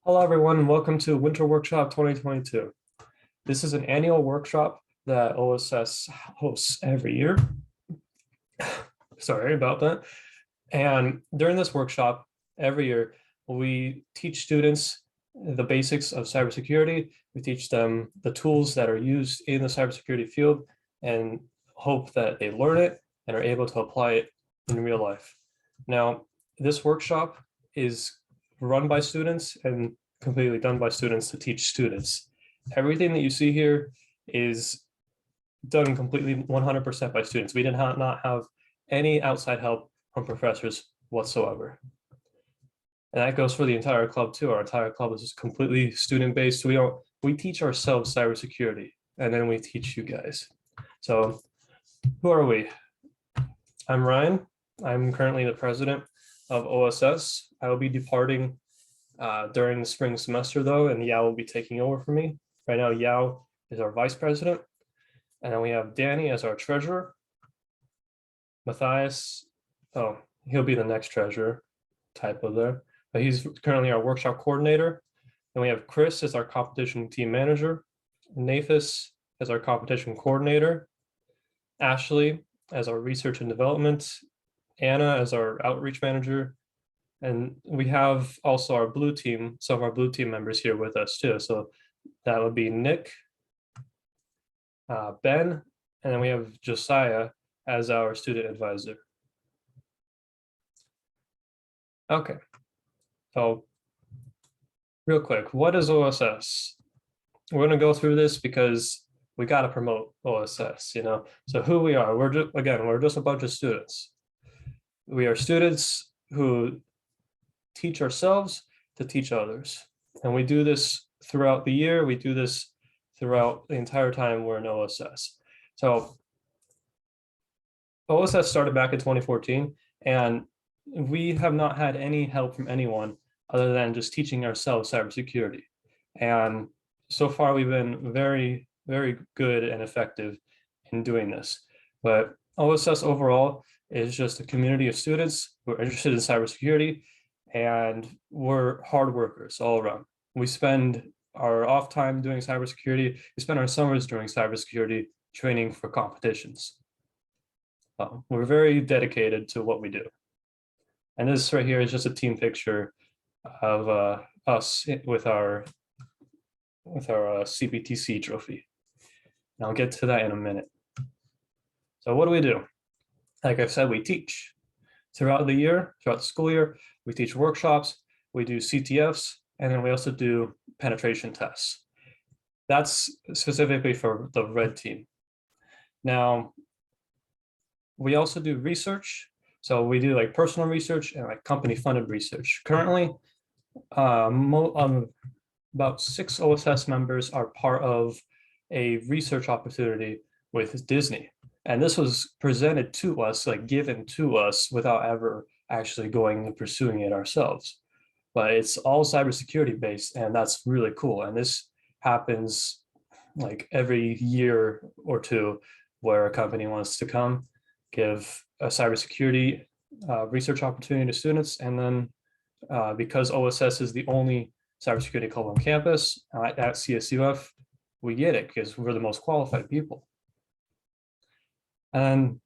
Hello, everyone, and welcome to Winter Workshop 2022. This is an annual workshop that OSS hosts every year. Sorry about that. And during this workshop, every year, we teach students the basics of cybersecurity. We teach them the tools that are used in the cybersecurity field and hope that they learn it and are able to apply it in real life. Now, this workshop is run by students and completely done by students to teach students. Everything that you see here is done completely 100% by students. We did not have any outside help from professors whatsoever. And that goes for the entire club too. Our entire club is just completely student-based. We teach ourselves cybersecurity, and then we teach you guys. So who are we? I'm Ryan. I'm currently the president of OSS. I will be departing during the spring semester though, and Yao will be taking over for me. Right now, Yao is our vice president. And then we have Danny as our treasurer. Matthias, oh, he'll be the next treasurer, typo there. But he's currently our workshop coordinator. Then we have Chris as our competition team manager. Nathis as our competition coordinator. Ashley as our research and development. Anna as our outreach manager. And we have also our blue team, some of our blue team members here with us too. So that would be Nick, Ben, and then we have Josiah as our student advisor. Okay, so real quick, what is OSS? We're going to go through this because we got to promote OSS, So who we are, we're just a bunch of students. We are students who teach ourselves to teach others. And we do this throughout the year. We do this throughout the entire time we're in OSS. So OSS started back in 2014, and we have not had any help from anyone other than just teaching ourselves cybersecurity. And so far we've been very, very good and effective in doing this. But OSS overall is just a community of students who are interested in cybersecurity, and we're hard workers all around. We spend our off time doing cybersecurity. We spend our summers doing cybersecurity training for competitions. We're very dedicated to what we do. And this right here is just a team picture of us with our CPTC trophy. And I'll get to that in a minute. So what do? Like I said, we teach. Throughout the year, throughout the school year, we teach workshops, we do CTFs, and then we also do penetration tests. That's specifically for the red team. Now, we also do research. So we do like personal research and like company funded research. Currently, about 6 OSS members are part of a research opportunity with Disney. And this was presented to us, like given to us without ever actually going and pursuing it ourselves. But it's all cybersecurity based, and that's really cool. And this happens like every year or two where a company wants to come give a cybersecurity research opportunity to students. And then because OSS is the only cybersecurity club on campus at CSUF, we get it because we're the most qualified people. And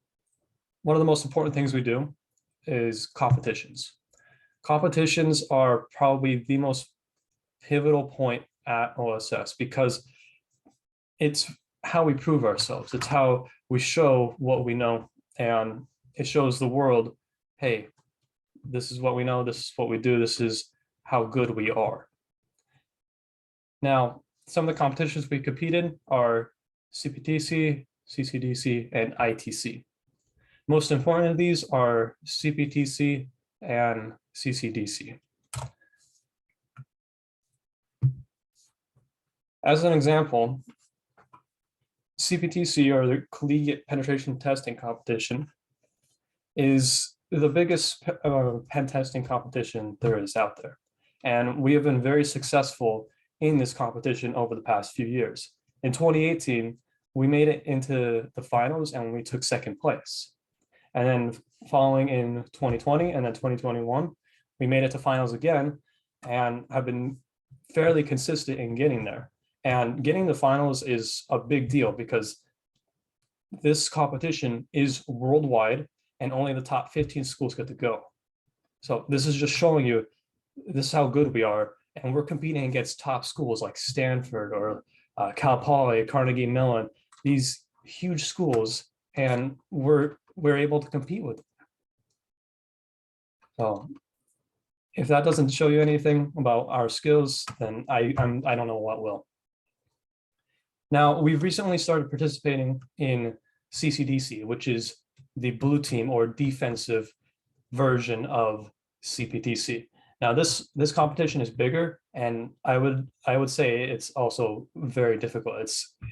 one of the most important things we do is competitions. Competitions are probably the most pivotal point at OSS because it's how we prove ourselves. It's how we show what we know, and it shows the world, hey, this is what we know, this is what we do, this is how good we are. Now, some of the competitions we compete in are CPTC, CCDC, and ITC. Most important of these are CPTC and CCDC. As an example, CPTC, or the Collegiate Penetration Testing Competition, is the biggest pen testing competition there is out there. And we have been very successful in this competition over the past few years. In 2018, we made it into the finals and we took second place. And then following in 2020 and then 2021, we made it to finals again and have been fairly consistent in getting there. And getting the finals is a big deal because this competition is worldwide and only the top 15 schools get to go. So this is just showing you this is how good we are. And we're competing against top schools like Stanford or Cal Poly, Carnegie Mellon, these huge schools, and we're able to compete with them. So if that doesn't show you anything about our skills, then I don't know what will. Now, we've recently started participating in CCDC, which is the blue team or defensive version of CPTC. Now, this competition is bigger, and I would say it's also very difficult.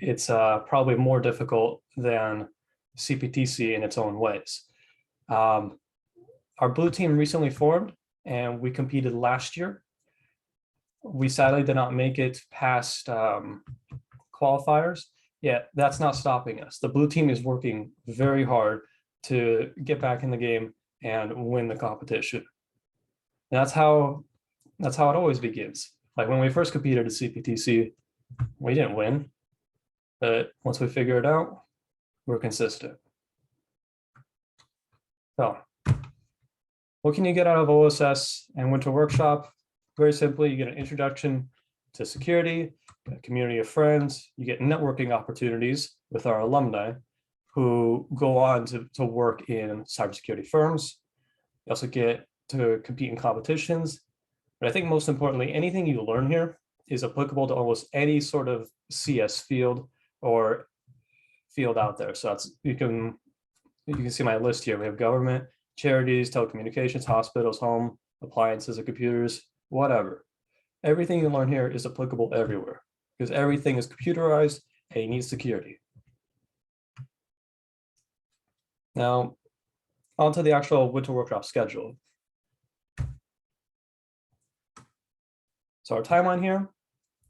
It's probably more difficult than CPTC in its own ways. Our blue team recently formed, and we competed last year. We sadly did not make it past qualifiers, yet that's not stopping us. The blue team is working very hard to get back in the game and win the competition. And that's how it always begins. Like when we first competed at CPTC, we didn't win, but once we figure it out, we're consistent. So what can you get out of OSS and Winter Workshop? Very simply, you get an introduction to security, a community of friends, you get networking opportunities with our alumni who go on to work in cybersecurity firms. You also get to compete in competitions. But I think most importantly, anything you learn here is applicable to almost any sort of CS field or field out there. So that's, you can see my list here. We have government, charities, telecommunications, hospitals, home, appliances and computers, whatever. Everything you learn here is applicable everywhere because everything is computerized and you need security. Now, onto the actual Winter Workshop schedule. So our timeline here,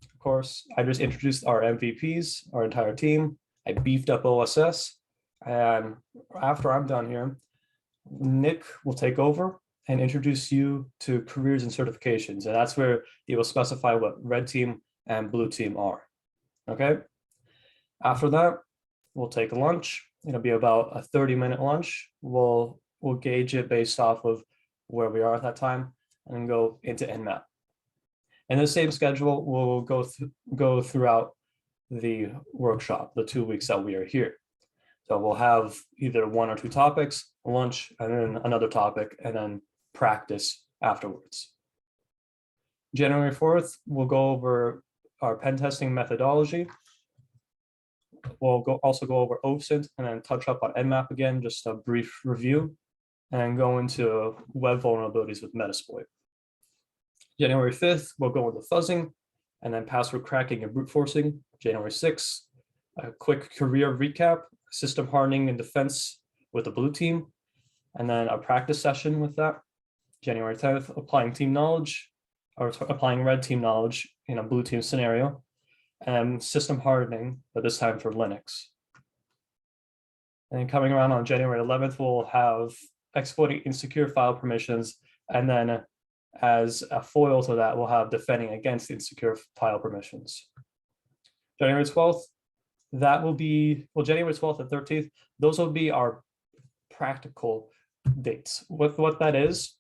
of course, I just introduced our MVPs, our entire team. I beefed up OSS. And after I'm done here, Nick will take over and introduce you to careers and certifications. And that's where he will specify what red team and blue team are. Okay. After that, we'll take a lunch. It'll be about a 30-minute lunch. We'll gauge it based off of where we are at that time and then go into Nmap. And the same schedule will go throughout the workshop, the 2 weeks that we are here. So we'll have either 1 or 2 topics, lunch, and then another topic, and then practice afterwards. January 4th, we'll go over our pen testing methodology. We'll also go over OSINT and then touch up on Nmap again, just a brief review, and go into web vulnerabilities with Metasploit. January 5th, we'll go into fuzzing and then password cracking and brute forcing. January 6th, a quick career recap, system hardening and defense with the blue team, and then a practice session with that. January 10th, applying team knowledge, or applying red team knowledge in a blue team scenario, and system hardening, but this time for Linux. And then coming around on January 11th, we'll have exploiting insecure file permissions, and then as a foil to that, we'll have defending against insecure file permissions. January 12th, that will be, well, January 12th and 13th, those will be our practical dates. What that is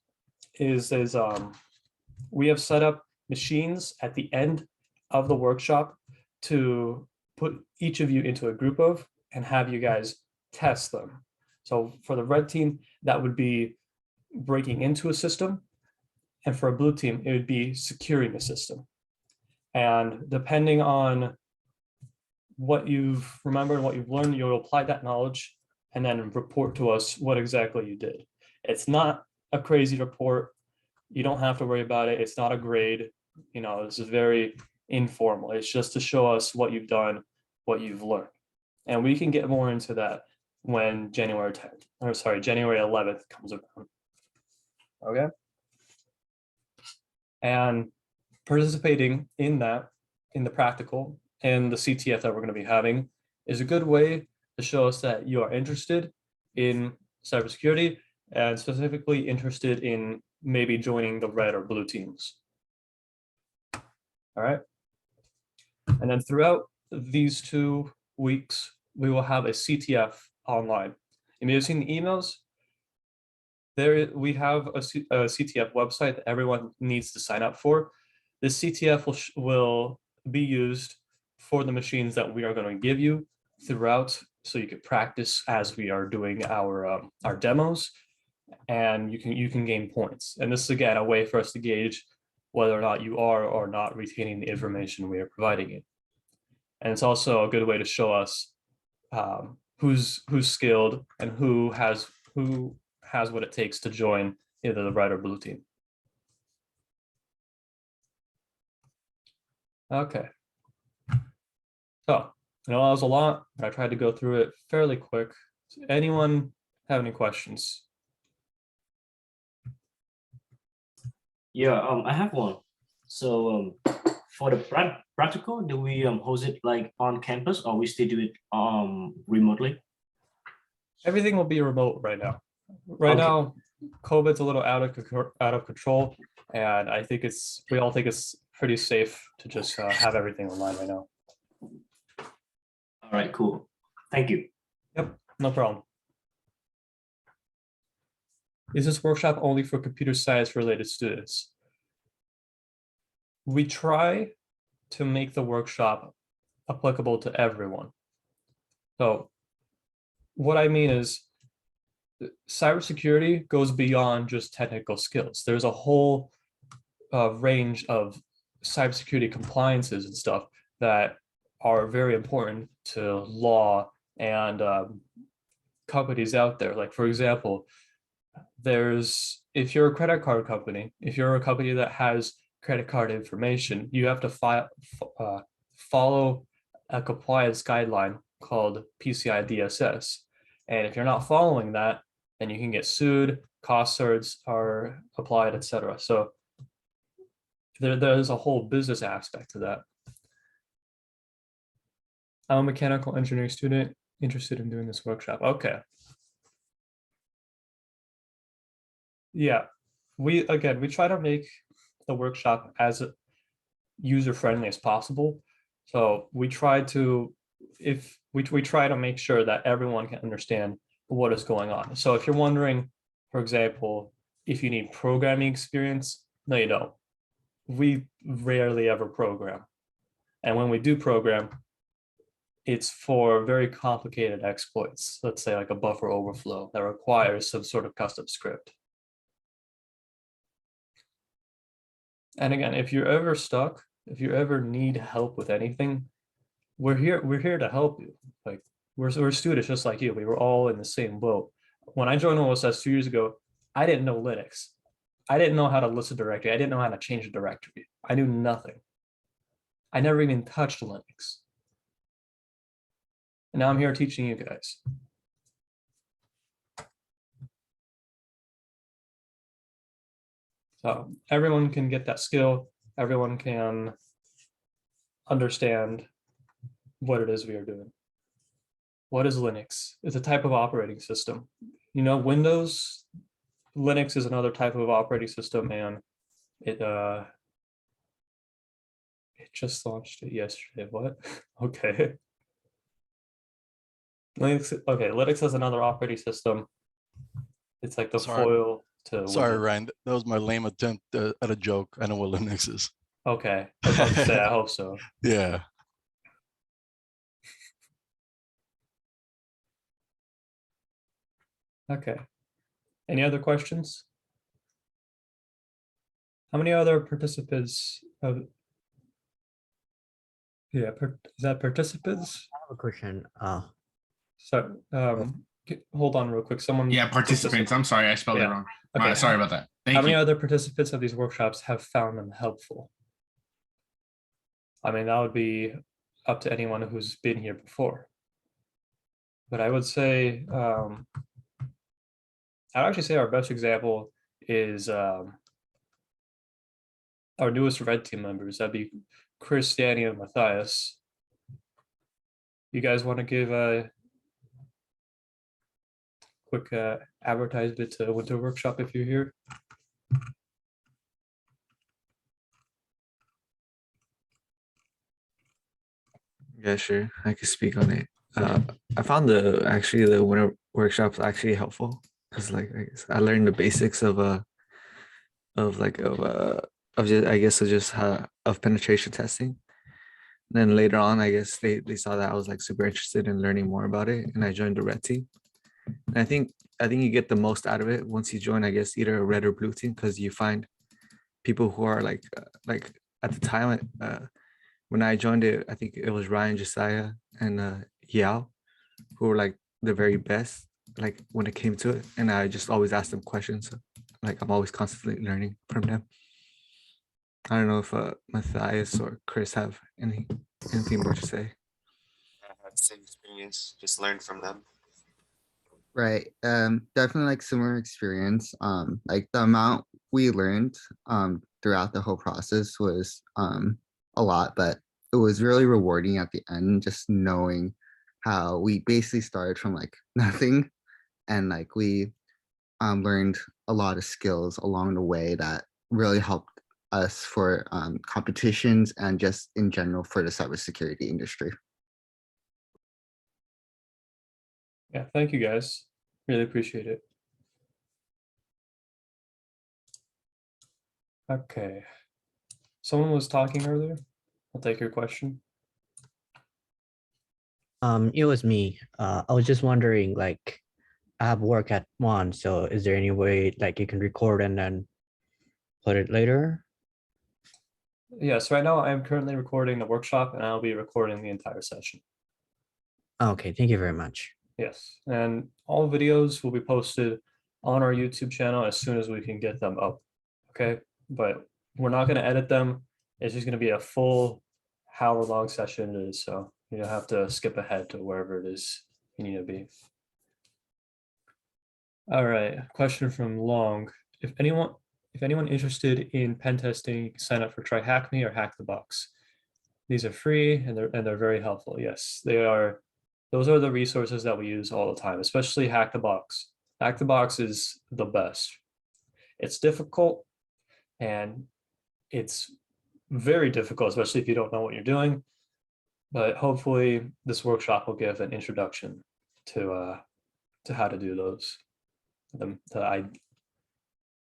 we have set up machines at the end of the workshop to put each of you into a group of and have you guys test them. So for the red team, that would be breaking into a system. And for a blue team, it would be securing a system. And depending on what you've remembered, what you've learned, you'll apply that knowledge and then report to us what exactly you did. It's not a crazy report. You don't have to worry about it. It's not a grade. You know, this is very informal. It's just to show us what you've done, what you've learned. And we can get more into that when January 11th comes around. Okay. And participating in that, in the practical and the CTF that we're going to be having, is a good way to show us that you are interested in cybersecurity and specifically interested in maybe joining the red or blue teams. All right. And then throughout these 2 weeks, we will have a CTF online. You may have seen the emails. There, we have a CTF website that everyone needs to sign up for. This CTF will be used for the machines that we are going to give you throughout, so you can practice as we are doing our demos, and you can gain points. And this is again a way for us to gauge whether or not you are or not retaining the information we are providing you. And it's also a good way to show us who's skilled and who has what it takes to join either the red or blue team. Okay. So I know that was a lot, but I tried to go through it fairly quick. Does anyone have any questions? Yeah, I have one. So for the practical, do we host it like on campus, or we still do it remotely? Everything will be remote right now. Right now, COVID's a little out of control, and I think we all think it's pretty safe to just have everything online right now. All right, cool. Thank you. Yep, no problem. Is this workshop only for computer science related students? We try to make the workshop applicable to everyone. So what I mean is, cybersecurity goes beyond just technical skills. There's a whole range of cybersecurity compliances and stuff that are very important to law and companies out there. Like, for example, if you're a credit card company, if you're a company that has credit card information, you have to follow a compliance guideline called PCI DSS. And if you're not following that, then you can get sued, cost surges are applied, etc. So there's a whole business aspect to that. I'm a mechanical engineering student interested in doing this workshop. Okay. Yeah, we try to make the workshop as user-friendly as possible. So we try to make sure that everyone can understand what is going on. So if you're wondering, for example, if you need programming experience, no, you don't. We rarely ever program. And when we do program, it's for very complicated exploits. Let's say like a buffer overflow that requires some sort of custom script. And again, if you're ever stuck, if you ever need help with anything, we're here to help you. Like we're students just like you. We were all in the same boat. When I joined OSS 2 years ago, I didn't know Linux. I didn't know how to list a directory. I didn't know how to change a directory. I knew nothing. I never even touched Linux. And now I'm here teaching you guys. So everyone can get that skill. Everyone can understand what it is we are doing. What is Linux? It's a type of operating system. You know, Windows, Linux is another type of operating system, and it just launched it yesterday. What? Okay. Linux is another operating system. It's like the foil to Sorry, Windows. Ryan. That was my lame attempt at a joke. I know what Linux is. Okay, I was about to say, I hope so. Yeah. Okay. Any other questions? How many other participants have? Yeah, is that participants? I have a question. So, hold on real quick. Someone. Yeah, participants. I'm sorry, I spelled it wrong. Okay. Sorry about that. How Thank many you. other participants of these workshops have found them helpful? I mean, that would be up to anyone who's been here before. But I would say, I'd actually say our best example is our newest red team members. That'd be Chris, Danny, and Matthias. You guys want to give a quick advertisement to Winter Workshop if you're here? Yeah, sure. I could speak on it. I found the winter workshops actually helpful because like I guess I learned the basics of like of just I guess of just of penetration testing. Then later on, I guess they saw that I was like super interested in learning more about it, and I joined the red team. And I think you get the most out of it once you join, I guess, either a red or blue team because you find people who are like at the time when I joined it, I think it was Ryan, Josiah, and Yao, who were like the very best, like when it came to it. And I just always ask them questions. Like I'm always constantly learning from them. I don't know if Matthias or Chris have anything more to say. I had the same experience, just learn from them. Right. Definitely like similar experience. Like the amount we learned throughout the whole process was a lot, but it was really rewarding at the end, just knowing how we basically started from like nothing, and like we learned a lot of skills along the way that really helped us for competitions and just in general for the cybersecurity industry. Yeah, thank you guys. Really appreciate it. Okay. Someone was talking earlier. I'll take your question. It was me. I was just wondering, like, I have work at 1, so is there any way like you can record and then put it later? Yes, right now I'm currently recording the workshop and I'll be recording the entire session. Okay, thank you very much. Yes, and all videos will be posted on our YouTube channel as soon as we can get them up. Okay, but we're not going to edit them. It's just going to be a full hour-long session it is, so you don't have to skip ahead to wherever it is you need to be. All right, question from Long. If anyone interested in pen testing, you can sign up for Try Hack Me or Hack the Box. These are free and they're very helpful. Yes, they are. Those are the resources that we use all the time, especially Hack the Box. Hack the Box is the best. It's difficult and it's very difficult, especially if you don't know what you're doing. But hopefully this workshop will give an introduction to how to do those.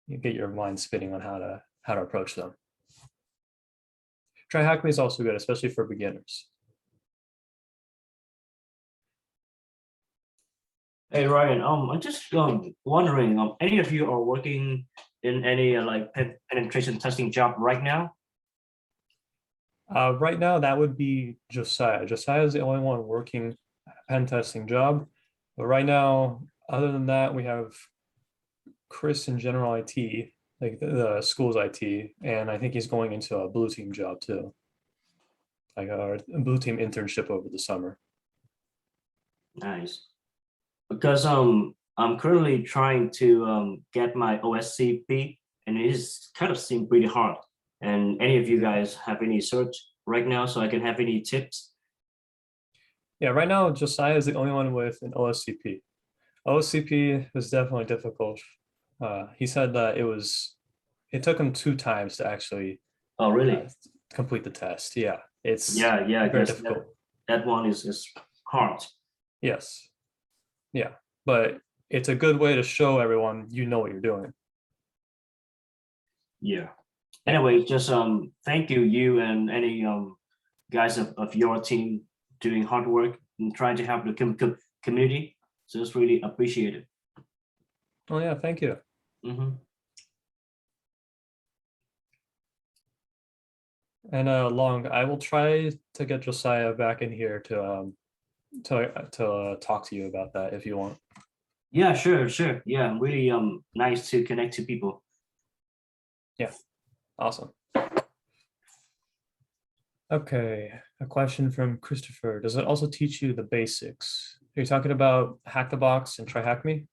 You get your mind spinning on how to approach them. Try Hack Me is also good, especially for beginners. Hey Ryan, I'm just wondering, any of you are working in any like penetration testing job right now? Right now, that would be Josiah. Josiah is the only one working a pen testing job. But right now, other than that, we have Chris in general IT, like the school's IT, and I think he's going into a blue team job too, like a blue team internship over the summer. Nice. Because I'm currently trying to get my OSCP, and it is kind of seem pretty hard. And any of you guys have any search right now, so I can have any tips? Yeah, right now Josiah is the only one with an OSCP. OSCP was definitely difficult. He said that it took him 2 times to actually Oh, really? complete the test. Yeah, it's Yeah, I very guess difficult. that one is hard. Yes. Yeah, but it's a good way to show everyone you know what you're doing. Yeah. Anyway, just thank you and any guys of your team doing hard work and trying to help the community. So it's really appreciated. Oh yeah, thank you. And Long, I will try to get Josiah back in here to talk to you about that if you want. Yeah, sure. Yeah, really nice to connect to people. Yeah, awesome. Okay, a question from Christopher. Does it also teach you the basics? Are you talking about Hack the Box and Try Hack Me?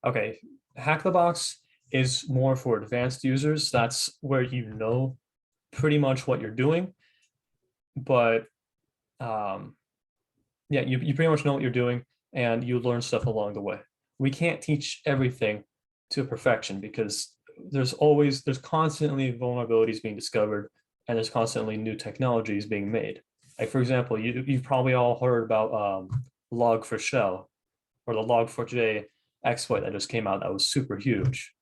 Okay, Hack the Box is more for advanced users. That's where you know pretty much what you're doing. But yeah, you pretty much know what you're doing and you learn stuff along the way. We can't teach everything to perfection because there's constantly vulnerabilities being discovered and there's constantly new technologies being made. Like for example, you've probably all heard about log4shell or the log4j exploit that just came out that was super huge.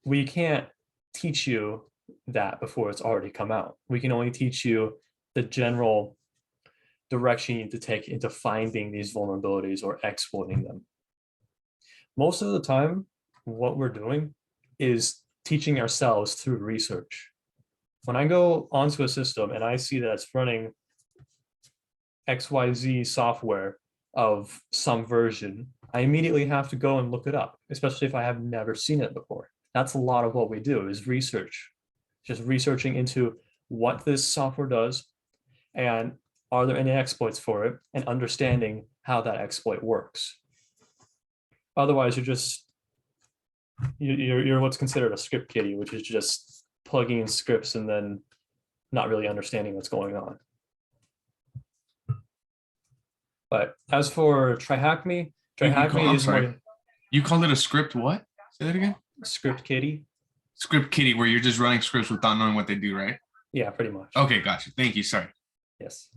We can't teach you that before it's already come out. We can only teach you the general direction you need to take into finding these vulnerabilities or exploiting them. Most of the time, what we're doing is teaching ourselves through research. When I go onto a system and I see that it's running XYZ software of some version, I immediately have to go and look it up, especially if I have never seen it before. That's a lot of what we do is research, just researching into what this software does and are there any exploits for it and understanding how that exploit works. Otherwise, you're what's considered a script kiddie, which is just plugging in scripts and then not really understanding what's going on. But as for TryHackMe I'm is sorry. more You called it a script what? Say that again? script kiddie. Script kiddie, where you're just running scripts without knowing what they do, right? Yeah, pretty much. Okay, gotcha. Thank you. Sorry. Yes.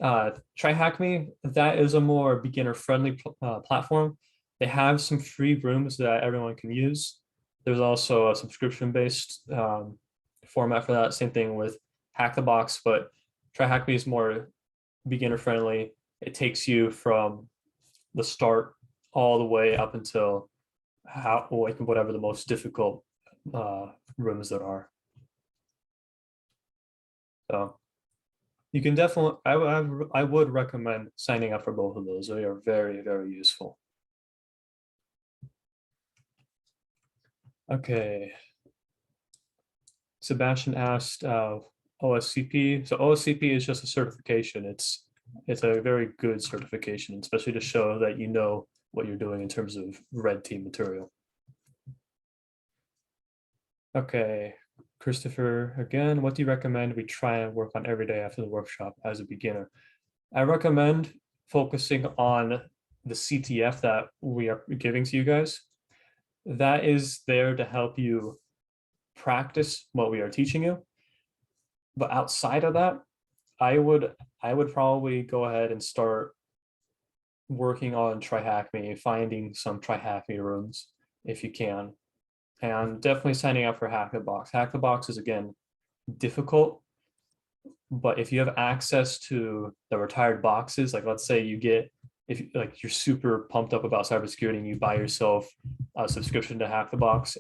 TryHackMe, that is a more beginner-friendly platform. They have some free rooms that everyone can use. There's also a subscription-based format for that. Same thing with Hack the Box, but TryHackMe is more beginner-friendly. It takes you from the start all the way up until whatever the most difficult rooms there are. So you can definitely, I would recommend signing up for both of those. They are very, very useful. Okay. Sebastian asked OSCP. So OSCP is just a certification. It's a very good certification, especially to show that you know what you're doing in terms of red team material. Okay. Christopher, again, what do you recommend we try and work on every day after the workshop as a beginner? I recommend focusing on the CTF that we are giving to you guys. That is there to help you practice what we are teaching you. But outside of that, I would probably go ahead and start working on TryHackMe, finding some TryHackMe rooms if you can. And definitely signing up for Hack the Box. Hack the Box is, again, difficult, but if you have access to the retired boxes, like let's say if you're super pumped up about cybersecurity and you buy yourself a subscription to Hack the Box,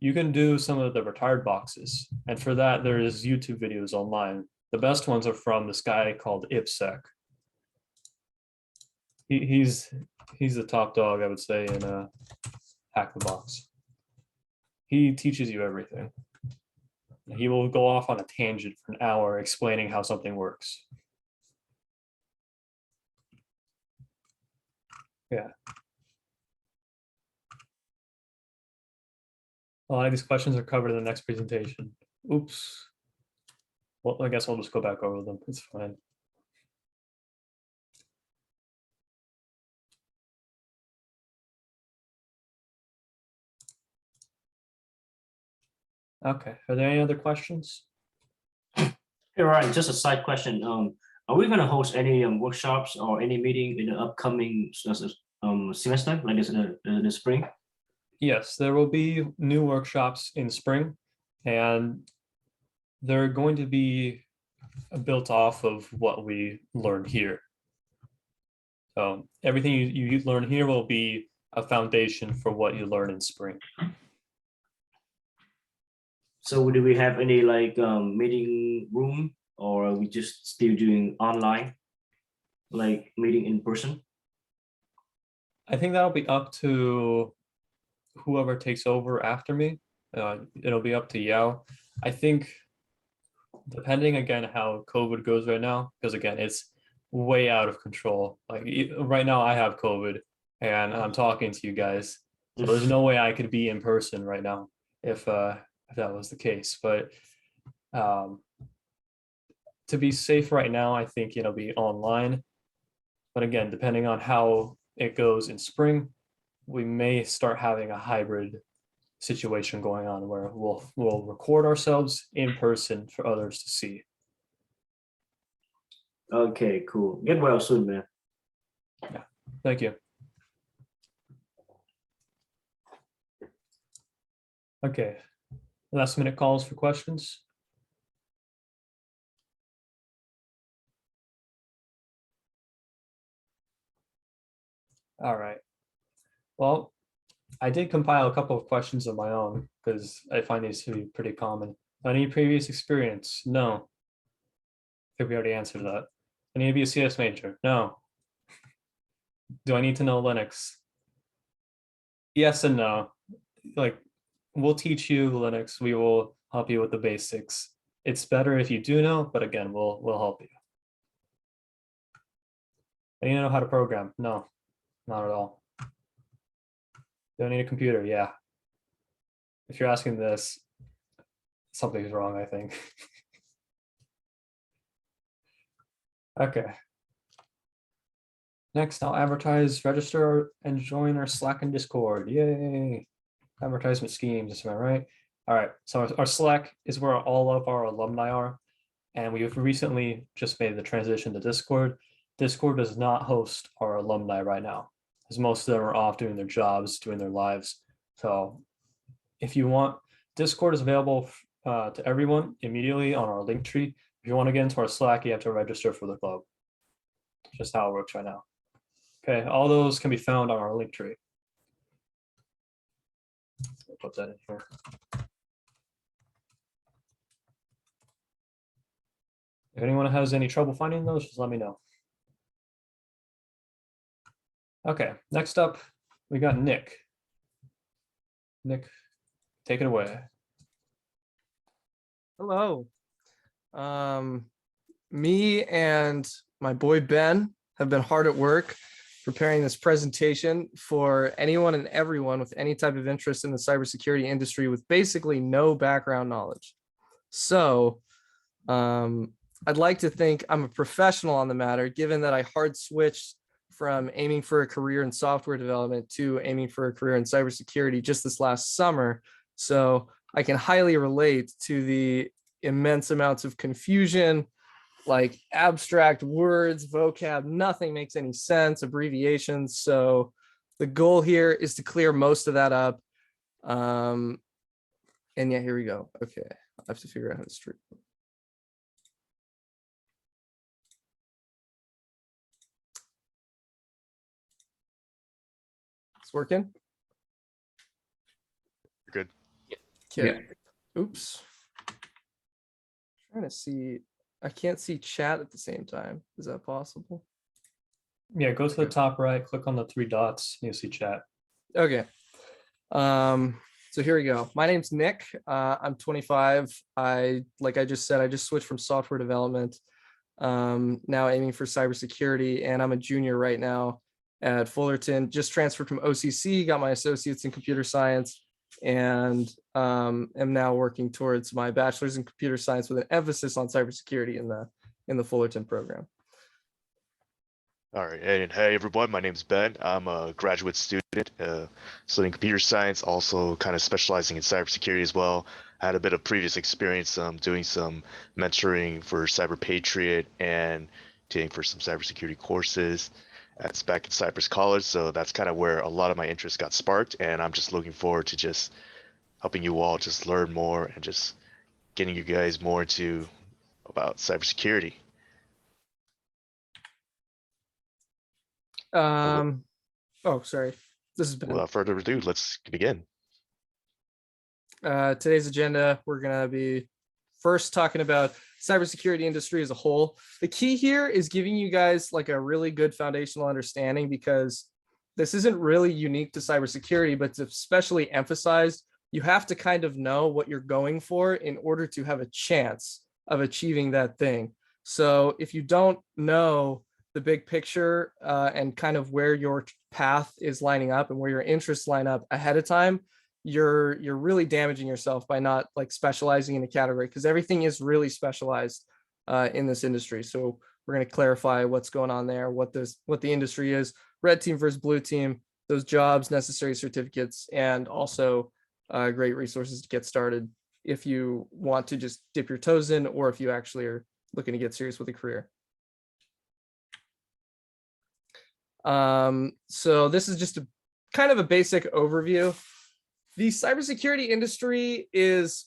you can do some of the retired boxes. And for that, there is YouTube videos online. The best ones are from this guy called IPSec. He's the top dog, I would say, in Hack the Box. He teaches you everything. He will go off on a tangent for an hour explaining how something works. Yeah. A lot of these questions are covered in the next presentation. Oops. Well, I guess I'll just go back over them. It's fine. Okay, are there any other questions? Hey, Ryan, just a side question. Are we going to host any workshops or any meeting in the upcoming semester, like this in the spring? Yes, there will be new workshops in spring, and they're going to be built off of what we learned here. So everything you learn here will be a foundation for what you learn in spring. So do we have any meeting room, or are we just still doing online, like meeting in person? I think that'll be up to whoever takes over after me. It'll be up to Yao. I think depending again how COVID goes right now, because again, it's way out of control. Like right now I have COVID and I'm talking to you guys. So there's no way I could be in person right now if that was the case. But to be safe right now, I think it'll be online. But again, depending on how it goes in spring, we may start having a hybrid situation going on where we'll record ourselves in person for others to see. Okay, cool. Get well soon, man. Thank you. Okay, last minute calls for questions. All right. Well, I did compile a couple of questions of my own because I find these to be pretty common. Any previous experience? No. I think we already answered that. I need to be a CS major? No. Do I need to know Linux? Yes and no. Like, we'll teach you Linux. We will help you with the basics. It's better if you do know, but again, we'll help you. I need to know how to program. No, not at all. Do I need a computer? Yeah. If you're asking this, something's wrong, I think. Okay. Next, I'll advertise, register, and join our Slack and Discord. Yay. Advertisement schemes, am I right? All right, so our Slack is where all of our alumni are. And we have recently just made the transition to Discord. Discord does not host our alumni right now, because most of them are off doing their jobs, doing their lives. So if you want, Discord is available to everyone immediately on our link tree. If you want to get into our Slack, you have to register for the club. Just how it works right now. Okay, all those can be found on our link tree. I'll put that in here. If anyone has any trouble finding those, just let me know. Okay, next up, we got Nick. Nick, take it away. Hello. Me and my boy Ben have been hard at work preparing this presentation for anyone and everyone with any type of interest in the cybersecurity industry with basically no background knowledge. So I'd like to think I'm a professional on the matter, given that I hard switched from aiming for a career in software development to aiming for a career in cybersecurity just this last summer. So I can highly relate to the immense amounts of confusion, like abstract words, vocab, nothing makes any sense, abbreviations. So the goal here is to clear most of that up. And yeah, here we go. Okay, I have to figure out how to stream. It's working. Good. Okay. Oops. Trying to see. I can't see chat at the same time. Is that possible? Yeah, go to the top right, click on the three dots, you'll see chat. Okay. So here we go. My name's Nick. I'm 25. Like I just said, I just switched from software development. Now aiming for cybersecurity, and I'm a junior right now at Fullerton. Just transferred from OCC, got my associates in computer science, and am now working towards my bachelor's in computer science with an emphasis on cybersecurity in the Fullerton program. All right, and hey everyone, my name's Ben. I'm a graduate student studying computer science, also kind of specializing in cybersecurity as well. I had a bit of previous experience doing some mentoring for Cyber Patriot and taking for some cybersecurity courses. That's back in Cypress College, so that's kind of where a lot of my interest got sparked, and I'm just looking forward to just helping you all just learn more and just getting you guys more into about cybersecurity. Oh, sorry. This is Ben. Without further ado, let's begin. Today's agenda, we're going to be first talking about cybersecurity industry as a whole. The key here is giving you guys like a really good foundational understanding, because this isn't really unique to cybersecurity, but it's especially emphasized. You have to kind of know what you're going for in order to have a chance of achieving that thing. So if you don't know the big picture and kind of where your path is lining up and where your interests line up ahead of time, you're really damaging yourself by not like specializing in a category, because everything is really specialized in this industry. So we're going to clarify what's going on there, what the industry is, red team versus blue team, those jobs, necessary certificates, and also great resources to get started if you want to just dip your toes in, or if you actually are looking to get serious with a career. So this is just a kind of a basic overview. The cybersecurity industry is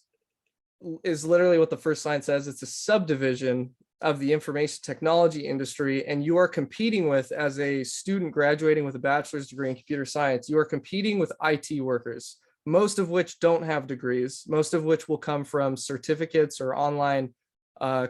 literally what the first line says. It's a subdivision of the information technology industry, and you are competing with, as a student graduating with a bachelor's degree in computer science, you are competing with IT workers, most of which don't have degrees, most of which will come from certificates or online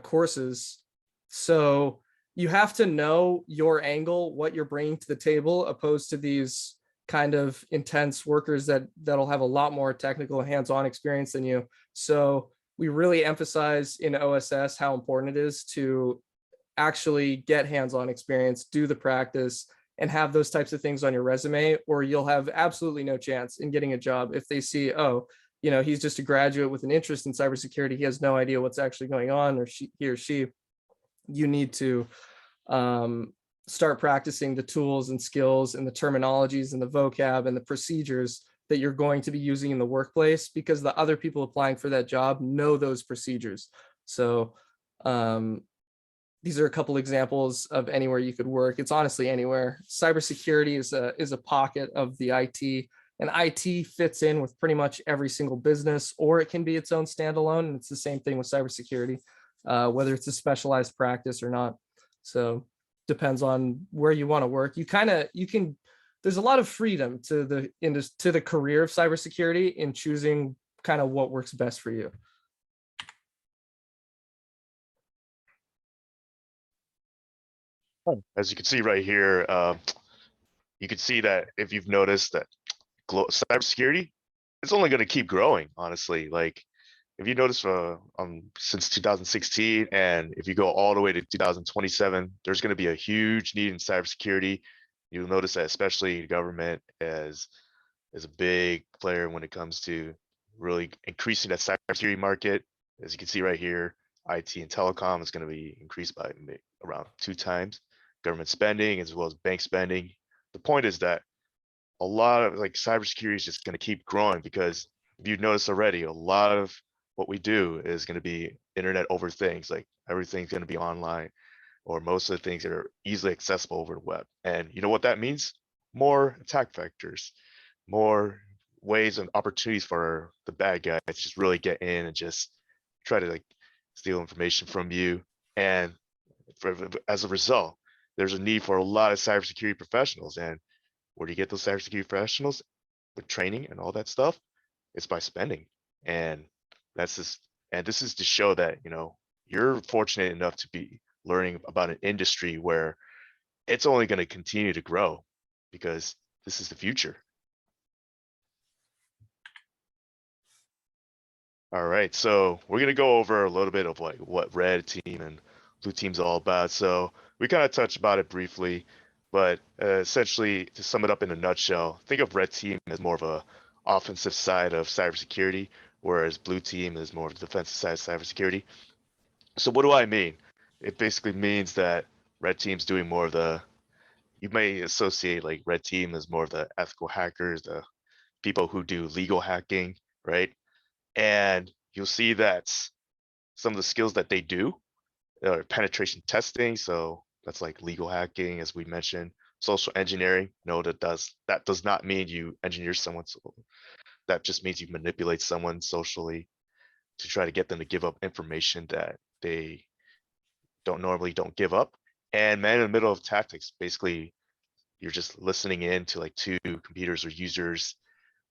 courses. So you have to know your angle, what you're bringing to the table, opposed to these kind of intense workers that'll have a lot more technical hands-on experience than you. So we really emphasize in OSS how important it is to actually get hands-on experience, do the practice, and have those types of things on your resume, or you'll have absolutely no chance in getting a job if they see, oh, you know, he's just a graduate with an interest in cybersecurity, he has no idea what's actually going on, or he or she. You need to start practicing the tools and skills and the terminologies and the vocab and the procedures that you're going to be using in the workplace, because the other people applying for that job know those procedures. So these are a couple examples of anywhere you could work. It's honestly anywhere. Cybersecurity is a pocket of the IT, and IT fits in with pretty much every single business, or it can be its own standalone. And it's the same thing with cybersecurity, whether it's a specialized practice or not. So depends on where you want to work. You can, there's a lot of freedom to the career of cybersecurity in choosing kind of what works best for you. As you can see right here, you can see that if you've noticed that cybersecurity, it's only going to keep growing, honestly. Like if you notice since 2016, and if you go all the way to 2027, there's going to be a huge need in cybersecurity. You'll notice that especially the government is a big player when it comes to really increasing that cybersecurity market. As you can see right here, IT and telecom is going to be increased by around 2 times. Government spending as well as bank spending. The point is that a lot of like cybersecurity is just going to keep growing, because if you've noticed already, a lot of what we do is going to be internet over things. Like everything's going to be online, or most of the things that are easily accessible over the web. And you know what that means? More attack vectors, more ways and opportunities for the bad guys to just really get in and just try to like steal information from you. And as a result, there's a need for a lot of cybersecurity professionals. And where do you get those cybersecurity professionals? With training and all that stuff, it's by spending. And this is to show that, you know, you're fortunate enough to be learning about an industry where it's only going to continue to grow, because this is the future. All right, so we're going to go over a little bit of like what red team and blue team's all about. So we kind of touched about it briefly, but essentially to sum it up in a nutshell, think of red team as more of a offensive side of cybersecurity, whereas blue team is more of the defensive side of cybersecurity. So what do I mean? It basically means that red team's doing more of the, you may associate like red team as more of the ethical hackers, the people who do legal hacking, right? And you'll see that some of the skills that they do are penetration testing. So that's like legal hacking, as we mentioned. Social engineering. No, that does not mean you engineer someone. That just means you manipulate someone socially to try to get them to give up information that they don't give up. And man in the middle of tactics, basically you're just listening in to like two computers or users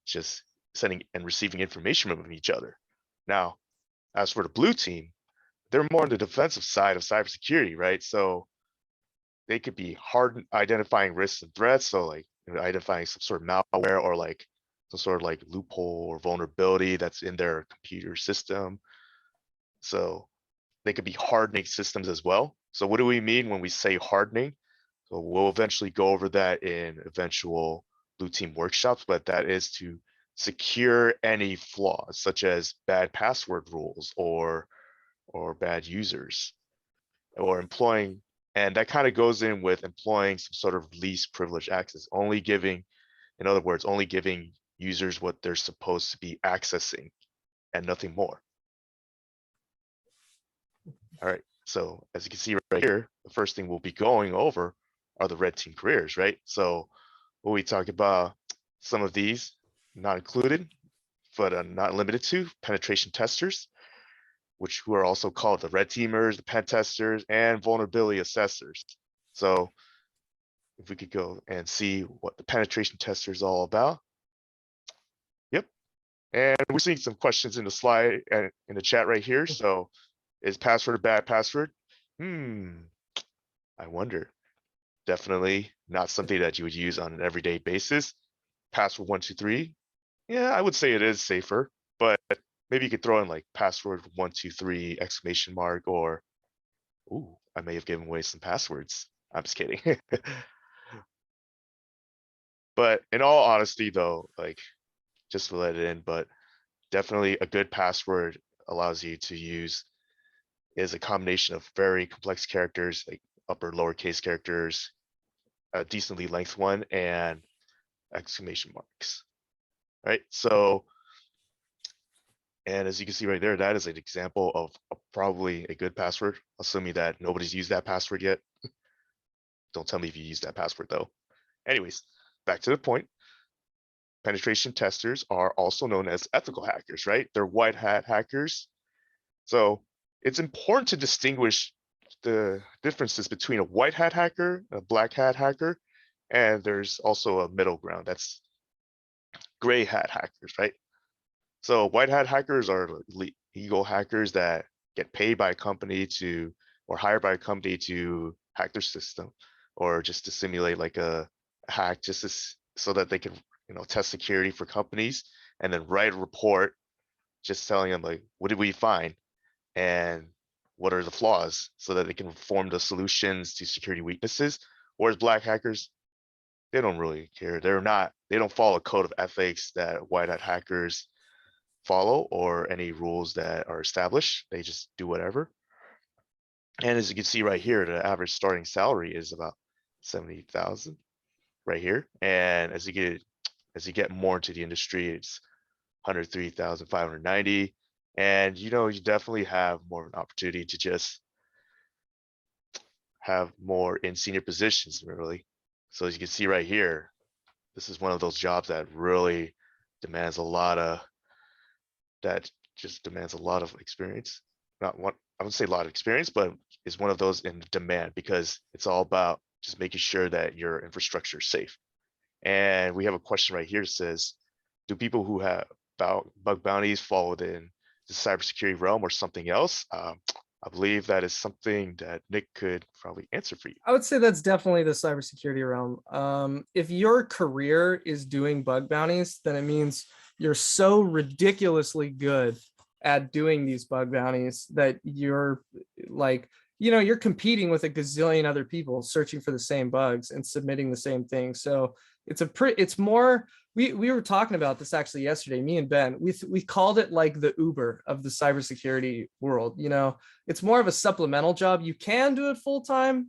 just sending and receiving information from each other. Now, as for the blue team, they're more on the defensive side of cybersecurity, right? So they could be hard identifying risks and threats. So like identifying some sort of malware or like some sort of like loophole or vulnerability that's in their computer system. So they could be hardening systems as well. So what do we mean when we say hardening? So we'll eventually go over that in eventual blue team workshops, but that is to secure any flaws such as bad password rules or bad users, or employing, and that kind of goes in with employing some sort of least privileged access, only giving, in other words, only giving users what they're supposed to be accessing and nothing more. All right, so as you can see right here, the first thing we'll be going over are the red team careers, right? So when we talk about some of these, not included, but not limited to penetration testers, who are also called the red teamers, the pen testers, and vulnerability assessors. So if we could go and see what the penetration tester is all about. Yep. And we're seeing some questions in the slide and in the chat right here. So is password a bad password? I wonder. Definitely not something that you would use on an everyday basis. Password 123. Yeah, I would say it is safer, but maybe you could throw in like password 123 exclamation mark, or, ooh, I may have given away some passwords. I'm just kidding. But in all honesty though, like, just to let it in, but definitely a good password allows you to use is a combination of very complex characters, like upper lowercase characters, a decently length one, and exclamation marks, right? So, and as you can see right there, that is an example of probably a good password, assuming that nobody's used that password yet. Don't tell me if you use that password though. Anyways, back to the point. Penetration testers are also known as ethical hackers, right? They're white hat hackers. So it's important to distinguish the differences between a white hat hacker and a black hat hacker. And there's also a middle ground, that's gray hat hackers, right? So white hat hackers are legal hackers that get paid by a company to, or hired by a company to hack their system, or just to simulate like a hack, just so that they can, test security for companies, and then write a report just telling them like, what did we find and what are the flaws, so that they can form the solutions to security weaknesses. Whereas black hackers, they don't really care. They don't follow a code of ethics that white hat hackers follow, or any rules that are established. They just do whatever. And as you can see right here, the average starting salary is about 70,000 right here. And as you get more into the industry, it's 103,590. And you definitely have more of an opportunity to just have more in senior positions, really. So as you can see right here, this is one of those jobs that really demands a lot of experience. Not one, I wouldn't say a lot of experience, but is one of those in demand, because it's all about just making sure that your infrastructure is safe. And we have a question right here that says, do people who have bug bounties fall within the cybersecurity realm or something else? I believe that is something that Nick could probably answer for you. I would say that's definitely the cybersecurity realm. If your career is doing bug bounties, then it means you're so ridiculously good at doing these bug bounties that you're like, you're competing with a gazillion other people searching for the same bugs and submitting the same thing. So it's more, we were talking about this actually yesterday, me and Ben, we called it like the Uber of the cybersecurity world. It's more of a supplemental job. You can do it full time,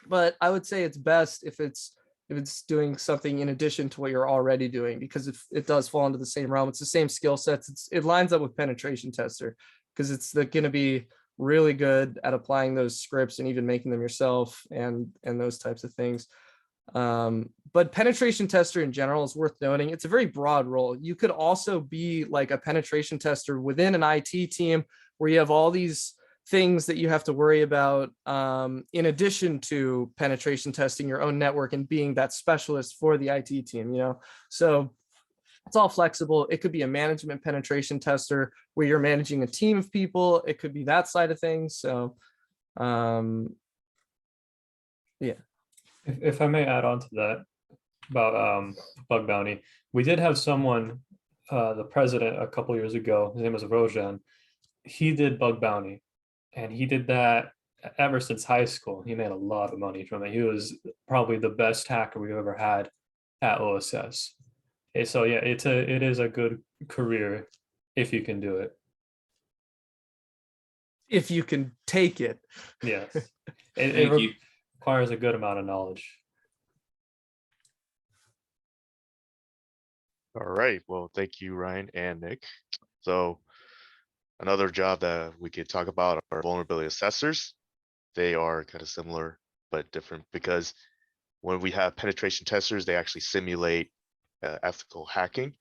but I would say it's best if it's doing something in addition to what you're already doing, because it does fall into the same realm. It's the same skill sets. It lines up with penetration tester, because it's going to be really good at applying those scripts and even making them yourself and those types of things. But penetration tester in general is worth noting. It's a very broad role. You could also be like a penetration tester within an IT team, where you have all these things that you have to worry about, in addition to penetration testing your own network and being that specialist for the IT team, So it's all flexible. It could be a management penetration tester where you're managing a team of people. It could be that side of things. So, yeah. If I may add on to that about bug bounty, we did have someone, the president a couple years ago, his name was Rojan. He did bug bounty, and he did that ever since high school. He made a lot of money from it. He was probably the best hacker we've ever had at OSS. So yeah, it is a good career if you can do it. If you can take it. Yes. It requires a good amount of knowledge. All right. Well, thank you, Ryan and Nick. So another job that we could talk about are vulnerability assessors. They are kind of similar but different, because when we have penetration testers, they actually simulate ethical hacking.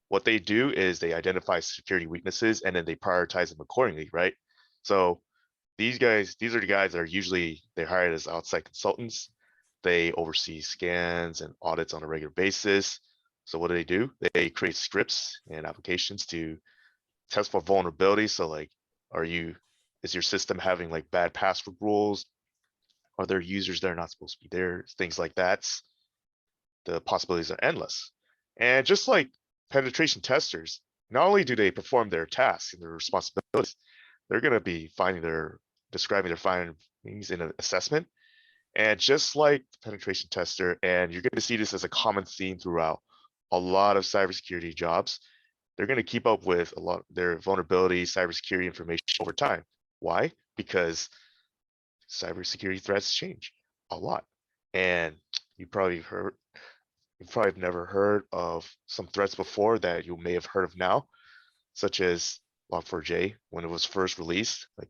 What they do is they identify security weaknesses and then they prioritize them accordingly, right? So these are the guys that are usually they're hired as outside consultants. They oversee scans and audits on a regular basis. So what do? They create scripts and applications to test for vulnerabilities. So like, is your system having like bad password rules? Are there users that are not supposed to be there? Things like that. The possibilities are endless. And just like penetration testers, not only do they perform their tasks and their responsibilities, they're going to be describing their findings in an assessment. And just like the penetration tester, and you're going to see this as a common theme throughout a lot of cybersecurity jobs, they're going to keep up with a lot of their vulnerability, cybersecurity information over time. Why? Because cybersecurity threats change a lot. And you've probably never heard of some threats before that you may have heard of now, such as Log4j. When it was first released, like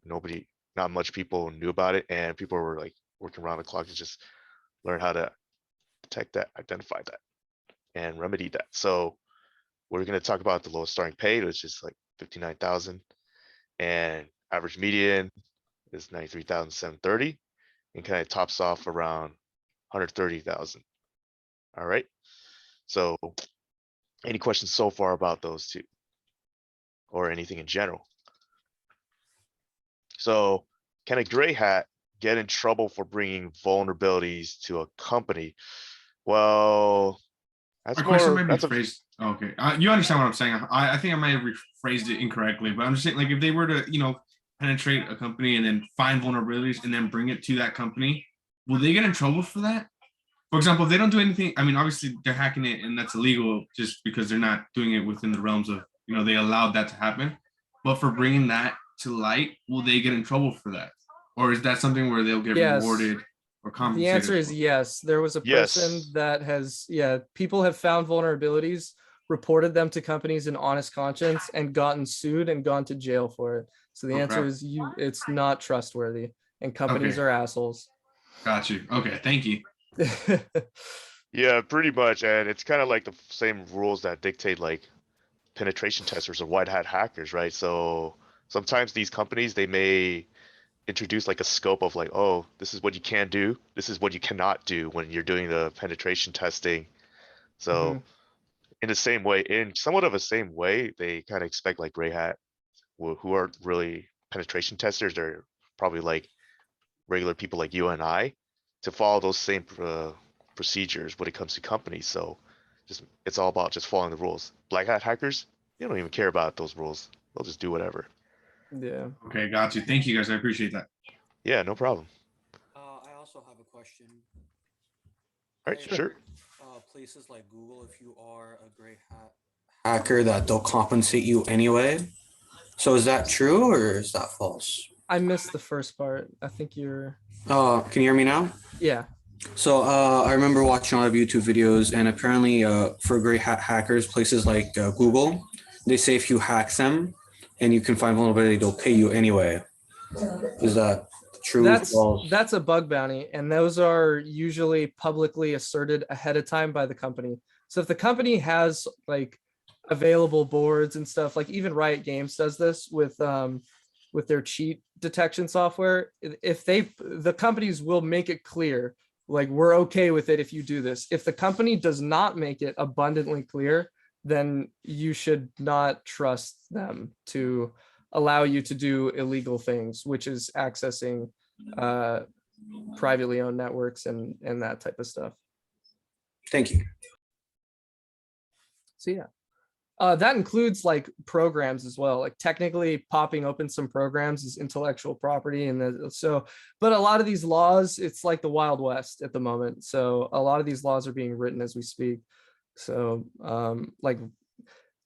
not much people knew about it, and people were like working around the clock to just learn how to detect that, identify that, and remedy that. So we're going to talk about the lowest starting pay, which is like 59,000, and average median is 93,730, and kind of tops off around 130,000. All right. So any questions so far about those two or anything in general? So can a gray hat get in trouble for bringing vulnerabilities to a company? Well, that's My question more, might be phrased. Okay, you understand what I'm saying. I think I might have rephrased it incorrectly, but I'm just saying, like, if they were to, penetrate a company and then find vulnerabilities and then bring it to that company, will they get in trouble for that? For example, if they don't do anything, I mean, obviously they're hacking it and that's illegal just because they're not doing it within the realms of, they allowed that to happen. But for bringing that to light, will they get in trouble for that? Or is that something where they'll get Yes. rewarded or The compensated? answer is yes. There was a person Yes. that has, people have found vulnerabilities, reported them to companies in honest conscience, and gotten sued and gone to jail for it. So the Oh, answer crap. is it's not trustworthy, and companies Okay. are assholes. Got you. Okay, thank you. Yeah, pretty much. And it's kind of like the same rules that dictate like penetration testers or white hat hackers, right? So sometimes these companies, they may introduce like a scope of like, oh, this is what you can do. This is what you cannot do when you're doing the penetration testing. So in the same way, in somewhat of a same way, they kind of expect like gray hat who are really penetration testers. They're probably like regular people like you and I to follow those same procedures when it comes to companies. So it's all about just following the rules. Black hat hackers, they don't even care about those rules. They'll just do whatever. Yeah. Okay, got you. Thank you guys. I appreciate that. Yeah, no problem. I also have a question. All right, sure. Places like Google, if you are a gray hat hacker, that they'll compensate you anyway. So is that true or is that false? I missed the first part. I think you're. Can you hear me now? Yeah. So I remember watching a lot of YouTube videos, and apparently for gray hat hackers, places like Google, they say if you hack them and you can find vulnerability, they'll pay you anyway. Is that true? That's a bug bounty, and those are usually publicly asserted ahead of time by the company. So if the company has like available boards and stuff, like even Riot Games does this with their cheat detection software, if the companies will make it clear, like, we're okay with it if you do this. If the company does not make it abundantly clear, then you should not trust them to allow you to do illegal things, which is accessing privately owned networks and that type of stuff. Thank you. So yeah, that includes like programs as well. Like technically popping open some programs is intellectual property, and but a lot of these laws, it's like the Wild West at the moment. So a lot of these laws are being written as we speak. So like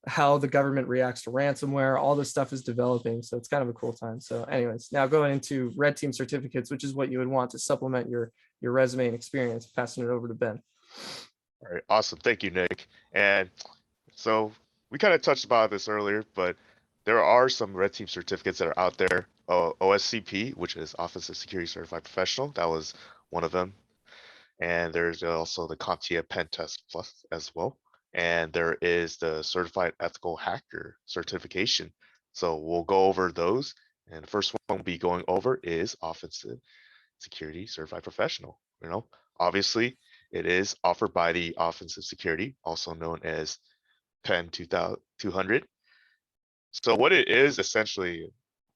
how the government reacts to ransomware, all this stuff is developing. So it's kind of a cool time. So anyways, now going into red team certificates, which is what you would want to supplement your resume and experience, passing it over to Ben. All right, awesome. Thank you, Nick. And so we kind of touched about this earlier, but there are some red team certificates that are out there. OSCP, which is Office of Security Certified Professional, that was one of them. And there's also the CompTIA PenTest Plus as well. And there is the Certified Ethical Hacker certification. So we'll go over those. And the first one we'll be going over is Offensive Security Certified Professional. Obviously, it is offered by the Offensive Security, also known as PEN 200. So what it essentially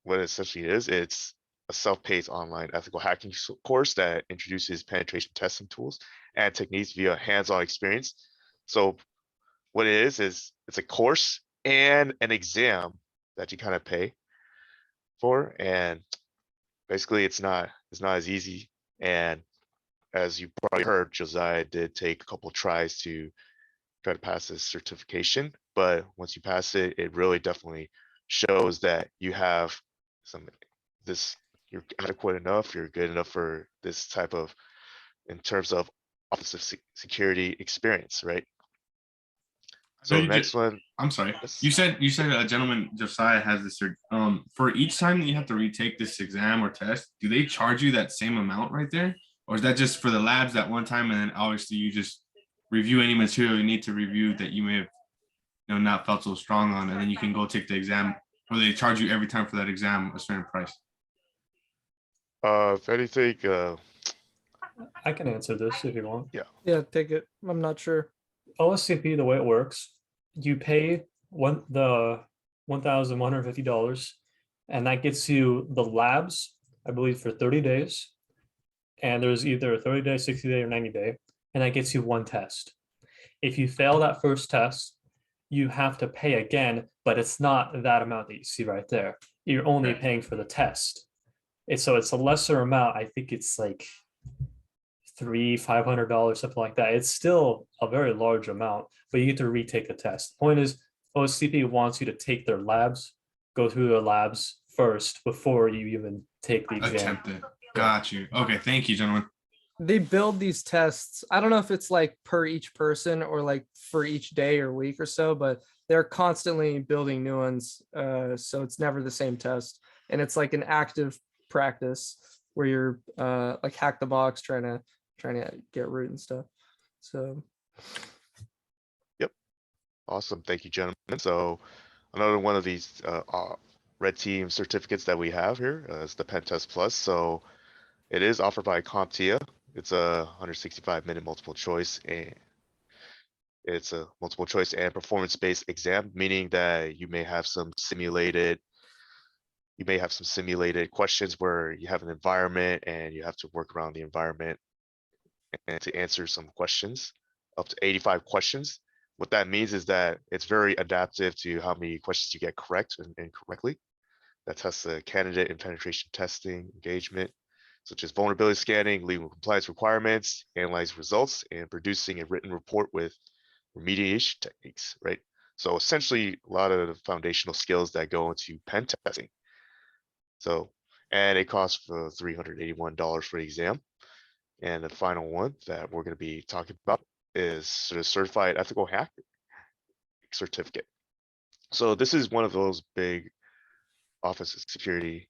is, it's a self-paced online ethical hacking course that introduces penetration testing tools and techniques via hands-on experience. So what it is it's a course and an exam that you kind of pay for, and basically it's not as easy. And as you probably heard, Josiah did take a couple tries to try to pass this certification, but once you pass it, it really definitely shows that you have you're adequate enough, you're good enough for this type of, in terms of offensive security experience, right? So the next one, I'm sorry. yes. You said a gentleman, Josiah, has this. For each time that you have to retake this exam or test, do they charge you that same amount right there, or is that just for the labs that one time, and then obviously you just review any material you need to review that you may have, not felt so strong on, and then you can go take the exam, or they charge you every time for that exam a certain price? If anything, I can answer this if you want. Yeah, take it. I'm not sure. OSCP, the way it works, you pay the $1,150, and that gets you the labs, I believe, for 30 days. And there's either a 30-day, 60-day, or 90-day, and that gets you one test. If you fail that first test, you have to pay again, but it's not that amount that you see right there. You're only paying for the test. So it's a lesser amount. I think it's like $500, something like that. It's still a very large amount, but you get to retake the test. The point is, OSCP wants you to take their labs, go through their labs first before you even take the exam. Attempt it. Got you. Okay, thank you, gentlemen. They build these tests. I don't know if it's like per each person or like for each day or week or so, but they're constantly building new ones. So it's never the same test. And it's like an active practice where you're like hack the box trying to get root and stuff. So yep. Awesome. Thank you, gentlemen. So another one of these red team certificates that we have here is the PenTest Plus. So it is offered by CompTIA. It's a 165-minute multiple choice, and it's a multiple choice and performance-based exam, meaning that you may have some simulated questions where you have an environment and you have to work around the environment and to answer some questions, up to 85 questions. What that means is that it's very adaptive to how many questions you get correct and incorrectly. That tests the candidate in penetration testing, engagement, such as vulnerability scanning, legal compliance requirements, analyzing results, and producing a written report with remediation techniques, right? So essentially a lot of the foundational skills that go into pen testing. So, and it costs $381 for the exam. And the final one that we're going to be talking about is the Certified Ethical Hacker certificate. So this is one of those big offensive security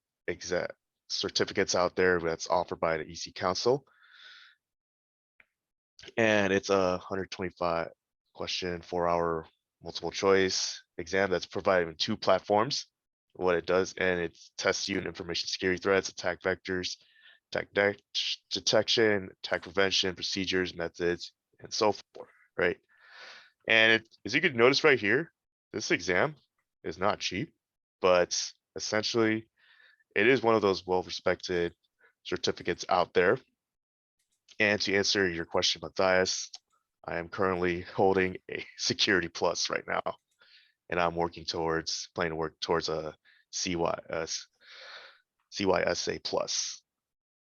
certificates out there that's offered by the EC Council. And it's a 125 question, 4-hour multiple choice exam that's provided in 2 platforms. What it does, and it tests you in information security threats, attack vectors, attack detection, attack prevention, procedures, methods, and so forth, right? And as you can notice right here, this exam is not cheap, but essentially it is one of those well-respected certificates out there. And to answer your question, Matthias, I am currently holding a Security Plus right now, and I'm planning to work towards a CYSA Plus.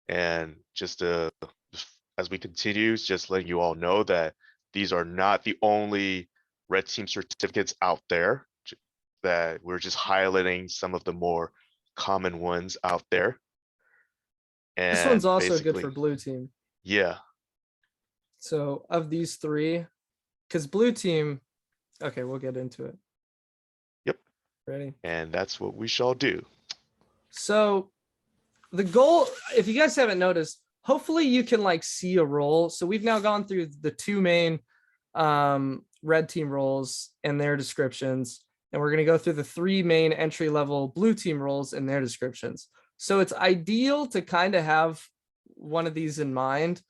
And just as we continue, just letting you all know that these are not the only red team certificates out there, that we're just highlighting some of the more common ones out there. And this one's also good for blue team. Yeah. So of these 3, because blue team, okay, we'll get into it. Yep. Ready? And that's what we shall do. So the goal, if you guys haven't noticed, hopefully you can like see a role. So we've now gone through the two main red team roles and their descriptions, and we're going to go through the three main entry level blue team roles and their descriptions. So it's ideal to kind of have one of these in mind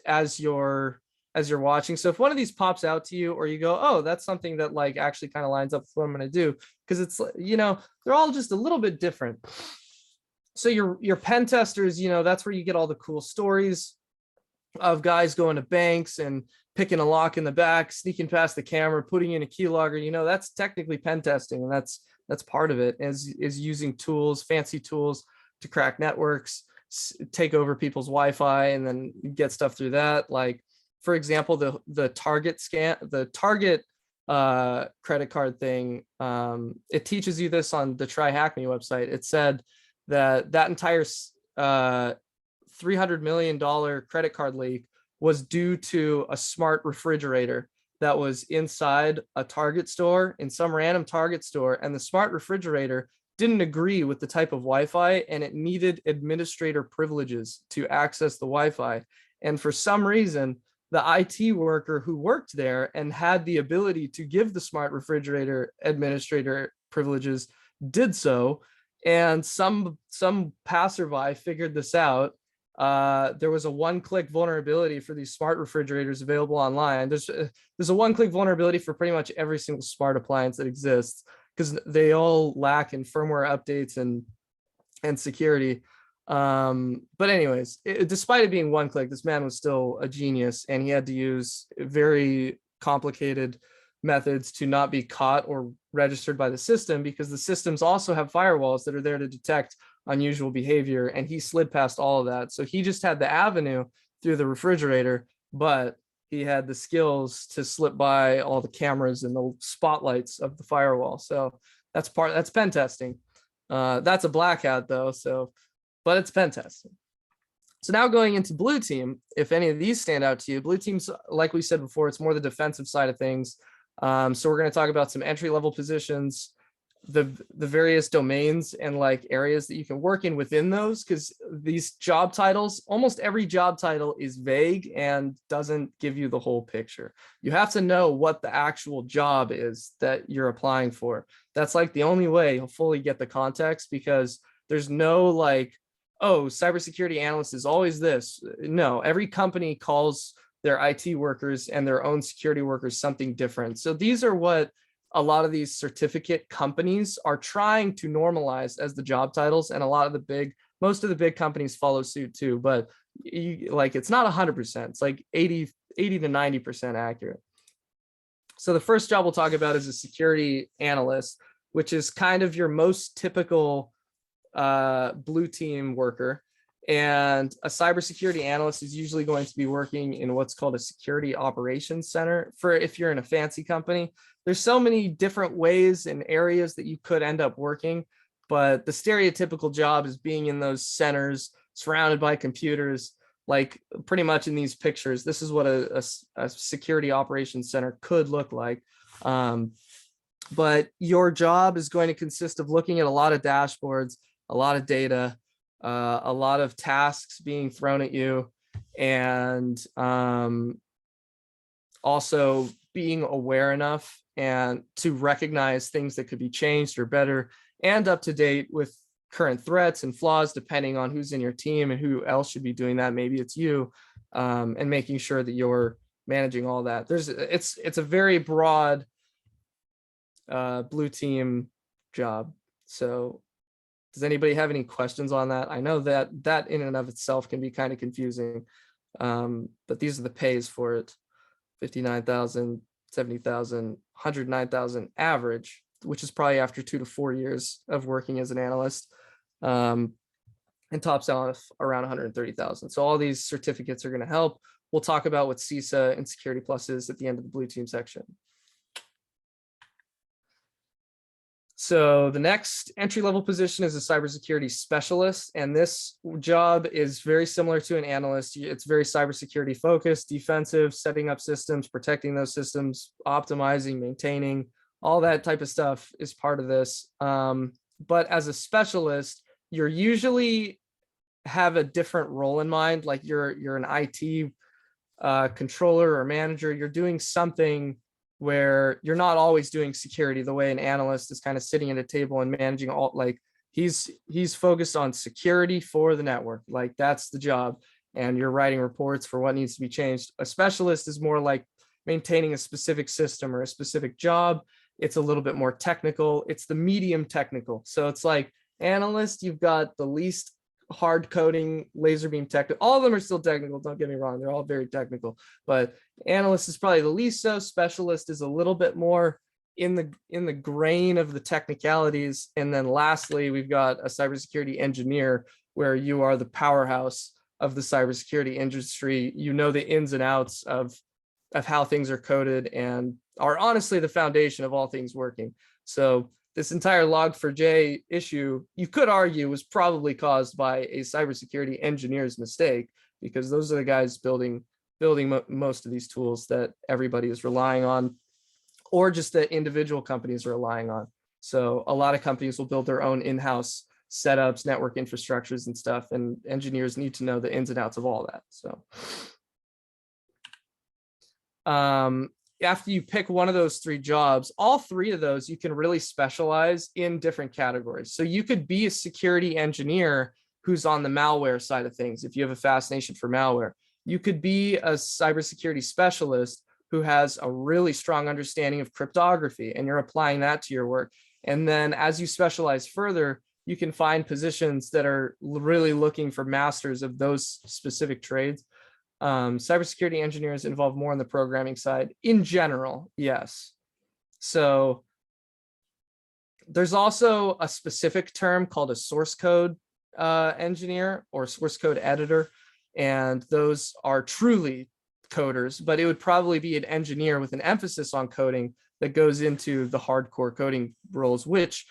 as you're watching. So if one of these pops out to you, or you go, oh, that's something that like actually kind of lines up with what I'm going to do, because it's, you know, they're all just a little bit different. So your pen testers, you know, that's where you get all the cool stories of guys going to banks and picking a lock in the back, sneaking past the camera, putting in a keylogger. You know, that's technically pen testing, and that's part of it, is using tools, fancy tools to crack networks, take over people's Wi-Fi, and then get stuff through that. Like, for example, the Target scan, the Target credit card thing, it teaches you this on the Try Hack Me website. It said that entire $300 million credit card leak was due to a smart refrigerator that was inside a Target store, in some random Target store, and the smart refrigerator didn't agree with the type of Wi-Fi, and it needed administrator privileges to access the Wi-Fi. And for some reason, the IT worker who worked there and had the ability to give the smart refrigerator administrator privileges did so. And some passerby figured this out. There was a one-click vulnerability for these smart refrigerators available online. There's a one-click vulnerability for pretty much every single smart appliance that exists, because they all lack in firmware updates and security. But anyways, despite it being one click, this man was still a genius, and he had to use very complicated methods to not be caught or registered by the system, because the systems also have firewalls that are there to detect unusual behavior, and he slid past all of that. So he just had the avenue through the refrigerator, but he had the skills to slip by all the cameras and the spotlights of the firewall. So that's pen testing. That's a black hat though, but it's pen testing. So now going into blue team, if any of these stand out to you, blue team's, like we said before, it's more the defensive side of things. So we're going to talk about some entry level positions, the various domains and like areas that you can work in within those, because these job titles, almost every job title is vague and doesn't give you the whole picture. You have to know what the actual job is that you're applying for. That's like the only way you'll fully get the context, because there's no like, oh, cybersecurity analyst is always this. No, every company calls their IT workers and their own security workers something different. So these are what a lot of these certificate companies are trying to normalize as the job titles, and most of the big companies follow suit too, but it's not 100%, it's like 80 to 90% accurate. So the first job we'll talk about is a security analyst, which is kind of your most typical blue team worker. And a cybersecurity analyst is usually going to be working in what's called a security operations center. For if you're in a fancy company, there's so many different ways and areas that you could end up working, but the stereotypical job is being in those centers surrounded by computers, like pretty much in these pictures. This is what a security operations center could look like. But your job is going to consist of looking at a lot of dashboards, a lot of data, a lot of tasks being thrown at you, and also being aware enough and to recognize things that could be changed or better, and up to date with current threats and flaws, depending on who's in your team and who else should be doing that. Maybe it's you, and making sure that you're managing all that. It's a very broad blue team job. So does anybody have any questions on that? I know that in and of itself can be kind of confusing, but these are the pays for it: 59,000, 70,000, 109,000 average, which is probably after 2 to 4 years of working as an analyst, and tops out around 130,000. So all these certificates are going to help. We'll talk about what CISA and Security Plus is at the end of the blue team section. So the next entry-level position is a cybersecurity specialist, and this job is very similar to an analyst. It's very cybersecurity focused, defensive, setting up systems, protecting those systems, optimizing, maintaining, all that type of stuff is part of this. But as a specialist, you're usually have a different role in mind, like you're an IT controller or manager, you're doing something where you're not always doing security the way an analyst is kind of sitting at a table and managing all, like he's focused on security for the network, like that's the job, and you're writing reports for what needs to be changed. A specialist is more like maintaining a specific system or a specific job. It's a little bit more technical. It's the medium technical. So it's like analyst, you've got the least hard coding, laser beam technical. All of them are still technical, don't get me wrong, they're all very technical, but analyst is probably the least so. Specialist is a little bit more in the grain of the technicalities. And then lastly, we've got a cybersecurity engineer, where you are the powerhouse of the cybersecurity industry. You know the ins and outs of how things are coded and are honestly the foundation of all things working. So this entire Log4j issue, you could argue, was probably caused by a cybersecurity engineer's mistake, because those are the guys building most of these tools that everybody is relying on, or just that individual companies are relying on. So a lot of companies will build their own in-house setups, network infrastructures and stuff, and engineers need to know the ins and outs of all that. So after you pick one of those three jobs, all three of those, you can really specialize in different categories. So you could be a security engineer who's on the malware side of things, if you have a fascination for malware. You could be a cybersecurity specialist who has a really strong understanding of cryptography, and you're applying that to your work. And then as you specialize further, you can find positions that are really looking for masters of those specific trades. Cybersecurity engineers involve more on the programming side in general, yes. So there's also a specific term called a source code engineer or source code editor, and those are truly coders, but it would probably be an engineer with an emphasis on coding that goes into the hardcore coding roles, which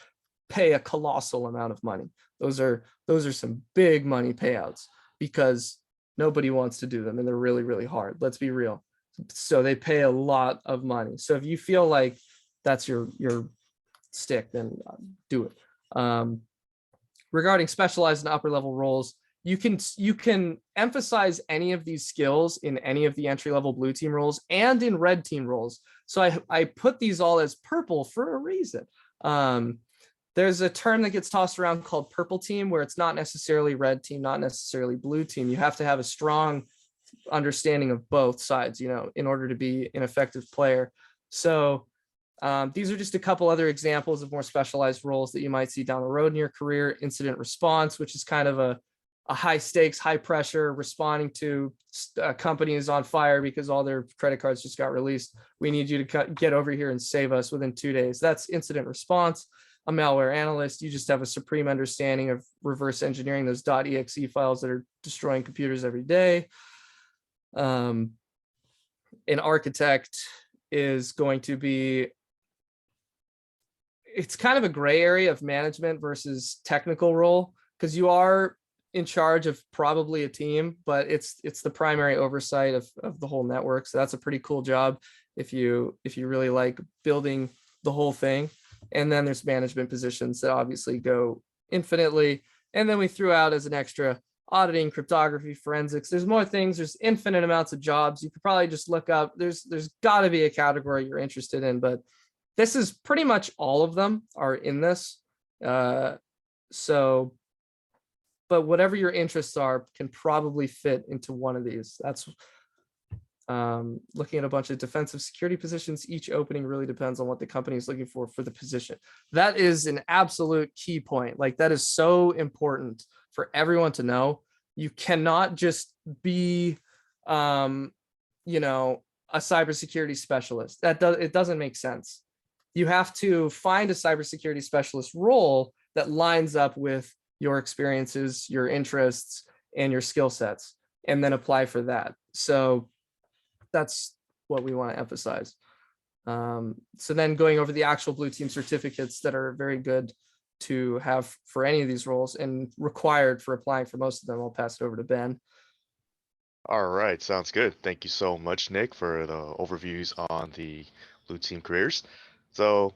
pay a colossal amount of money. Those are some big money payouts, because nobody wants to do them and they're really, really hard. Let's be real. So they pay a lot of money. So if you feel like that's your stick, then do it. Regarding specialized and upper level roles, you can emphasize any of these skills in any of the entry-level blue team roles and in red team roles. So I put these all as purple for a reason. There's a term that gets tossed around called purple team, where it's not necessarily red team, not necessarily blue team. You have to have a strong understanding of both sides, in order to be an effective player. So these are just a couple other examples of more specialized roles that you might see down the road in your career. Incident response, which is kind of a high stakes, high pressure, responding to companies on fire because all their credit cards just got released. We need you to get over here and save us within 2 days. That's incident response. A malware analyst, you just have a supreme understanding of reverse engineering those .exe files that are destroying computers every day. An architect is going to be, it's kind of a gray area of management versus technical role, because you are in charge of probably a team, but it's the primary oversight of the whole network. So that's a pretty cool job if you really like building the whole thing. And then there's management positions that obviously go infinitely. And then we threw out as an extra auditing, cryptography, forensics. There's more things. There's infinite amounts of jobs. You could probably just look up. There's got to be a category you're interested in, but this is pretty much all of them are in this. But whatever your interests are can probably fit into one of these. That's looking at a bunch of defensive security positions. Each opening really depends on what the company is looking for the position. That is an absolute key point. Like, that is so important for everyone to know. You cannot just be, a cybersecurity specialist. It doesn't make sense. You have to find a cybersecurity specialist role that lines up with your experiences, your interests, and your skill sets, and then apply for that. So that's what we want to emphasize. So then going over the actual blue team certificates that are very good to have for any of these roles and required for applying for most of them, I'll pass it over to Ben. All right, sounds good. Thank you so much, Nick, for the overviews on the blue team careers. So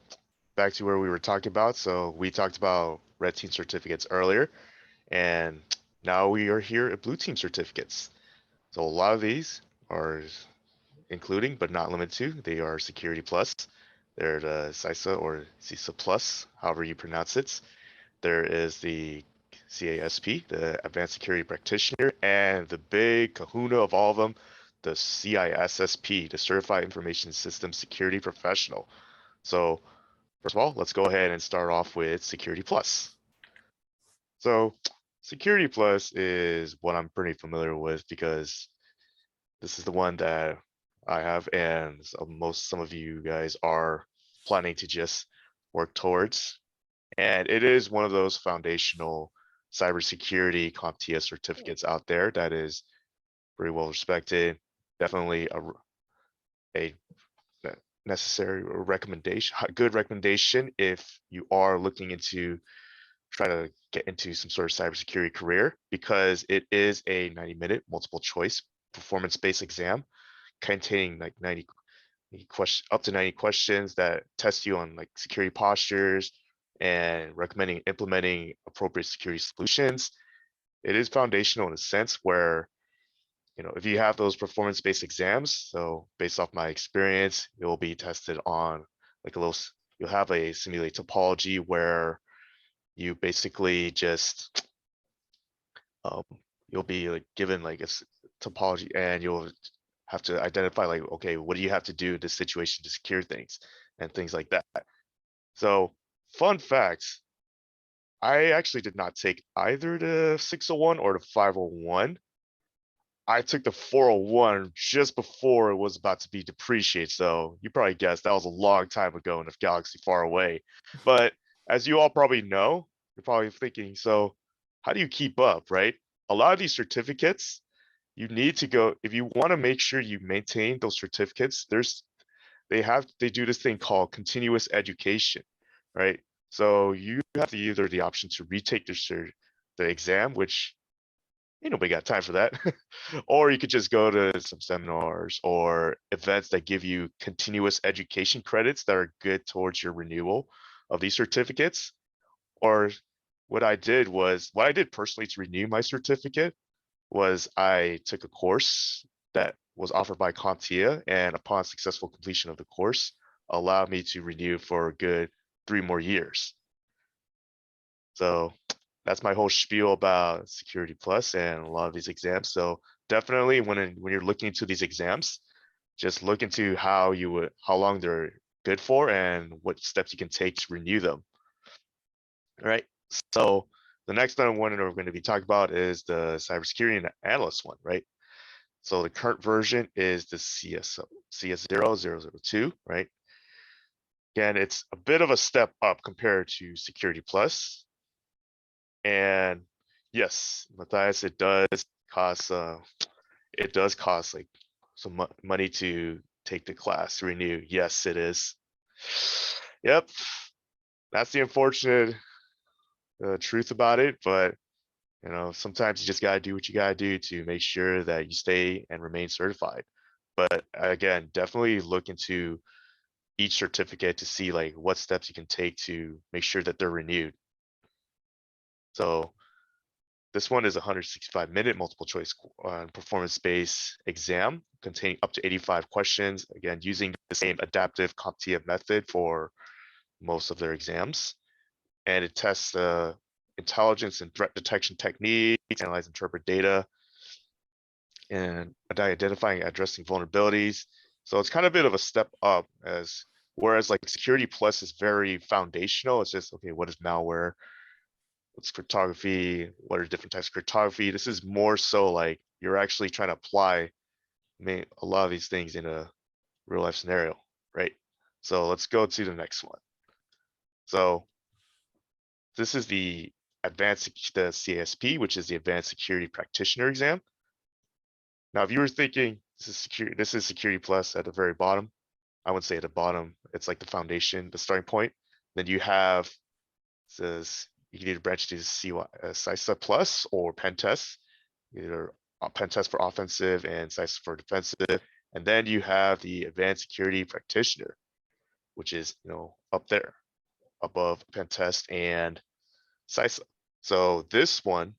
back to where we were talking about. So we talked about red team certificates earlier, and now we are here at Blue Team certificates. So a lot of these are including, but not limited to, they are Security Plus. They're the CISA or CISA Plus, however you pronounce it. There is the CASP, the Advanced Security Practitioner, and the big kahuna of all of them, the CISSP, the Certified Information System Security Professional. So first of all, let's go ahead and start off with Security Plus. So Security Plus is what I'm pretty familiar with because this is the one that I have, and some of you guys are planning to just work towards. And it is one of those foundational cybersecurity CompTIA certificates out there that is very well respected. Definitely a necessary recommendation, good recommendation if you are looking into try to get into some sort of cybersecurity career, because it is a 90-minute multiple choice performance-based exam containing like 90 questions, up to 90 questions that test you on like security postures and recommending implementing appropriate security solutions. It is foundational in a sense where, you know, if you have those performance-based exams, so based off my experience, you'll be tested on like you'll have a simulate topology where you basically just, you'll be like given like a topology and you'll have to identify like, okay, what do you have to do in this situation to secure things and things like that. So fun fact, I actually did not take either the 601 or the 501. I took the 401 just before it was about to be depreciated. So you probably guessed that was a long time ago in a galaxy far away. But as you all probably know, you're probably thinking, so how do you keep up, right? A lot of these certificates, you need to go, if you want to make sure you maintain those certificates, they do this thing called continuous education, right? So you have either the option to retake the exam, which ain't nobody got time for that. Or you could just go to some seminars or events that give you continuous education credits that are good towards your renewal of these certificates. Or what I did personally to renew my certificate was I took a course that was offered by CompTIA, and upon successful completion of the course, allowed me to renew for a good 3 more years. So that's my whole spiel about Security Plus and a lot of these exams. So definitely when you're looking into these exams, just look into how long they're good for and what steps you can take to renew them. All right. So the next one we're going to be talking about is the cybersecurity and analyst one, right? So the current version is the CS00002, right? Again, it's a bit of a step up compared to Security Plus. And yes, Matthias, it does cost like some money to take the class, to renew. Yes, it is. Yep, that's the unfortunate truth about it. But you know, sometimes you just gotta do what you gotta do to make sure that you stay and remain certified. But again, definitely look into each certificate to see like what steps you can take to make sure that they're renewed. So this one is a 165-minute multiple choice performance-based exam containing up to 85 questions. Again, using the same adaptive CompTIA method for most of their exams. And it tests intelligence and threat detection techniques, analyze, interpret data, and identifying and addressing vulnerabilities. So it's kind of a bit of a step up, whereas like Security Plus is very foundational. It's just, okay, what is malware? What's cryptography? What are different types of cryptography? This is more so like you're actually trying to apply a lot of these things in a real life scenario, right? So let's go to the next one. So this is the CASP, which is the Advanced Security Practitioner exam. Now, if you were thinking this is Security Plus at the very bottom, I wouldn't say at the bottom, it's like the foundation, the starting point. Then you have, says you can either branch to CISA Plus or PenTest, either PenTest for offensive and CISA for defensive. And then you have the Advanced Security Practitioner, which is, you know, up there above PenTest and CISA. So this one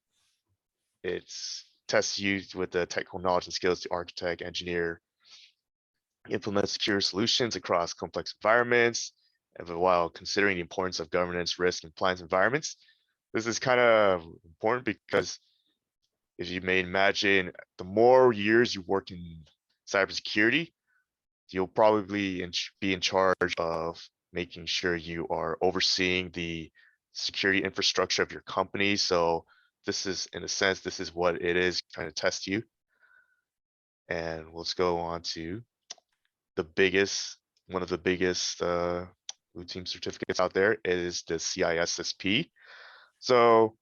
It's tests you with the technical knowledge and skills to architect, engineer, implement secure solutions across complex environments, and while considering the importance of governance, risk, and compliance environments. This is kind of important because if you may imagine, the more years you work in cybersecurity, you'll probably be in charge of making sure you are overseeing the security infrastructure of your company. So this is, in a sense, this is what it is trying to test you. And let's go on to the biggest, one of the biggest blue team certificates out there is the CISSP. So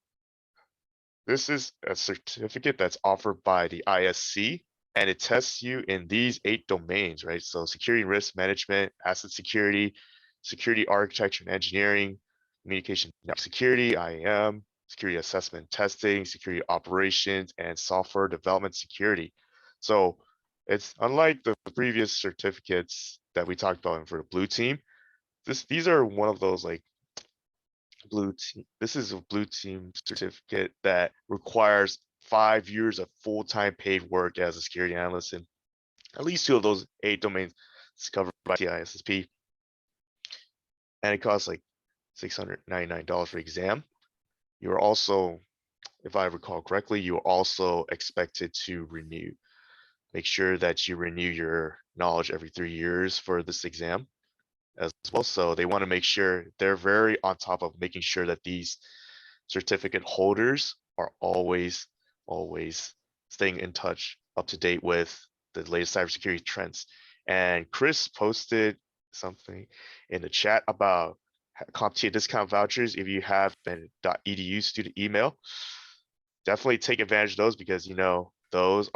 this is a certificate that's offered by the ISC, and it tests you in these 8 domains, right? So security and risk management, asset security, security architecture and engineering, communication network security, IAM, security assessment and testing, security operations, and software development security. So it's unlike the previous certificates that we talked about for the blue team. These are one of those like blue team. This is a blue team certificate that requires 5 years of full-time paid work as a security analyst in at least 2 of those 8 domains. It's covered by CISSP, and it costs like $699 for exam. You're also, if I recall correctly, you are also expected to renew. Make sure that you renew your knowledge every 3 years for this exam as well. So they want to make sure they're very on top of making sure that these certificate holders are always staying in touch, up to date with the latest cybersecurity trends. And Chris posted something in the chat about CompTIA discount vouchers if you have an .edu student email. Definitely take advantage of those, because you know those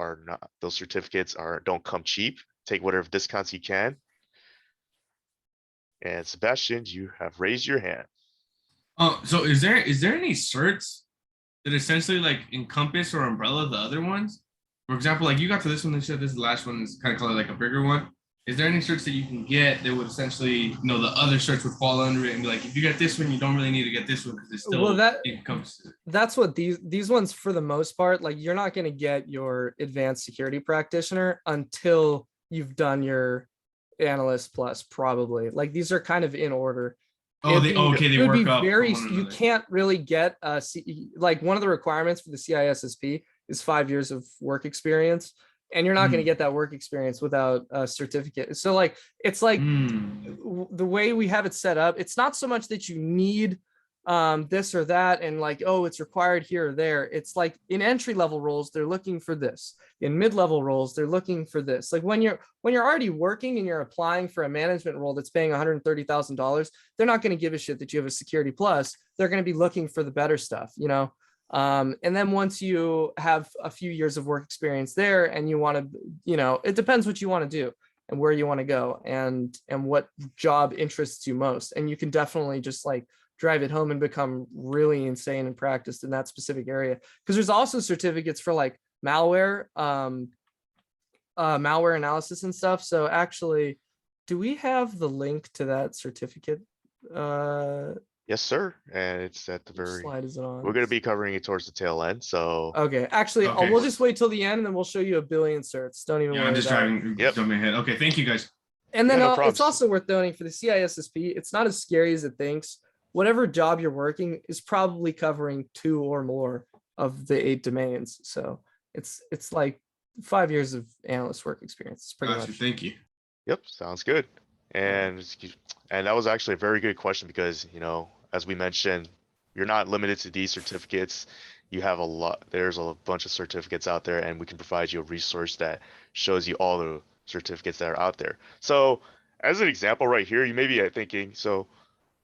certificates don't come cheap. Take whatever discounts you can. And Sebastian, you have raised your hand. Oh, so is there any certs that essentially like encompass or umbrella the other ones? For example, like you got to this one and said this is the last one is kind of called like a bigger one. Is there any certs that you can get that would essentially, you know, the other certs would fall under it and be like, if you get this one, you don't really need to get this one because it's still encompasses it. That's what these ones, for the most part, like you're not going to get your advanced security practitioner until you've done your Analyst Plus, probably. Like these are kind of in order. Oh, they work up. You can't really get like one of the requirements for the CISSP is 5 years of work experience, and you're not going to get that work experience without a certificate. So like it's like the way we have it set up, it's not so much that you need this or that and like, oh, it's required here or there. It's like in entry level roles, they're looking for this. In mid-level roles, they're looking for this. Like when you're already working and you're applying for a management role that's paying $130,000, they're not going to give a shit that you have a security plus. They're going to be looking for the better stuff, you know? And then once you have a few years of work experience there and you want to, you know, it depends what you want to do and where you want to go and what job interests you most. And you can definitely just like drive it home and become really insane and practiced in that specific area. Because there's also certificates for like malware, malware analysis and stuff. So actually, do we have the link to that certificate? Yes, sir. And it's at the very slide is it on? We're going to be covering it towards the tail end. So okay, actually, we'll just wait till the end and then we'll show you a billion certs. Don't even worry. I'm just jumping ahead. Okay, thank you guys. And then it's also worth noting for the CISSP, it's not as scary as it thinks. Whatever job you're working is probably covering 2 or more of the 8 domains. So it's like 5 years of analyst work experience. It's pretty much. Thank you. Yep, sounds good. And that was actually a very good question because, you know, as we mentioned, you're not limited to these certificates. You have there's a bunch of certificates out there, and we can provide you a resource that shows you all the certificates that are out there. So as an example right here, you may be thinking, so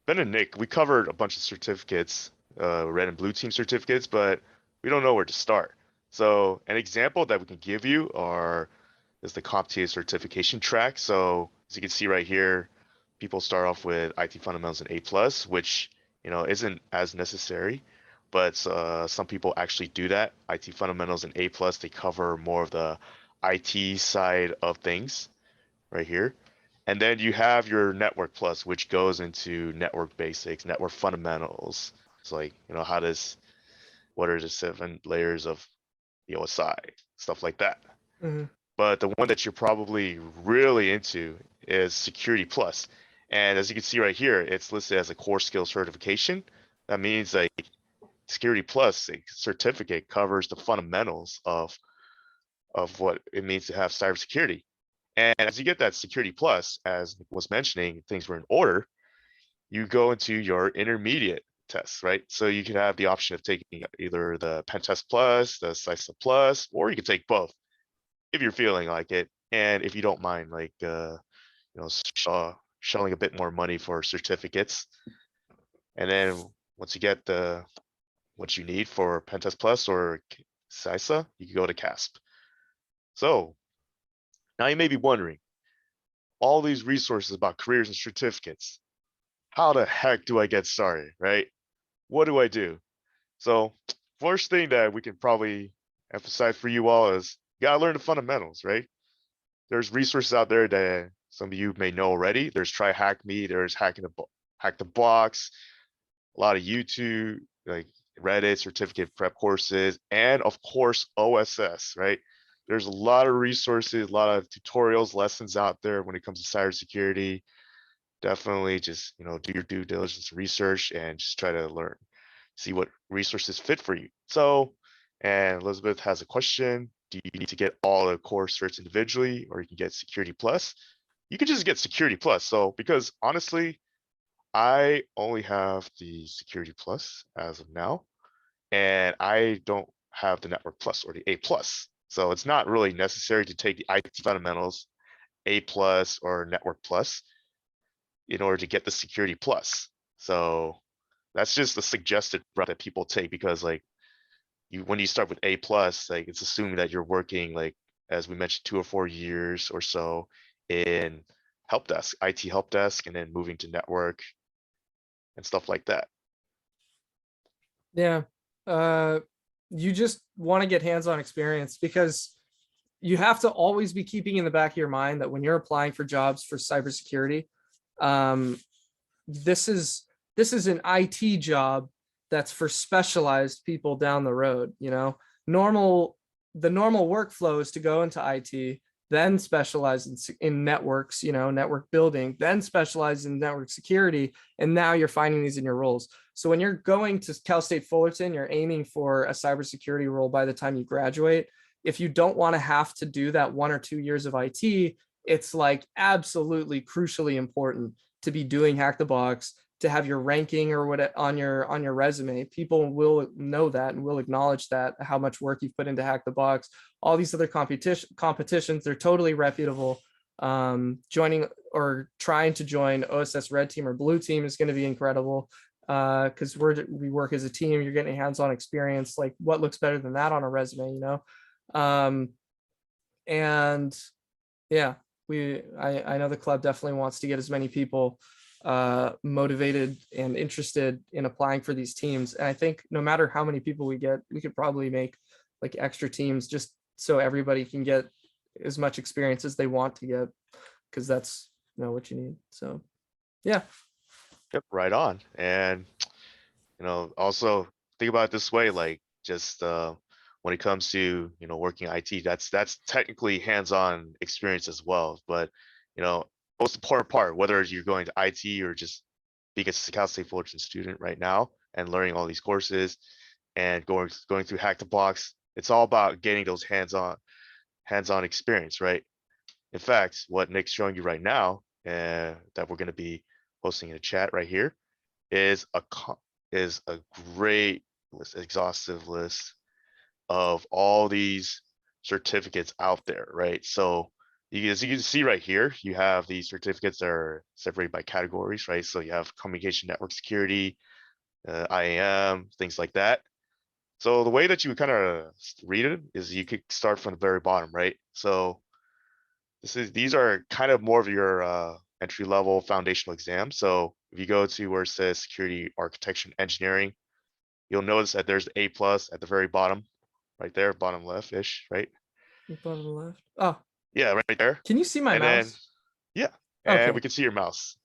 Ben and Nick, we covered a bunch of certificates, red and blue team certificates, but we don't know where to start. So an example that we can give you is the CompTIA certification track. So as you can see right here, people start off with IT fundamentals and A+, which, you know, isn't as necessary, but some people actually do that. IT fundamentals and A+, they cover more of the IT side of things right here. And then you have your Network Plus, which goes into network basics, network fundamentals. It's like, you know, what are the 7 layers of the OSI, stuff like that. Mhm. But the one that you're probably really into is Security Plus. And as you can see right here, it's listed as a core skill certification. That means like Security Plus a certificate covers the fundamentals of what it means to have cybersecurity. And as you get that Security Plus, as Nick was mentioning, things were in order, you go into your intermediate tests, right? So you can have the option of taking either the PenTest Plus, the CSUF Plus, or you can take both if you're feeling like it, and if you don't mind, like shelling a bit more money for certificates. And then once you get what you need for PenTest Plus or CISA, you can go to CASP. So now you may be wondering, all these resources about careers and certificates, how the heck do I get started, right? What do I do? So first thing that we can probably emphasize for you all is you gotta learn the fundamentals, right? There's resources out there that some of you may know already. There's Try Hack Me, there's Hack the Box, a lot of YouTube, like Reddit, certificate prep courses, and of course, OSS, right? There's a lot of resources, a lot of tutorials, lessons out there when it comes to cybersecurity. Definitely just, do your due diligence research and just try to learn, see what resources fit for you. So, and Elizabeth has a question. Do you need to get all the core certs individually, or you can get Security Plus? You can just get Security Plus. So, because honestly, I only have the Security Plus as of now, and I don't have the Network Plus or the A Plus. So it's not really necessary to take the IT fundamentals, A Plus or Network Plus, in order to get the Security Plus. So that's just a suggested route that people take, because like when you start with A Plus, like it's assuming that you're working, like as we mentioned, 2 or 4 years or so in help desk, IT help desk, and then moving to network and stuff like that. Yeah. You just want to get hands-on experience, because you have to always be keeping in the back of your mind that when you're applying for jobs for cybersecurity, this is an IT job that's for specialized people down the road. The normal workflow is to go into IT, then specialize in networks, network building, then specialize in network security, and now you're finding these in your roles. So when you're going to Cal State Fullerton, you're aiming for a cybersecurity role by the time you graduate. If you don't want to have to do that 1 or 2 years of IT, it's like absolutely crucially important to be doing Hack the Box, to have your ranking or what on your resume. People will know that and will acknowledge that, how much work you've put into Hack the Box. All these other competitions, they're totally reputable. Joining or trying to join OSS Red Team or Blue Team is going to be incredible, because we work as a team. You're getting hands-on experience. Like, what looks better than that on a resume, and yeah, I know the club definitely wants to get as many people motivated and interested in applying for these teams. And I think no matter how many people we get, we could probably make like extra teams just so everybody can get as much experience as they want to get, because that's what you need. So yeah. Yep, right on. And also think about it this way, like just when it comes to working IT, that's technically hands-on experience as well. But most important part, whether you're going to IT or just being a Cal State Fullerton student right now and learning all these courses and going through Hack the Box, it's all about getting those hands-on experience, right? In fact, what Nick's showing you right now, that we're going to be posting in the chat right here, is a great list, exhaustive list of all these certificates out there, right? So as you can see right here, you have these certificates that are separated by categories, right? So you have communication network security, IAM, things like that. So the way that you kind of read it is you could start from the very bottom, right? So these are kind of more of your entry level foundational exams. So if you go to where it says security architecture and engineering, you'll notice that there's the A plus at the very bottom, right there, bottom left-ish, right? Bottom left. Oh, yeah, right there. Can you see my and mouse? Then, yeah, and Okay. we can see your mouse.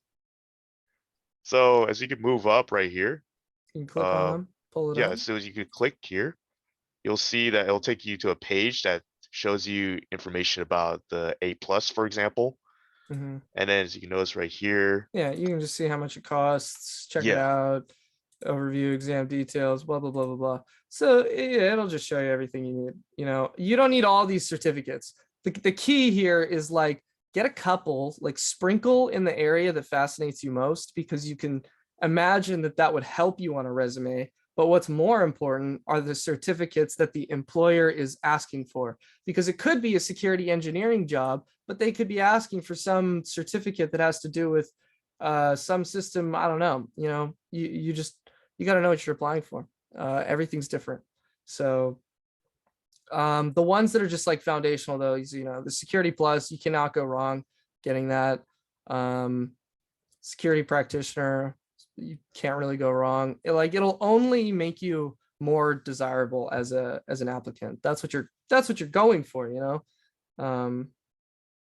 So as you can move up right here, You can click on them, pull it yeah, up. so you could click here, you'll see that it'll take you to a page that shows you information about the A+, for example. Mhm. And then as you can notice right here, Yeah, you can just see how much it costs, check it Yeah. out, overview, exam details, blah, blah, blah, blah, blah. So yeah, it'll just show you everything you need. You know, you don't need all these certificates. The key here is like, get a couple, like sprinkle in the area that fascinates you most, because you can imagine that that would help you on a resume. But what's more important are the certificates that the employer is asking for, because it could be a security engineering job, but they could be asking for some certificate that has to do with some system. I don't know. You know, you got to know what you're applying for. Everything's different. So the ones that are just like foundational, though, is, you know, the Security Plus, you cannot go wrong getting that. Security practitioner, you can't really go wrong. It'll only make you more desirable as an applicant. That's what you're going for, you know.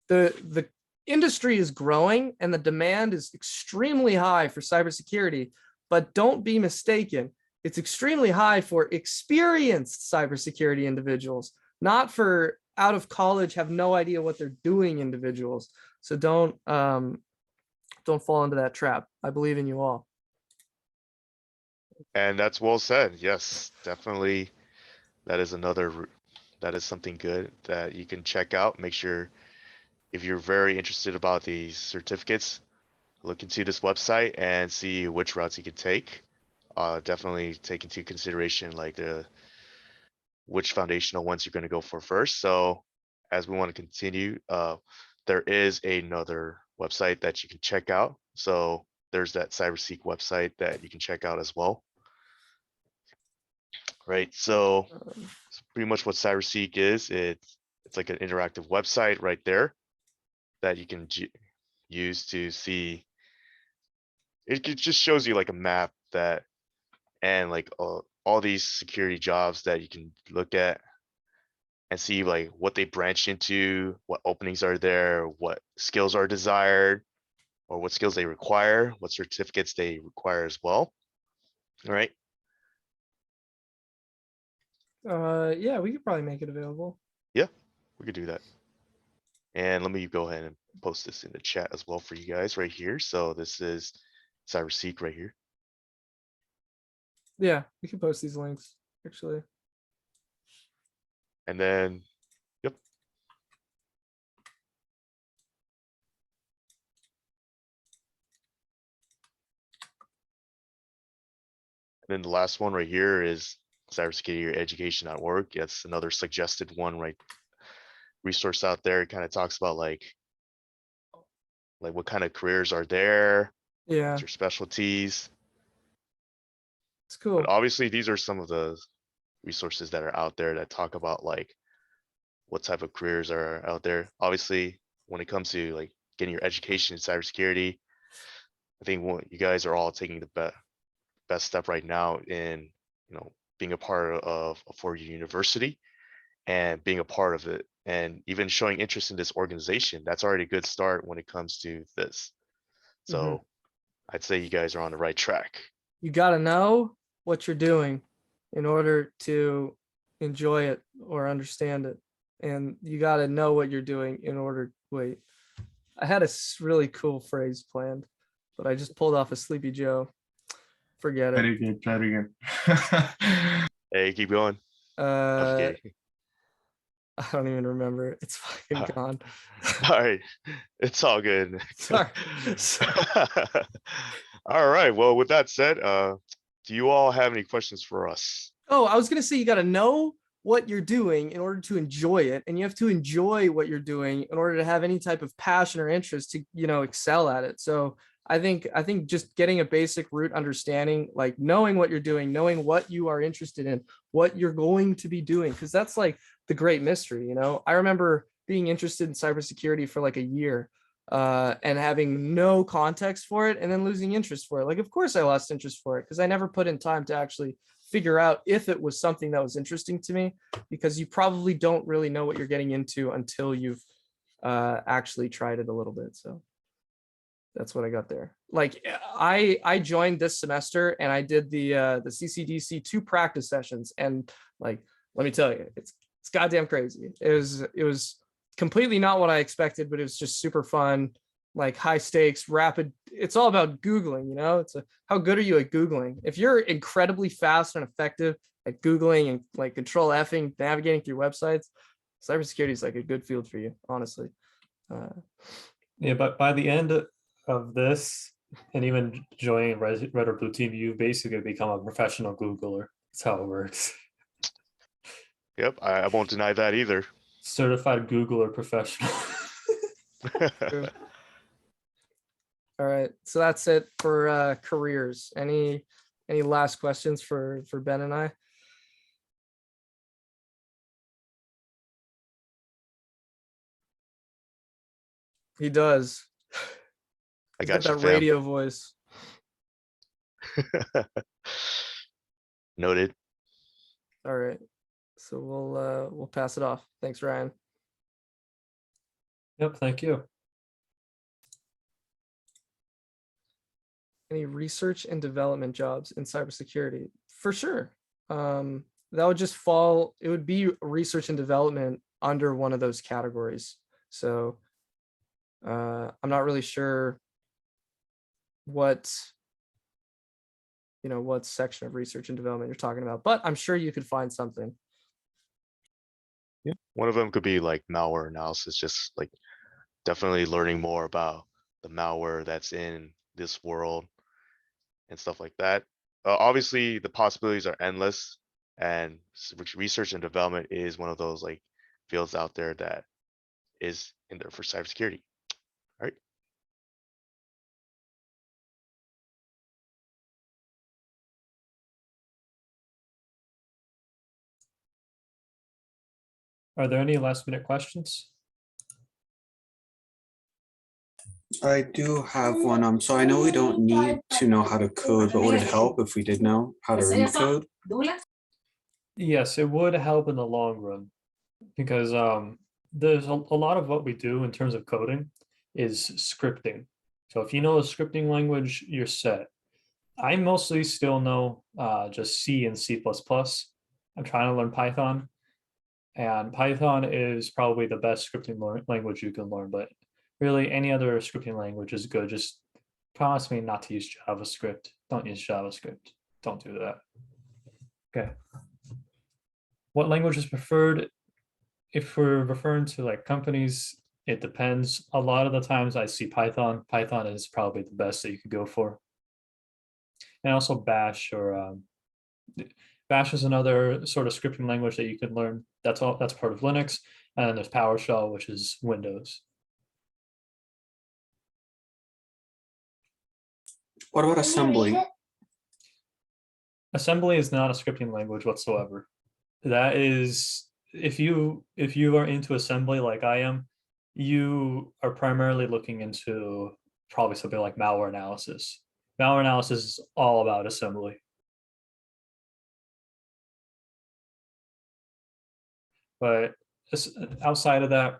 The industry is growing and the demand is extremely high for cybersecurity, but don't be mistaken. It's extremely high for experienced cybersecurity individuals, not for out of college, have no idea what they're doing individuals. So don't fall into that trap. I believe in you all. and that's well said. Yes, definitely. That is that is something good that you can check out. Make sure if you're very interested about these certificates, look into this website and see which routes you can take. Definitely take into consideration like which foundational ones you're going to go for first. So as we want to continue, there is another website that you can check out. So there's that CyberSeek website that you can check out as well. Right. So it's pretty much what CyberSeek is. It's like an interactive website right there that you can use to see. It just shows you like a map that and like all these security jobs that you can look at and see like what they branch into, what openings are there, what skills are desired, or what skills they require, what certificates they require as well. All right. Yeah, we could probably make it available. Yeah, we could do that. And let me go ahead and post this in the chat as well for you guys right here. So this is CyberSeek right here. Yeah, we can post these links actually. And then, yep. And then the last one right here is cybersecurity.education.org. That's another suggested one, right? Resource out there. It kind of talks about like what kind of careers are there, Yeah, what's your specialties. it's cool. But obviously these are some of the resources that are out there that talk about like what type of careers are out there. Obviously, when it comes to like getting your education in cybersecurity, I think you guys are all taking the best step right now in, you know, being a part of a four-year university and being a part of it and even showing interest in this organization. That's already a good start when it comes to this. So I'd say you guys are on the right track. You got to know what you're doing in order to enjoy it or understand it. And you got to know what you're doing in order. Wait, I had a really cool phrase planned, but I just pulled off a Sleepy Joe. Forget it. Very good. Try it again. Hey, keep going. I don't even remember. It's fucking gone. All right. It's all good. Sorry. All right. Well, with that said, do you all have any questions for us? Oh, I was going to say, you got to know what you're doing in order to enjoy it. And you have to enjoy what you're doing in order to have any type of passion or interest to, you know, excel at it. So I think just getting a basic root understanding, like knowing what you're doing, knowing what you are interested in, what you're going to be doing, because that's like the great mystery. You know, I remember being interested in cybersecurity for like a year and having no context for it and then losing interest for it. Like, of course I lost interest for it because I never put in time to actually figure out if it was something that was interesting to me, because you probably don't really know what you're getting into until you've actually tried it a little bit. So that's what I got there. Like I joined this semester and I did the CCDC 2 practice sessions, and like let me tell you, it's goddamn crazy. It was completely not what I expected, but it was just super fun, like high stakes, rapid. It's all about Googling, you know, how good are you at Googling? If you're incredibly fast and effective at Googling and like control Fing, navigating through websites, cybersecurity is like a good field for you, honestly. Yeah, but by the end of this, and even joining Red or Blue Team, you basically become a professional Googler. That's how it works. Yep, I won't deny that either. Certified Googler professional. True. All right, so that's it for careers. Any last questions for Ben and I? He does. I He's got you, that fam. radio voice. Noted. All right, so we'll pass it off. Thanks, Ryan. Yep, thank you. Any research and development jobs in cybersecurity? For sure. That would just fall, it would be research and development under one of those categories. So I'm not really sure what section of research and development you're talking about, but I'm sure you could find something. Yeah, one of them could be like malware analysis, just like definitely learning more about the malware that's in this world and stuff like that. Obviously, the possibilities are endless, and research and development is one of those like fields out there that is in there for cybersecurity. All right. Are there any last minute questions? I do have one. So I know we don't need to know how to code, but would it help if we did know how to read code? Yes, it would help in the long run because there's a lot of what we do in terms of coding is scripting. So if you know a scripting language, you're set. I mostly still know just C and C++. I'm trying to learn Python, and Python is probably the best scripting language you can learn, but really any other scripting language is good. Just promise me not to use JavaScript. Don't use JavaScript. Don't do that. Okay. What language is preferred? If we're referring to like companies, it depends. A lot of the times I see Python. Python is probably the best that you could go for. And also Bash or Bash is another sort of scripting language that you can learn. That's part of Linux. And then there's PowerShell, which is Windows. What about assembly? Assembly is not a scripting language whatsoever. That is, if you are into assembly like I am, you are primarily looking into probably something like malware analysis. Malware analysis is all about assembly. But outside of that,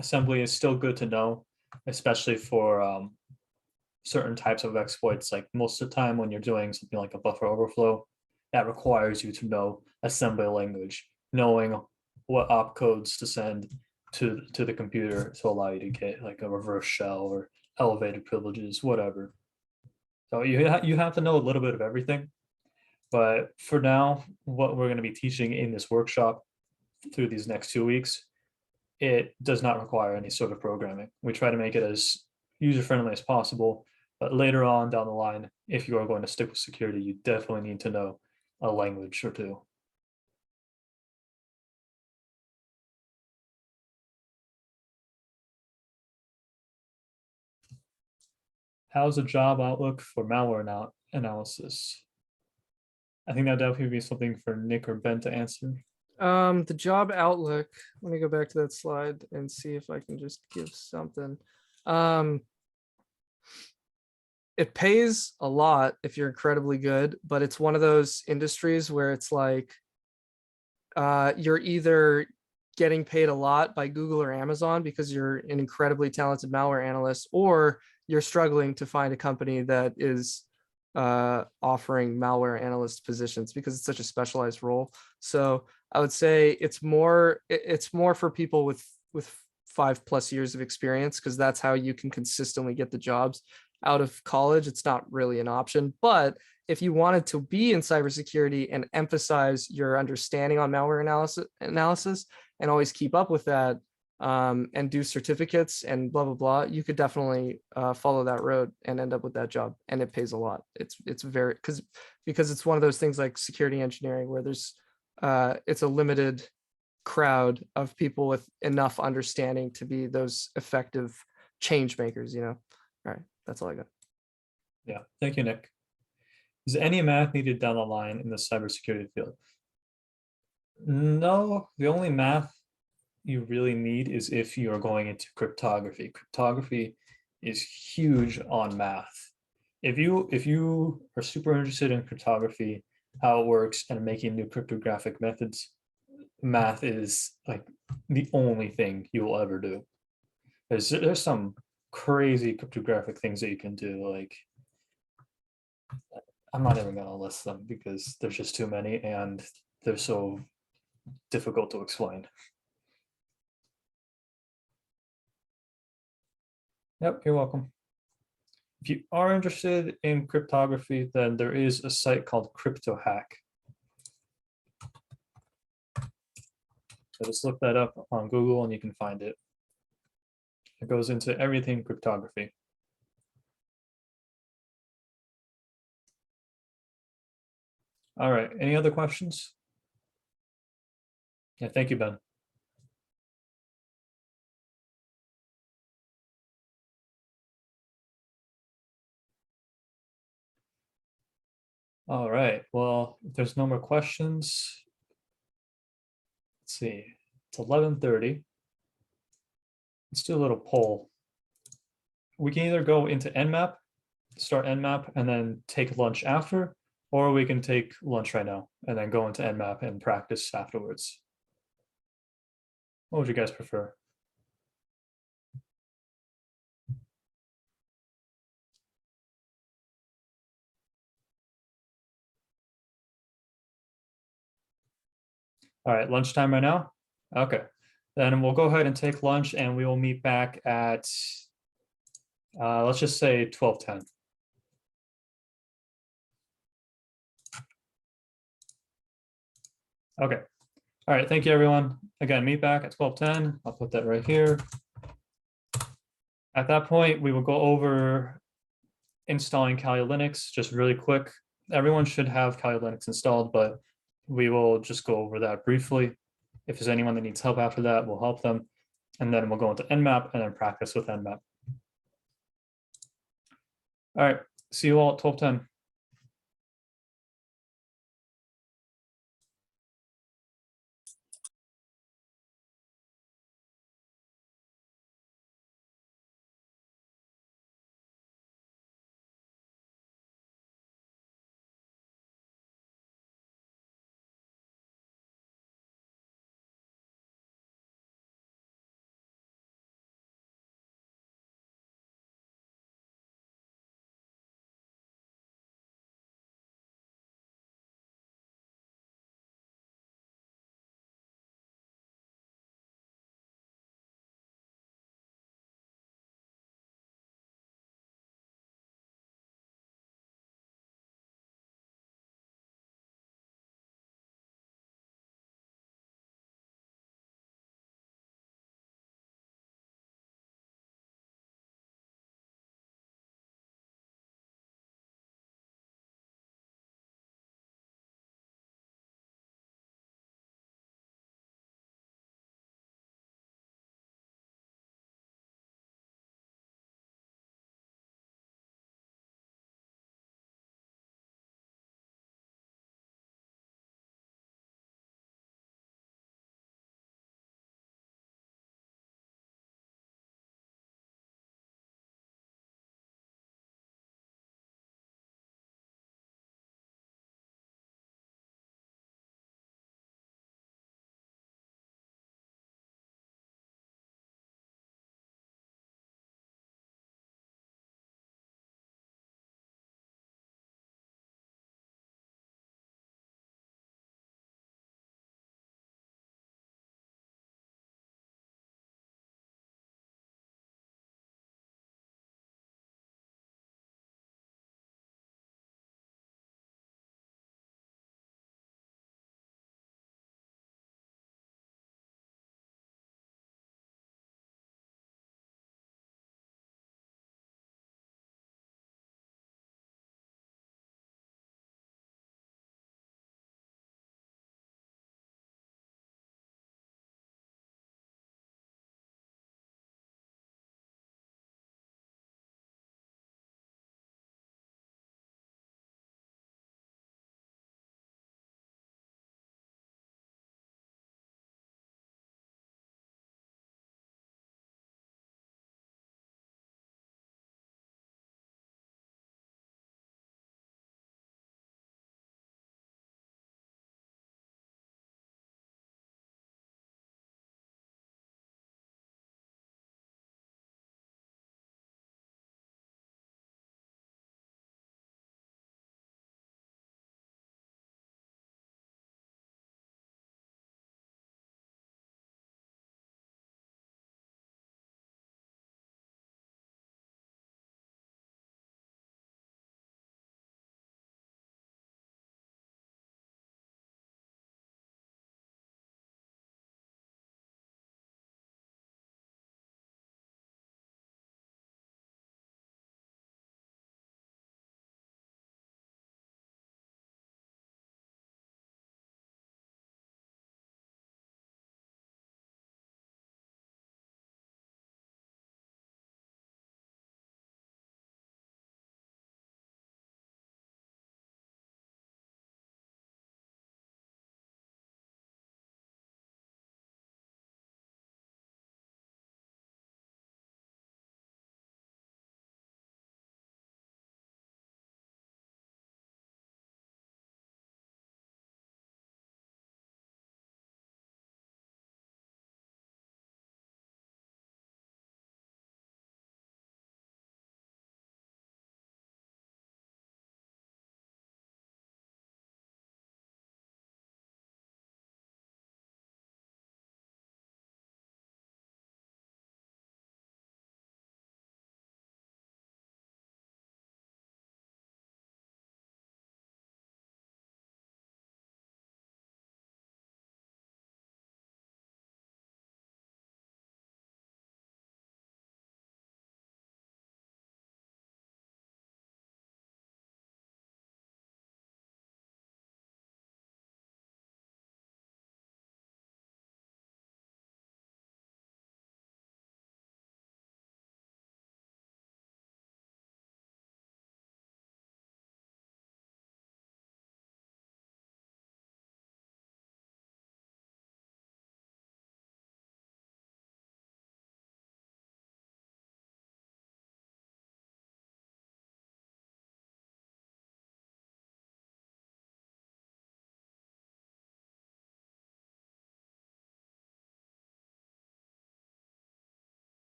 assembly is still good to know, especially for certain types of exploits. Like most of the time when you're doing something like a buffer overflow, that requires you to know assembly language, knowing what opcodes to send to the computer to allow you to get like a reverse shell or elevated privileges, whatever. So you have to know a little bit of everything. But for now, what we're going to be teaching in this workshop through these next 2 weeks, it does not require any sort of programming. We try to make it as user-friendly as possible. But later on down the line, if you are going to stick with security, you definitely need to know a language or two. How's the job outlook for malware analysis? I think that definitely be something for Nick or Ben to answer. The job outlook, let me go back to that slide and see if I can just give something. It pays a lot if you're incredibly good, but it's one of those industries where it's like you're either getting paid a lot by Google or Amazon because you're an incredibly talented malware analyst, or you're struggling to find a company that is offering malware analyst positions because it's such a specialized role. So I would say it's more for people with 5+ years of experience, because that's how you can consistently get the jobs. Out of college, it's not really an option. But if you wanted to be in cybersecurity and emphasize your understanding on malware analysis and always keep up with that, and do certificates and blah, blah, blah, you could definitely follow that road and end up with that job. And it pays a lot. It's very, because it's one of those things like security engineering where there's it's a limited crowd of people with enough understanding to be those effective change makers, All right, that's all I got. Yeah, thank you, Nick. Is any math needed down the line in the cybersecurity field? No, the only math you really need is if you are going into cryptography. Cryptography is huge on math. If you are super interested in cryptography, how it works, and making new cryptographic methods, math is like the only thing you will ever do. There's some crazy cryptographic things that you can do. Like, I'm not even gonna list them because there's just too many and they're so difficult to explain. Yep, you're welcome. If you are interested in cryptography, then there is a site called CryptoHack. So just look that up on Google and you can find it. It goes into everything cryptography. All right, any other questions? Yeah, thank you, Ben. All right, well, if there's no more questions, let's see, it's 11:30. Let's do a little poll. We can either go into Nmap, start Nmap, and then take lunch after, or we can take lunch right now and then go into Nmap and practice afterwards. What would you guys prefer? All right, lunchtime right now? Okay, then we'll go ahead and take lunch and we will meet back at, let's just say 12:10. Okay, all right, thank you, everyone. Again, meet back at 12:10. I'll put that right here. At that point, we will go over installing Kali Linux just really quick. Everyone should have Kali Linux installed, but we will just go over that briefly. If there's anyone that needs help after that, we'll help them. And then we'll go into Nmap and then practice with Nmap. All right, see you all at 12:10.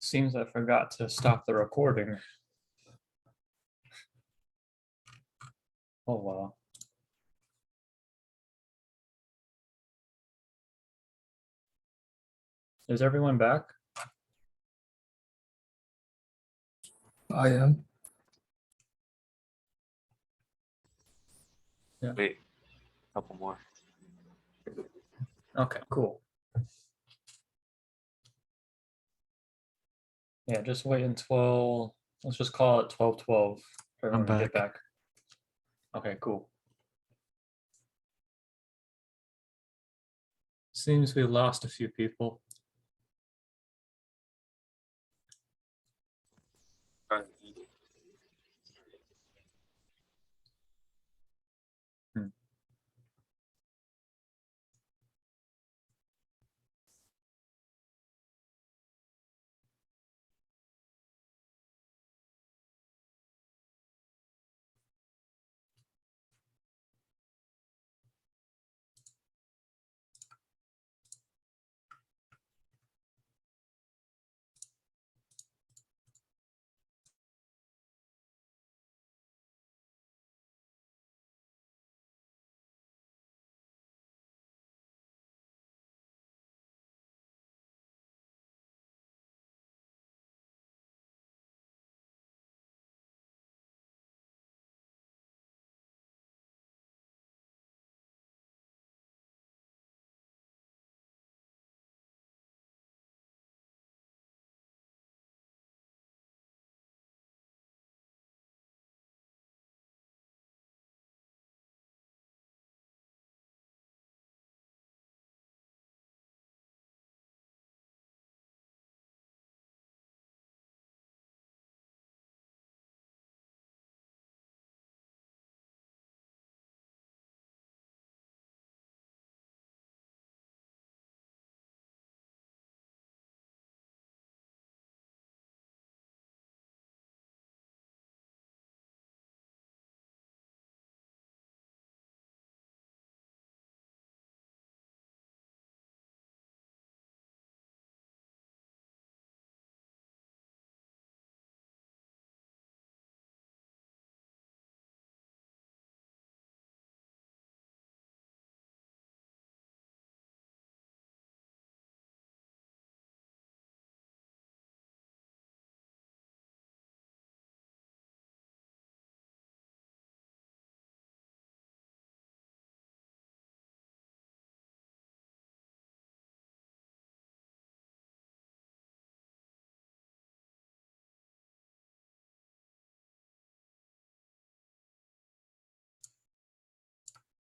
Seems I forgot to stop the recording. Oh, wow. Is everyone back? I am. Wait, couple more. Okay, cool. Yeah, just wait until, let's just call it 12:12 for everyone to get back. Okay, cool. Seems we lost a few people.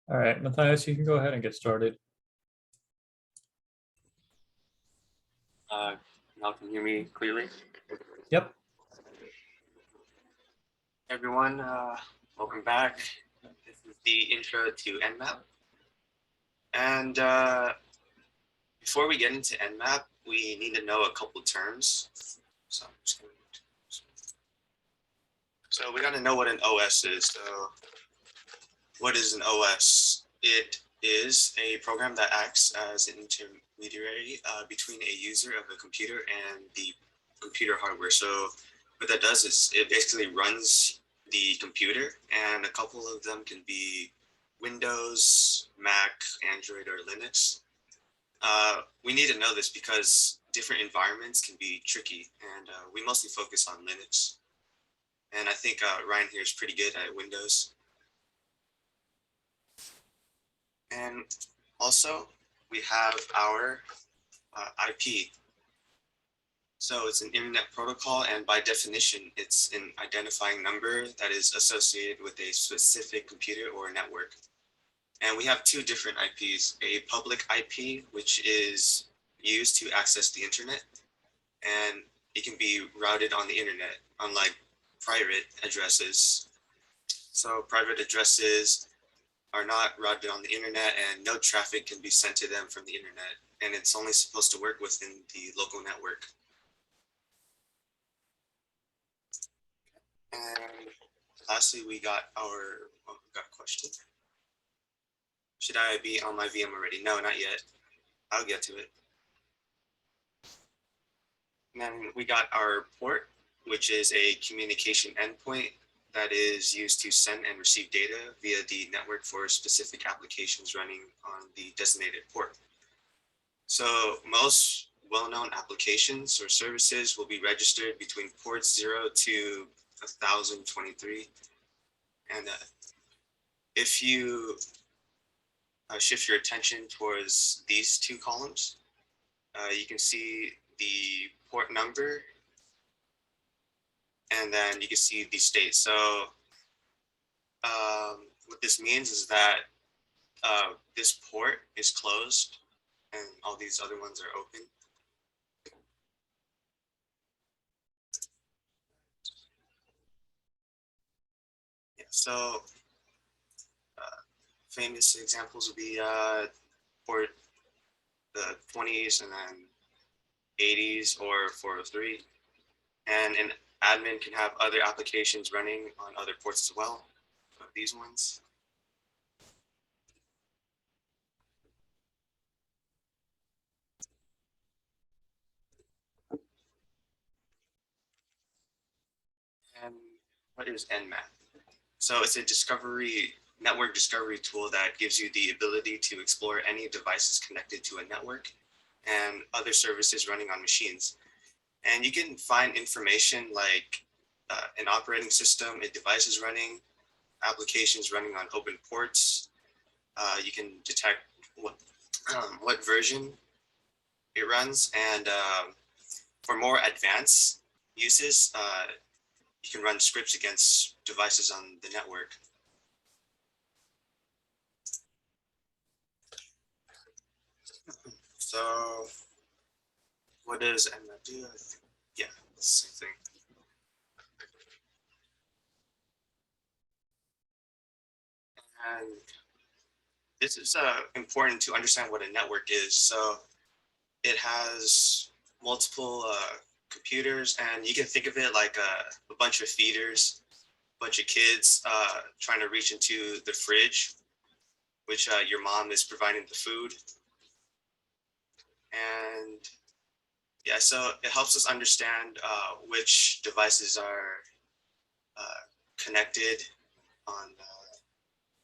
All right, Matthias, you can go ahead and get started. Y'all can hear me clearly? Yep. Everyone, welcome back. This is the intro to Nmap. And before we get into Nmap, we need to know a couple terms. So we got to know what an OS is. So what is an OS? It is a program that acts as an intermediary between a user of a computer and the computer hardware. So what that does is it basically runs the computer, and a couple of them can be Windows, Mac, Android, or Linux. We need to know this because different environments can be tricky, and we mostly focus on Linux. And I think Ryan here is pretty good at Windows. And also, we have our IP. So it's an internet protocol, and by definition, it's an identifying number that is associated with a specific computer or network. And we have two different IPs, a public IP, which is used to access the internet, and it can be routed on the internet, unlike private addresses. So private addresses are not routed on the internet, and no traffic can be sent to them from the internet, and it's only supposed to work within the local network. And lastly, we got our, oh, we got a question. Should I be on my VM already? No, not yet. I'll get to it. And then we got our port, which is a communication endpoint that is used to send and receive data via the network for specific applications running on the designated port. So most well-known applications or services will be registered between ports 0 to 1023. And if you shift your attention towards these two columns, you can see the port number, and then you can see the state. So what this means is that this port is closed and all these other ones are open. Yeah, so famous examples would be port the 20s and then 80s or 403. And an admin can have other applications running on other ports as well. So these ones. And what is Nmap? So it's a network discovery tool that gives you the ability to explore any devices connected to a network and other services running on machines. And you can find information like an operating system, a device is running, applications running on open ports. You can detect what version it runs. And for more advanced uses, you can run scripts against devices on the network. So what does Nmap do? Yeah, it's the same thing. And this is important to understand what a network is. So it has multiple computers, and you can think of it like a bunch of feeders, a bunch of kids trying to reach into the fridge, which your mom is providing the food. And yeah, so it helps us understand which devices are connected on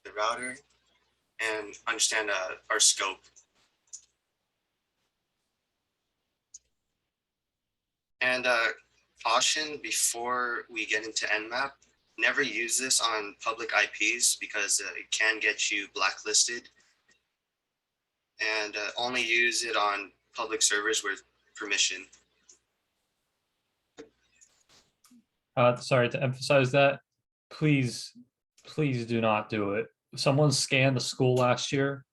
the router and understand our scope. And caution before we get into Nmap, never use this on public IPs because it can get you blacklisted. And only use it on public servers with permission. Sorry to emphasize that. Please do not do it. Someone scanned the school last year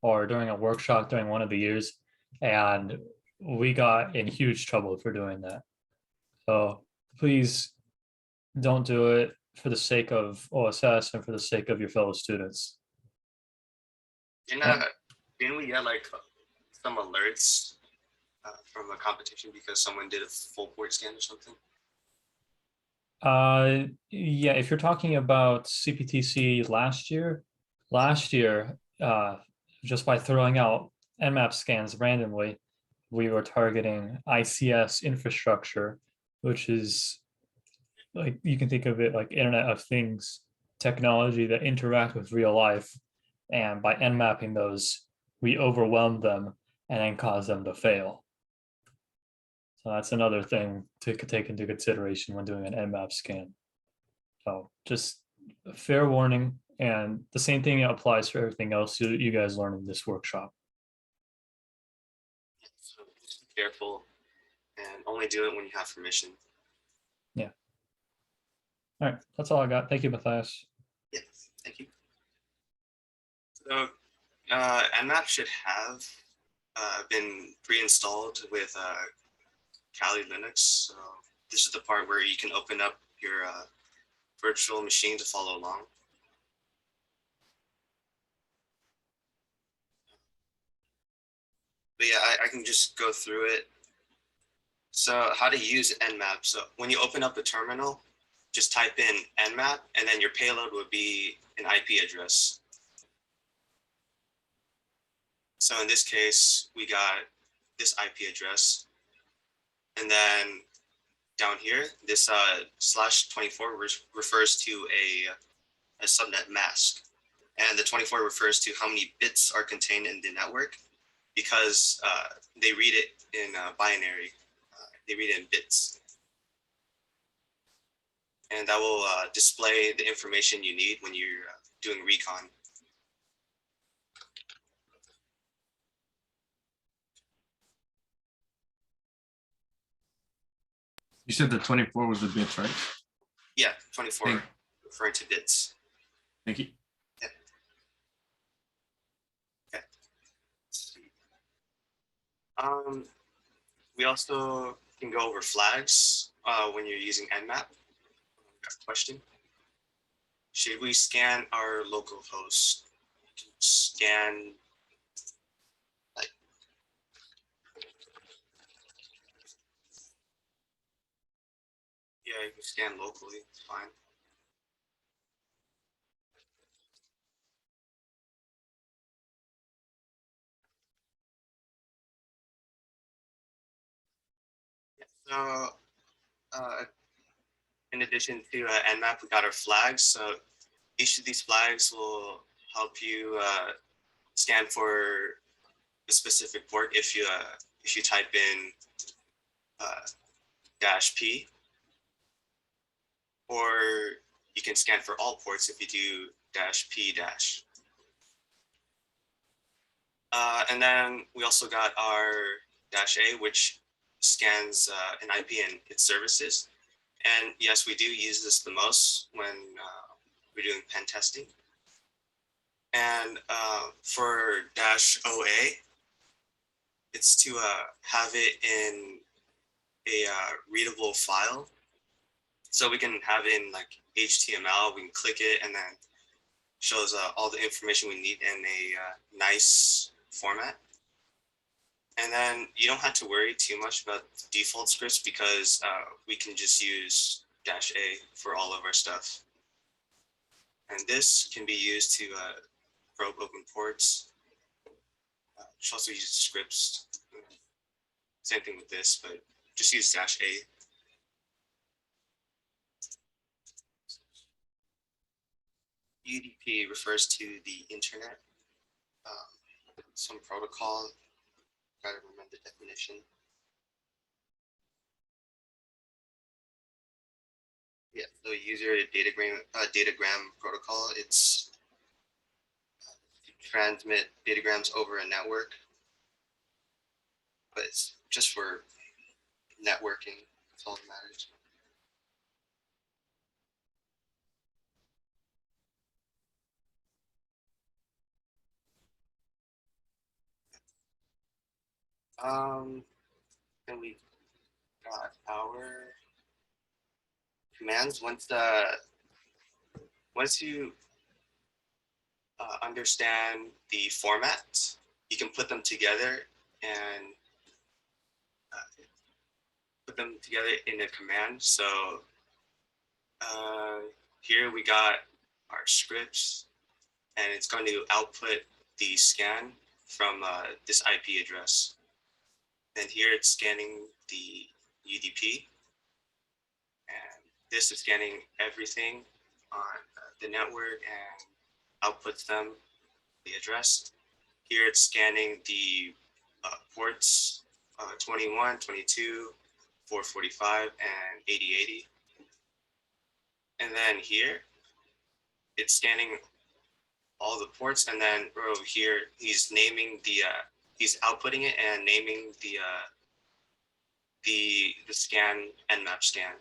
or during a workshop during one of the years, and we got in huge trouble for doing that. So please don't do it for the sake of OSS and for the sake of your fellow students. Didn't we get like some alerts from a competition because someone did a full port scan or something? Yeah, if you're talking about CPTC last year, just by throwing out Nmap scans randomly, we were targeting ICS infrastructure, which is like, you can think of it like Internet of Things technology that interact with real life. And by Nmapping those, we overwhelmed them and then caused them to fail. So that's another thing to take into consideration when doing an Nmap scan. So just a fair warning, and the same thing applies for everything else you guys learn in this workshop. So just be careful and only do it when you have permission. Yeah. All right, that's all I got. Thank you, Matthias. Yes, thank you. So Nmap should have been pre-installed with Kali Linux. So this is the part where you can open up your virtual machine to follow along. But yeah, I can just go through it. So how to use Nmap. So when you open up a terminal, just type in Nmap, and then your payload would be an IP address. So in this case, we got this IP address. And then down here, this /24 refers to a subnet mask. And the 24 refers to how many bits are contained in the network, because they read it in binary. They read it in bits. And that will display the information you need when you're doing recon. You said the 24 was the bits, right? Yeah, 24 Thank- referring to bits. Thank you. Yeah. Okay. We also can go over flags when you're using Nmap. Question: should we scan our local host? Scan like yeah, you can scan locally. It's fine. So in addition to Nmap, we got our flags. So each of these flags will help you scan for a specific port if you type in -P, or you can scan for all ports if you do -P-. And then we also got our -A, which scans an IP and its services. And yes, we do use this the most when we're doing pen testing. And for -OA, it's to have it in a readable file. So we can have it in like HTML, we can click it and then shows all the information we need in a nice format. And then you don't have to worry too much about default scripts, because we can just use -A for all of our stuff. And this can be used to probe open ports. Which also uses scripts. Same thing with this, but just use -A. UDP refers to the internet. Some protocol. Gotta remember the definition. Yeah, the user datagram protocol. It's to transmit datagrams over a network, but it's just for networking. That's all that matters. Then we got our commands. Once you understand the format, you can put them together and put them together in a command. So here we got our scripts, and it's going to output the scan from this IP address. Then here it's scanning the UDP, and this is scanning everything on the network and outputs them the address. Here it's scanning the ports 21, 22, 445, and 8080. And then here it's scanning all the ports, and then over here he's naming the he's outputting it and naming the scan Nmap scan.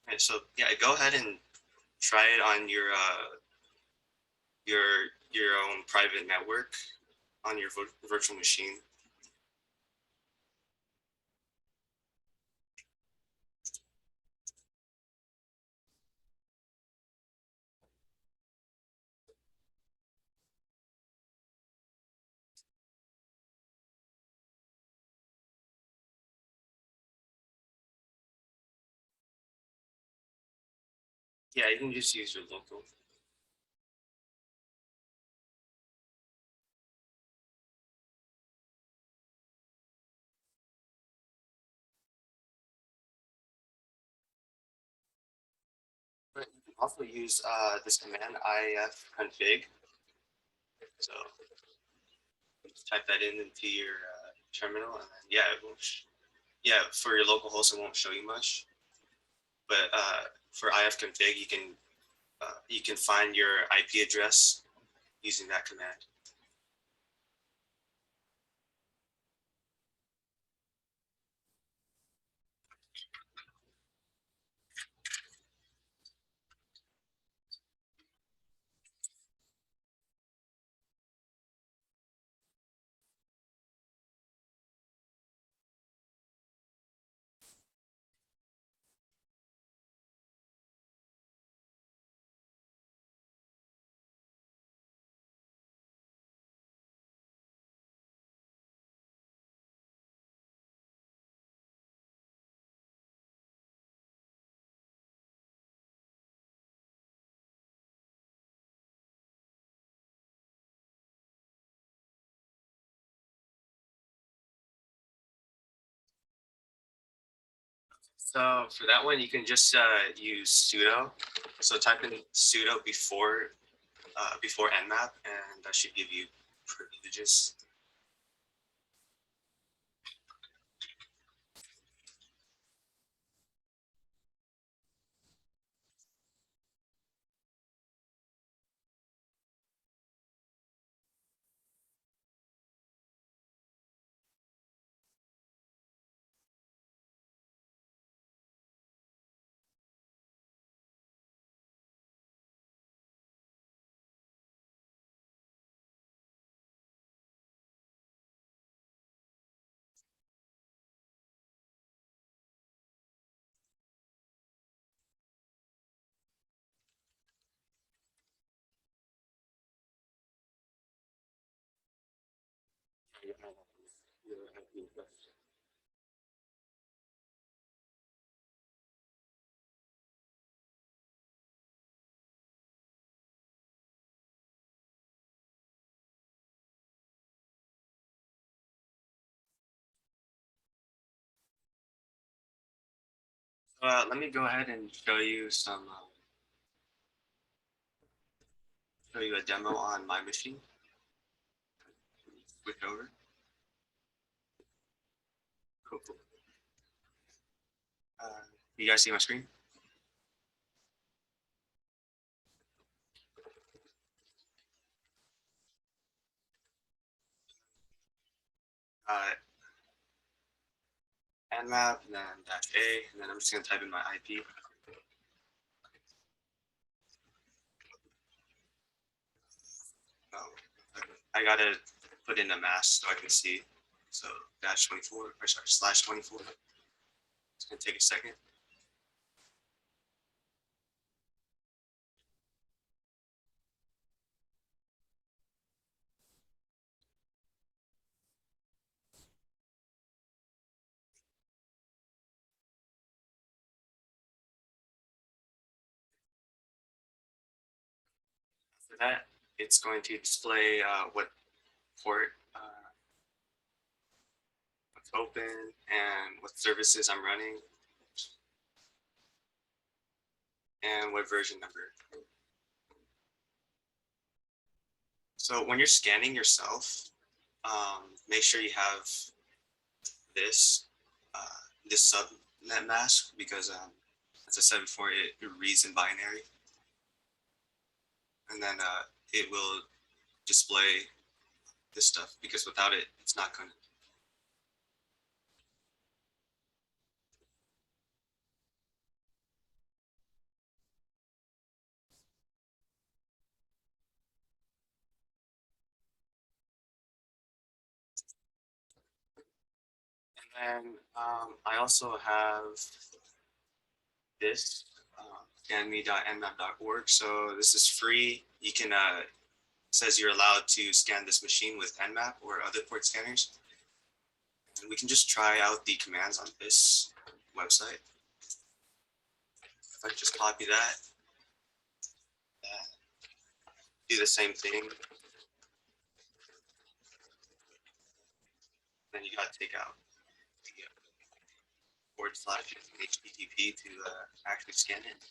And so yeah, go ahead and try it on your own private network on your virtual machine. Yeah, you can just use your local. But you can also use this command ifconfig. So just type that into your terminal, and then yeah, it won't yeah, for your local host, it won't show you much. But for ifconfig, you can find your IP address using that command. So for that one, you can just use sudo. So type in sudo before Nmap, and that should give you privileges. Let me go ahead and show you a demo on my machine. Switch over. Cool. You guys see my screen? Nmap, and then -a, and then I'm just gonna type in my IP. Oh, I gotta put in a mask so I can see. So -24, or sorry, /24. It's gonna take a second. After that, it's going to display what port, what's open, and what services I'm running, and what version number. So when you're scanning yourself, make sure you have this this subnet mask, because as I said before, it reads in binary, and then it will display this stuff, because without it, it's not going to. And then I also have this scanme.nmap.org. So this is free. You can says you're allowed to scan this machine with Nmap or other port scanners. And we can just try out the commands on this website. If I just copy that, do the same thing. Then you got to take out the /HTTP to actually scan it.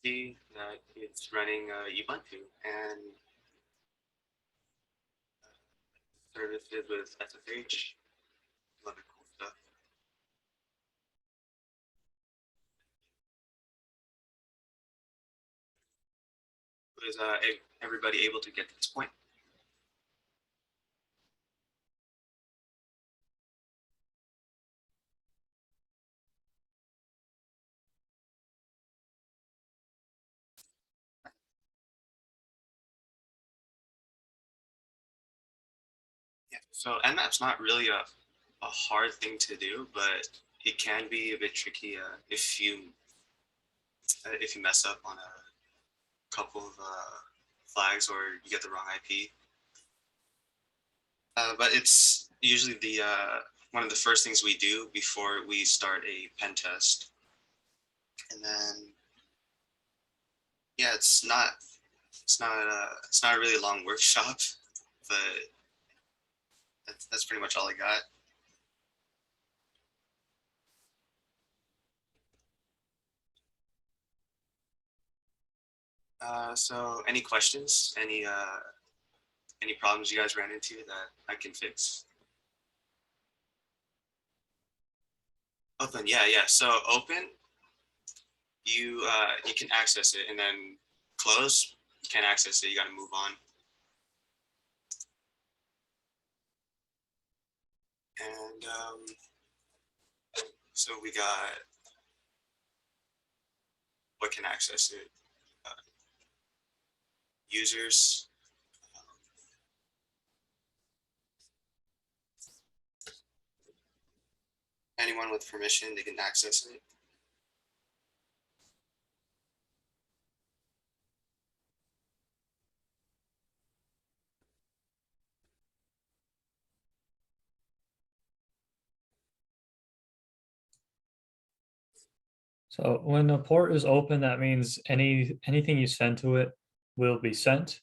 see that it's running Ubuntu and services with SSH. A lot of cool stuff. Was everybody able to get to this point? Yeah, so Nmap's not really a hard thing to do, but it can be a bit tricky if you mess up on a couple of flags or you get the wrong IP. But it's usually the one of the first things we do before we start a pen test. And then, yeah, it's not a really long workshop, but that's pretty much all I got. So any questions? Any problems you guys ran into that I can fix? Open, yeah. So open, you can access it, and then close, you can't access it. You got to move on. And so we got what can access it. Users. Anyone with permission, they can access it. So when a port is open, that means anything you send to it will be sent.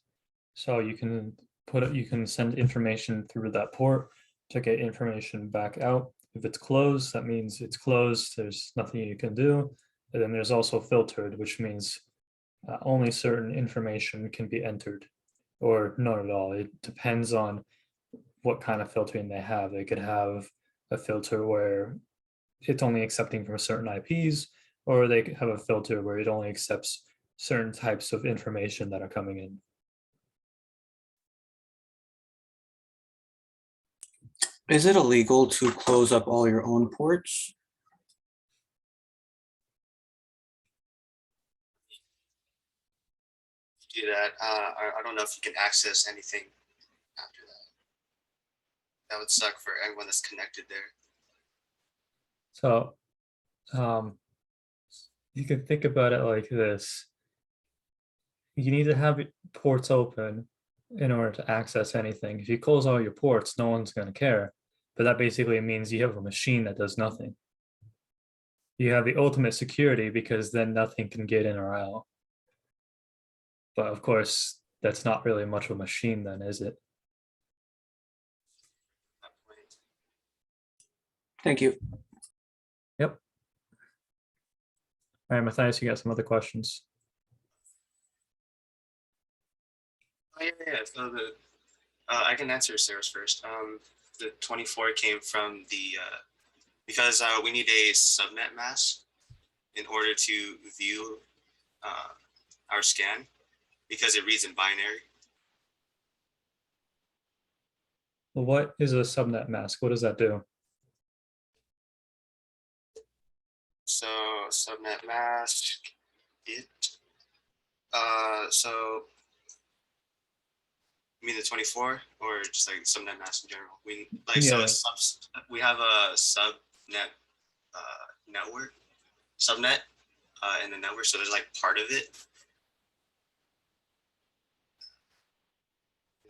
So you can send information through that port to get information back out. If it's closed, that means it's closed. There's nothing you can do. And then there's also filtered, which means only certain information can be entered, or not at all. It depends on what kind of filtering they have. They could have a filter where it's only accepting from certain IPs, or they could have a filter where it only accepts certain types of information that are coming in. Is it illegal to close up all your own ports? Do that. I don't know if you can access anything after that. That would suck for everyone that's connected there. So you can think about it like this. You need to have ports open in order to access anything. If you close all your ports, no one's going to care. But that basically means you have a machine that does nothing. You have the ultimate security because then nothing can get in or out. But of course, that's not really much of a machine then, is it? Thank you. Yep. All right, Matthias, you got some other questions? Oh, yeah. So I can answer Sarah's first. The 24 came from the because we need a subnet mask in order to view our scan because it reads in binary. Well, what is a subnet mask? What does that do? So subnet mask, so you mean the 24 or just like subnet mask in general? We like Yeah. so we have a subnet network, subnet in the network. So there's like part of it.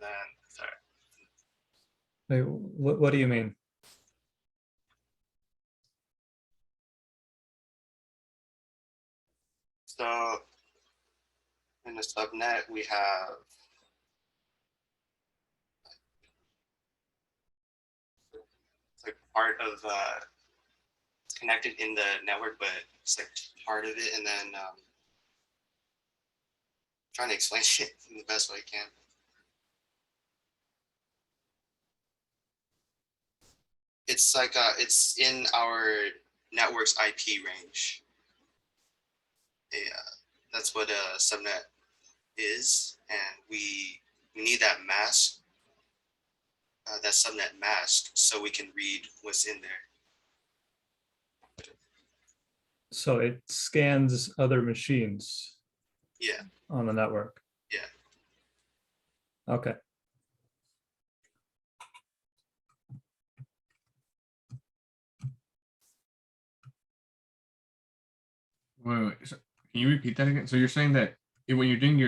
Then sorry. Wait, what do you mean? So in the subnet we have like part of connected in the network, but it's like part of it, and then trying to explain it in the best way I can. It's like it's in our network's IP range. Yeah, that's what a subnet is, and we need that mask, that subnet mask, so we can read what's in there. So it scans other machines Yeah, on the network. yeah. Okay. Wait. So can you repeat that again? So you're saying that when you're doing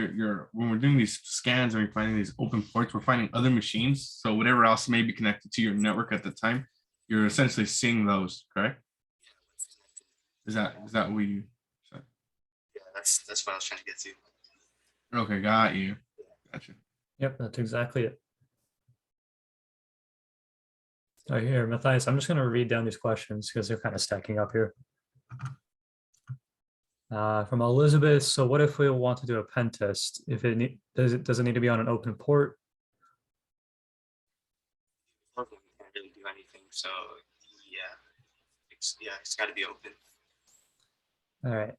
when we're doing these scans and we're finding these open ports, we're finding other machines. So whatever else may be connected to your network at the time, you're essentially seeing those, correct? Is that what you said? Yeah, that's what I was trying to get to. Okay, got you. Gotcha. Yep, that's exactly it. So here, Matthias, I'm just going to read down these questions because they're kind of stacking up here. From Elizabeth, so what if we want to do a pen test? If it does it need to be on an open port? We can't really do anything, so yeah, it's got to be open. All right.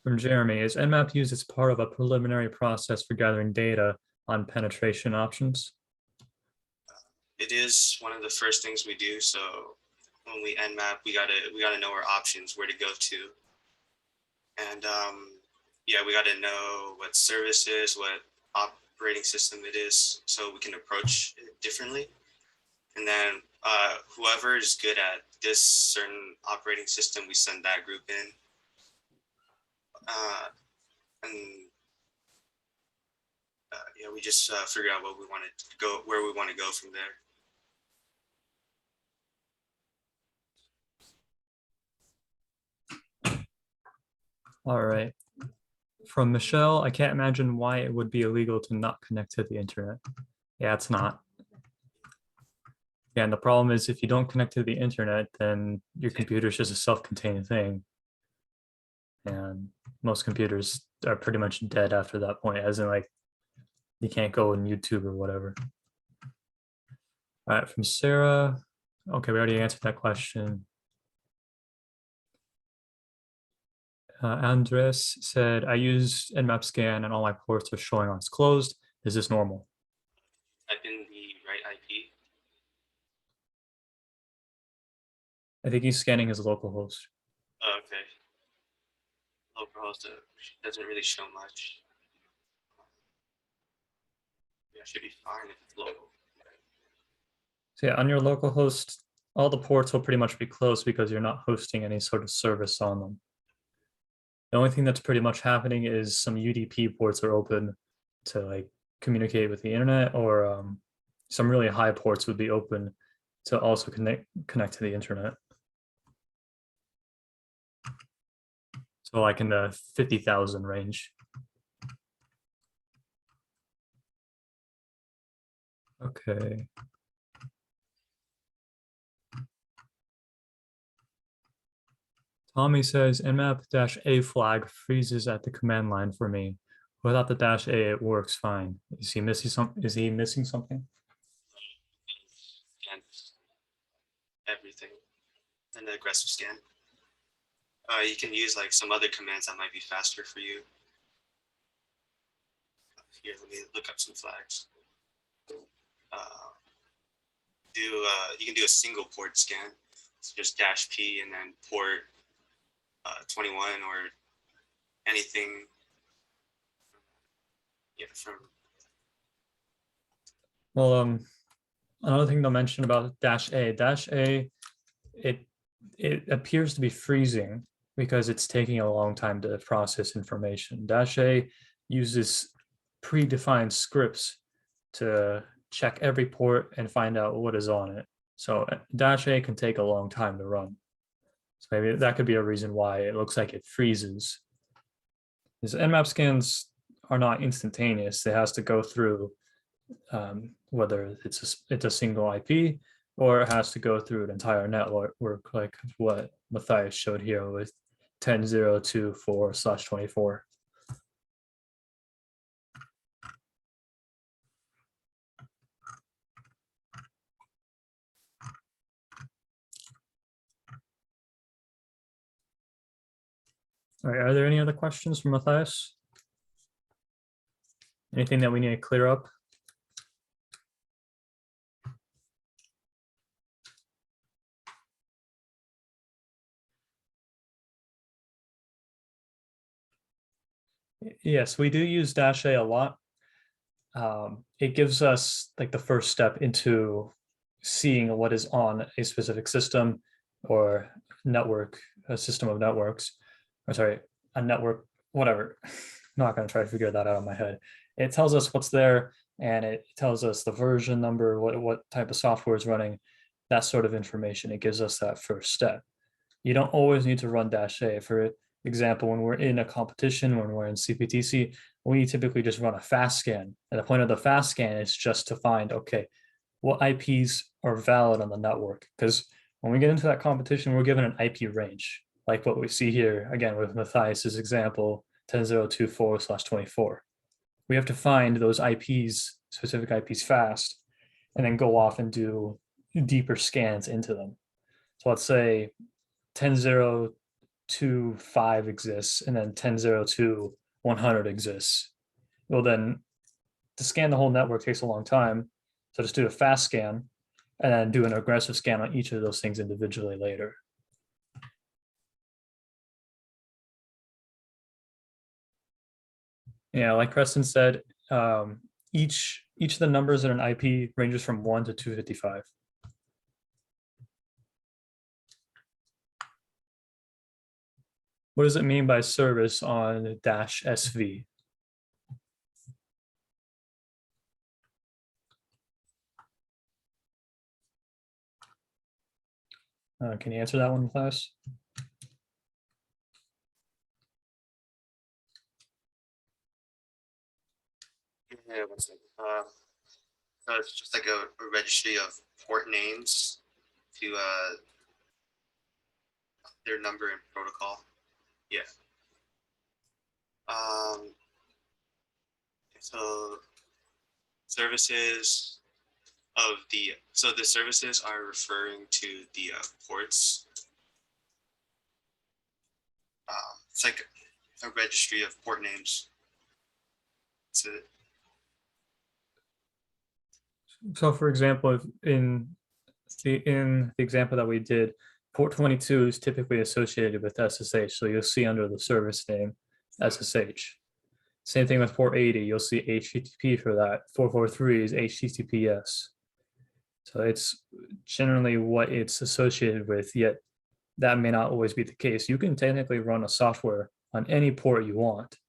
From Jeremy, is Nmap used as part of a preliminary process for gathering data on penetration options? It is one of the first things we do. So when we Nmap, we gotta know our options, where to go to, and yeah, we gotta know what services, what operating system it is, so we can approach it differently. And then whoever is good at this certain operating system, we send that group in. And yeah, we just figure out what we want to go, where we want to go from there. All right. From Michelle, I can't imagine why it would be illegal to not connect to the internet. Yeah, it's not. Yeah, and the problem is if you don't connect to the internet, then your computer is just a self-contained thing. And most computers are pretty much dead after that point, as in like you can't go on YouTube or whatever. All right, from Sarah. Okay, we already answered that question. Andres said, I used Nmap scan and all my ports are showing on it's closed. Is this normal? Type in the right IP. I think he's scanning his local host. Oh, okay. Localhost doesn't really show much. Yeah, should be fine if it's local. So yeah, on your local host, all the ports will pretty much be closed because you're not hosting any sort of service on them. The only thing that's pretty much happening is some UDP ports are open to like communicate with the internet, or some really high ports would be open to also connect to the internet. So like in the 50,000 range. Okay. Tommy says Nmap-A flag freezes at the command line for me. Without the -A, it works fine. Is he missing something? Scan everything. An aggressive scan. You can use like some other commands that might be faster for you. Here, let me look up some flags. You can do a single port scan. So just -P and then port 21 or anything. Yeah, from. Well, another thing to mention about -A, it appears to be freezing because it's taking a long time to process information. -A uses predefined scripts to check every port and find out what is on it. So -A can take a long time to run. So maybe that could be a reason why it looks like it freezes. Because Nmap scans are not instantaneous. It has to go through whether it's a single IP or it has to go through an entire network, like what Matthias showed here with 10.024/24. All right, are there any other questions from Matthias? Anything that we need to clear up? Yes, we do use -A a lot. It gives us like the first step into seeing what is on a specific system or network, a system of networks, or sorry, a network, whatever. I'm not going to try to figure that out in my head. It tells us what's there, and it tells us the version number, what type of software is running, that sort of information. It gives us that first step. You don't always need to run -A. For example, when we're in a competition, when we're in CPTC, we typically just run a fast scan. And the point of the fast scan is just to find, okay, what IPs are valid on the network? Because when we get into that competition, we're given an IP range, like what we see here, again, with Matthias's example, 10.024/24. We have to find those IPs, specific IPs fast, and then go off and do deeper scans into them. So let's say 10.025 exists and then 10.02100 exists. Well, then to scan the whole network takes a long time. So just do a fast scan and then do an aggressive scan on each of those things individually later. Yeah, like Preston said, each of the numbers in an IP ranges from 1 to 255. What does it mean by service on -SV? Can you answer that one, class? Yeah, one second. So it's just like a registry of port names to their number and protocol. Yeah. So services of the services are referring to the ports. It's like a registry of port names. So for example, if in the example that we did, port 22 is typically associated with SSH. So you'll see under the service name SSH. Same thing with port 80, you'll see HTTP for that. 443 is HTTPS. So it's generally what it's associated with, yet that may not always be the case. You can technically run a software on any port you want,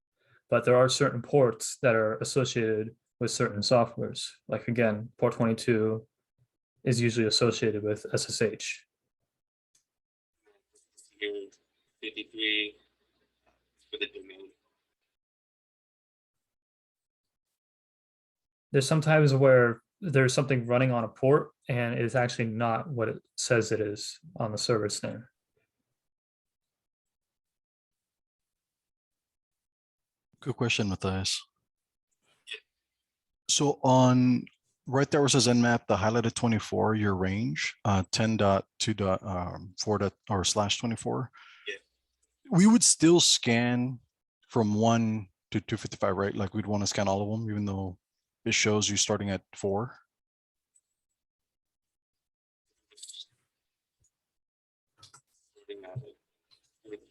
but there are certain ports that are associated with certain softwares. Like again, port 22 is usually associated with SSH. 53 for the domain. There's sometimes where there's something running on a port and it's actually not what it says it is on the service name. Good question, Matthias. So on right there where it says Nmap, the highlighted 24, your range, 10.2.4 or /24. Yeah. We would still scan from 1 to 255, right? Like we'd want to scan all of them, even though it shows you starting at 4.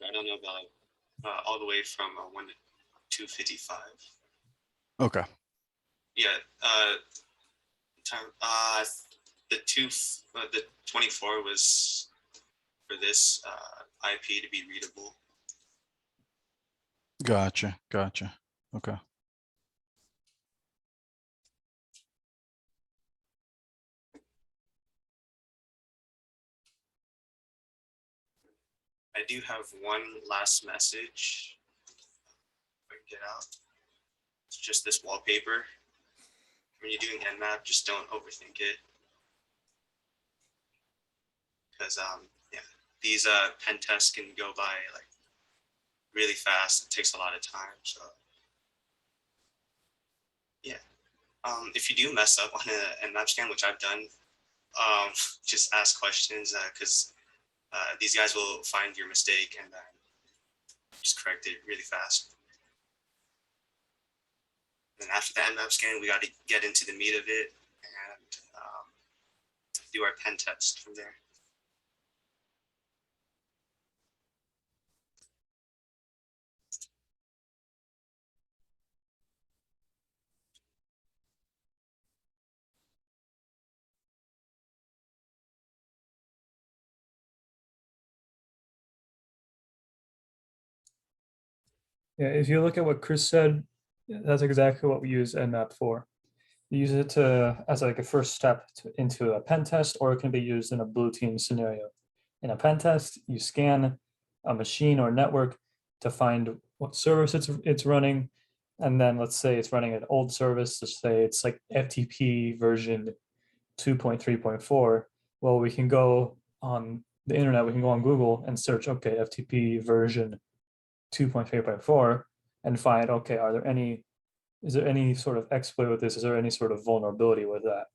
I don't know about all the way from 1 to 255. Okay. Yeah. The 24 was for this IP to be readable. Gotcha. Okay. I do have one last message. If I can get out. It's just this wallpaper. When you're doing Nmap, just don't overthink it. Because yeah, these pen tests can go by like really fast. It takes a lot of time. So yeah, if you do mess up on a Nmap scan, which I've done, just ask questions because these guys will find your mistake and then just correct it really fast. And after the Nmap scan, we got to get into the meat of it and do our pen test from there. Yeah, if you look at what Chris said, that's exactly what we use Nmap for. You use it as like a first step into a pen test, or it can be used in a blue team scenario. In a pen test, you scan a machine or network to find what service it's running. And then let's say it's running an old service, let's say it's like FTP version 2.3.4. Well, we can go on the internet, we can go on Google and search, okay, FTP version 2.3.4 and find, okay, is there any sort of exploit with this? Is there any sort of vulnerability with that?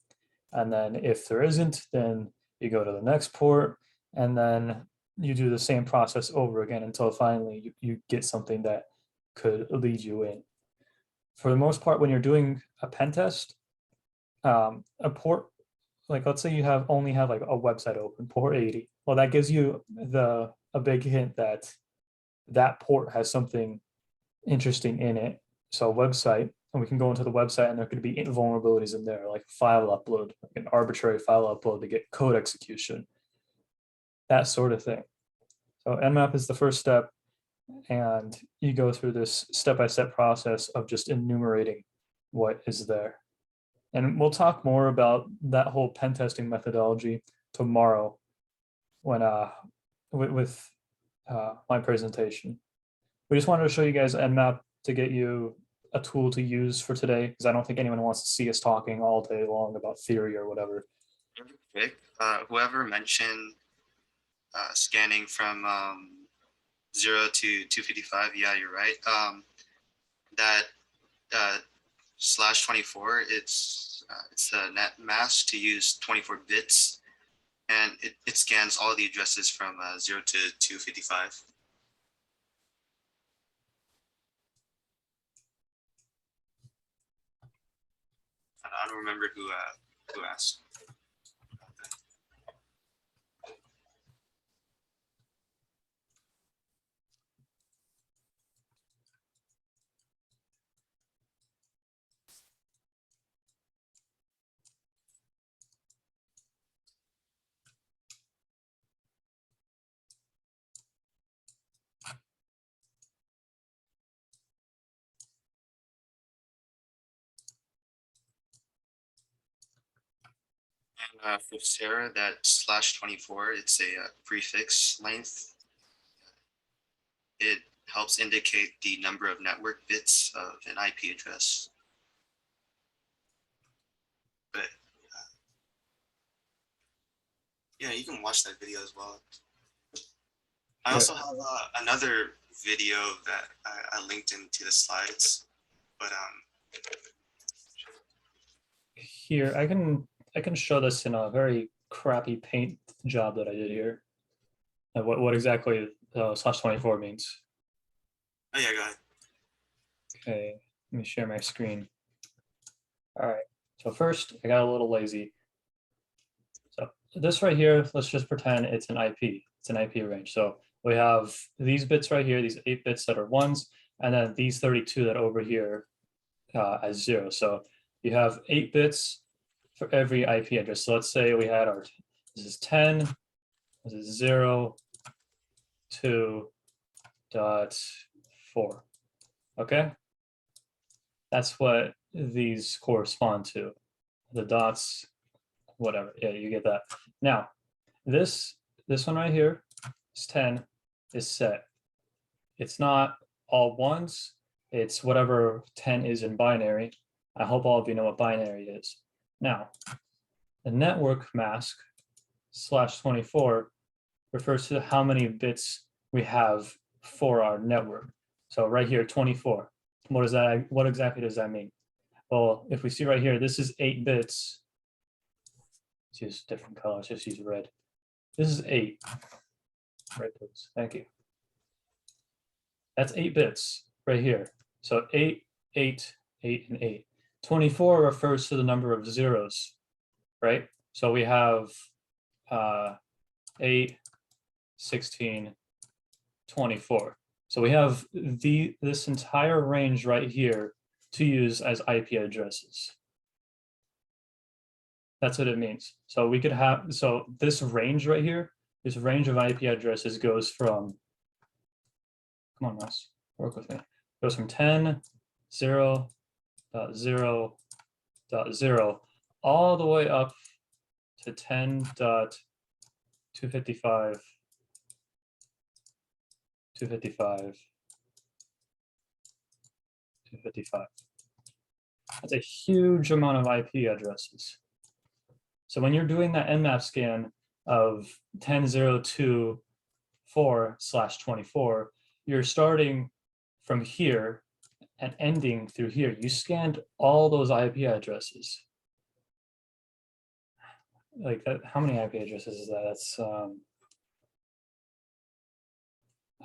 And then if there isn't, then you go to the next port and then you do the same process over again until finally you get something that could lead you in. For the most part, when you're doing a pen test, a port, like let's say you only have like a website open, port 80. Well, that gives you a big hint that that port has something interesting in it. So website, and we can go into the website and there could be vulnerabilities in there, like file upload, like an arbitrary file upload to get code execution, that sort of thing. So Nmap is the first step, and you go through this step-by-step process of just enumerating what is there. And we'll talk more about that whole pen testing methodology tomorrow when with my presentation. We just wanted to show you guys Nmap to get you a tool to use for today, because I don't think anyone wants to see us talking all day long about theory or whatever. Quick, whoever mentioned scanning from 0 to 255, yeah, you're right. That /24, it's a net mask to use 24 bits, and it scans all the addresses from 0 to 255. I don't remember who asked. And for Sarah, that /24, it's a prefix length. It helps indicate the number of network bits of an IP address. But yeah, you can watch that video as well. I also have another video that I linked into the slides, but here I can show this in a very crappy paint job that I did here. And what exactly /24 means. Oh yeah, go ahead. Okay, let me share my screen. All right, so first I got a little lazy. So this right here, let's just pretend it's an IP. It's an IP range. So we have these bits right here, these 8 bits that are ones, and then these 32 that over here as 0. So you have 8 bits for every IP address. So let's say we had this is 10, this is 0, 2.4. Okay, that's what these correspond to. The dots, whatever. Yeah, you get that. Now, this one right here is 10 is set. It's not all ones. It's whatever 10 is in binary. I hope all of you know what binary is. Now, the network mask /24 refers to how many bits we have for our network. So right here, 24. What exactly does that mean? Well, if we see right here, this is 8 bits. Let's use different colors, just use red. This is 8. Red, please. Thank you. That's 8 bits right here. So 8, 8, 8, and 8. 24 refers to the number of zeros, right? So we have 8, 16, 24. So we have this entire range right here to use as IP addresses. That's what it means. So we could have, so this range right here, this range of IP addresses goes from, come on, mouse, work with me. Goes from 10, 0, 0, 0, all the way up to 10.255, 255, 255. That's a huge amount of IP addresses. So when you're doing that Nmap scan of 10.024/24, you're starting from here and ending through here. You scanned all those IP addresses. Like that, how many IP addresses is that? That's I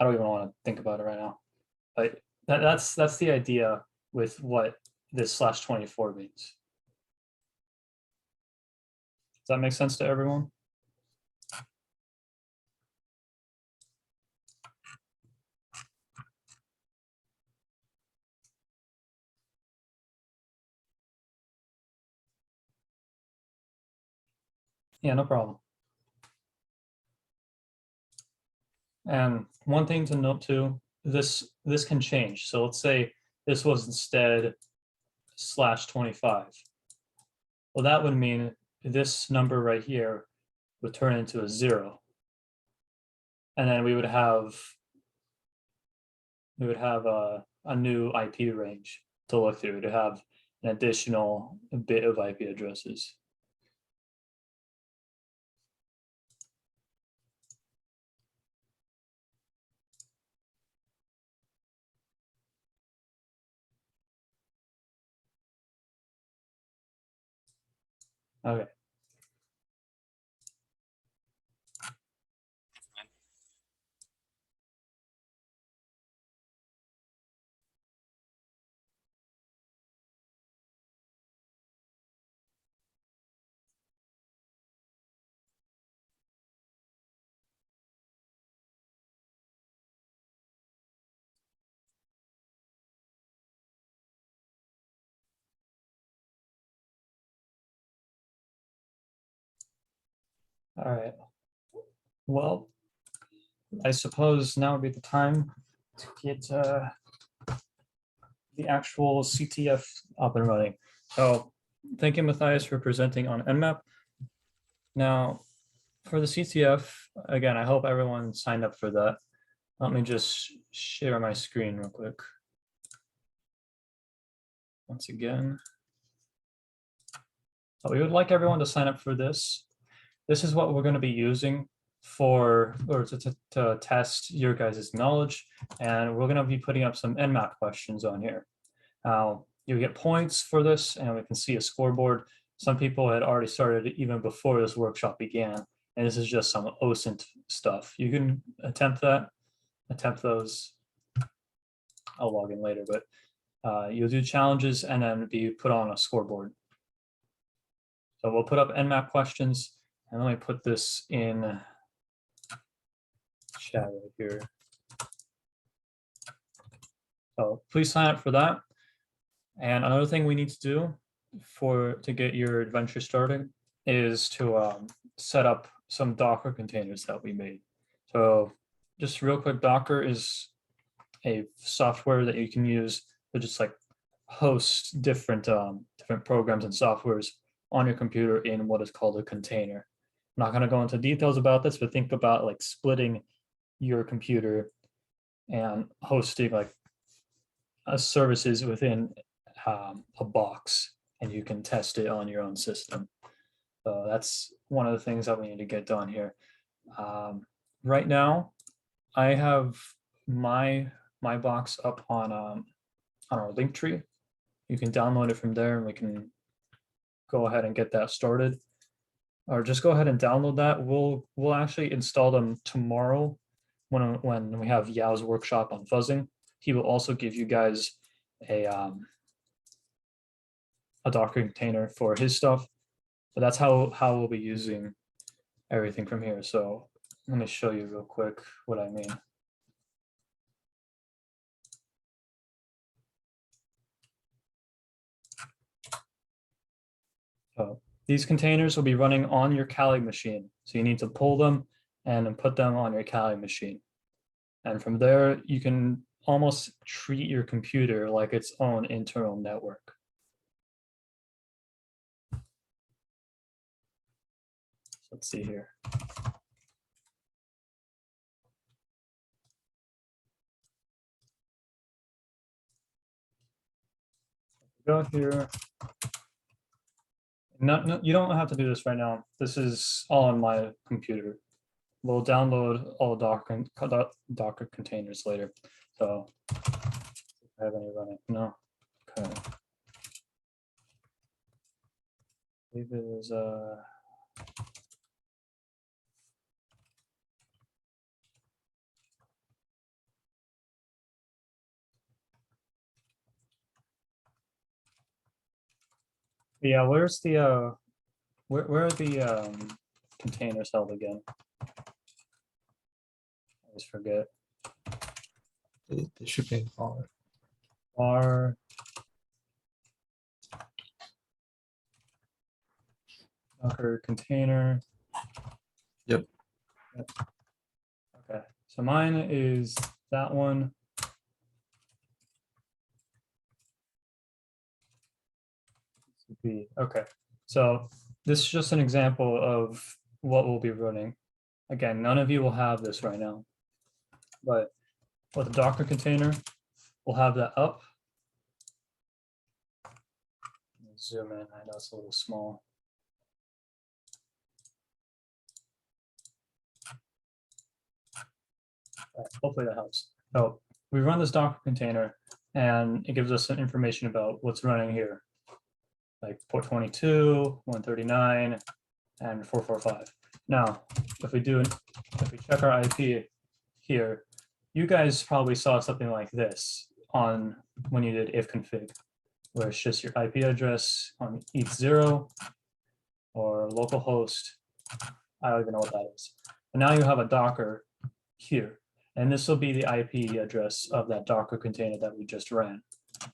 don't even want to think about it right now. But that's the idea with what this /24 means. Does that make sense to everyone? Yeah, no problem. And one thing to note too, this can change. So let's say this was instead /25. Well, that would mean this number right here would turn into a 0. And then we would have a new IP range to look through to have an additional bit of IP addresses. Okay. All right. Well, I suppose now would be the time to get the actual CTF up and running. So thank you, Matthias, for presenting on Nmap. Now, for the CTF, again, I hope everyone signed up for that. Let me just share my screen real quick. Once again, we would like everyone to sign up for this. This is what we're going to be using to test your guys' knowledge, and we're going to be putting up some Nmap questions on here. Now, you get points for this, and we can see a scoreboard. Some people had already started even before this workshop began, and this is just some OSINT stuff. You can attempt those. I'll log in later, but you'll do challenges and then be put on a scoreboard. So we'll put up Nmap questions, and let me put this in chat right here. So please sign up for that. And another thing we need to do to get your adventure started is to set up some Docker containers that we made. So just real quick, Docker is a software that you can use to just like host different programs and softwares on your computer in what is called a container. I'm not going to go into details about this, but think about like splitting your computer and hosting like services within a box, and you can test it on your own system. So that's one of the things that we need to get done here. Right now, I have my box up on our link tree. You can download it from there, and we can go ahead and get that started. Or just go ahead and download that. We'll actually install them tomorrow when we have Yao's workshop on fuzzing. he will also give you guys a Docker container for his stuff. But that's how we'll be using everything from here. So let me show you real quick what I mean. So these containers will be running on your Kali machine. So you need to pull them and then put them on your Kali machine. And from there, you can almost treat your computer like its own internal network. Let's see here. Go here. No, you don't have to do this right now. This is all on my computer. We'll download all the Docker containers later. So, if I have any running? No. Okay. Leave it as yeah. Where's the where are the containers held again? I always forget. They should be in bar. Bar. Docker container. Yep. Okay, so mine is that one. Okay, so this is just an example of what we'll be running. Again, none of you will have this right now, but with the Docker container, we'll have that up. Zoom in, I know it's a little small. Hopefully that helps. So we run this Docker container and it gives us some information about what's running here, like port 22, 139, and 445. Now, if we check our IP here, you guys probably saw something like this on when you did ifconfig, where it's just your IP address on each 0 or localhost. I don't even know what that is. But now you have a Docker here, and this will be the IP address of that Docker container that we just ran. So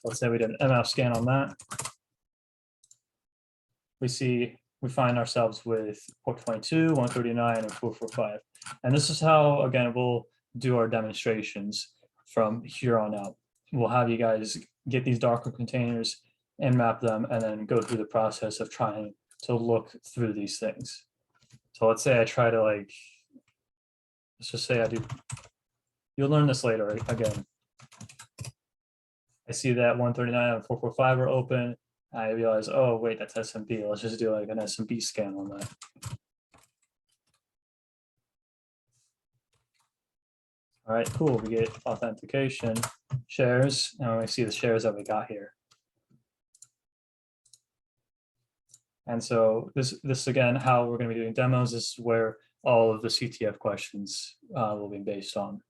let's say we did an Nmap scan on that. We find ourselves with port 22, 139, and 445. And this is how, again, we'll do our demonstrations from here on out. We'll have you guys get these Docker containers and map them, and then go through the process of trying to look through these things. So let's say I try to let's just say I do, you'll learn this later again. I see that 139 and 445 are open. I realize, oh, wait, that's SMB. Let's just do like an SMB scan on that. All right, cool. We get authentication, shares, and we see the shares that we got here. And so this again, how we're going to be doing demos, this is where all of the CTF questions will be based on,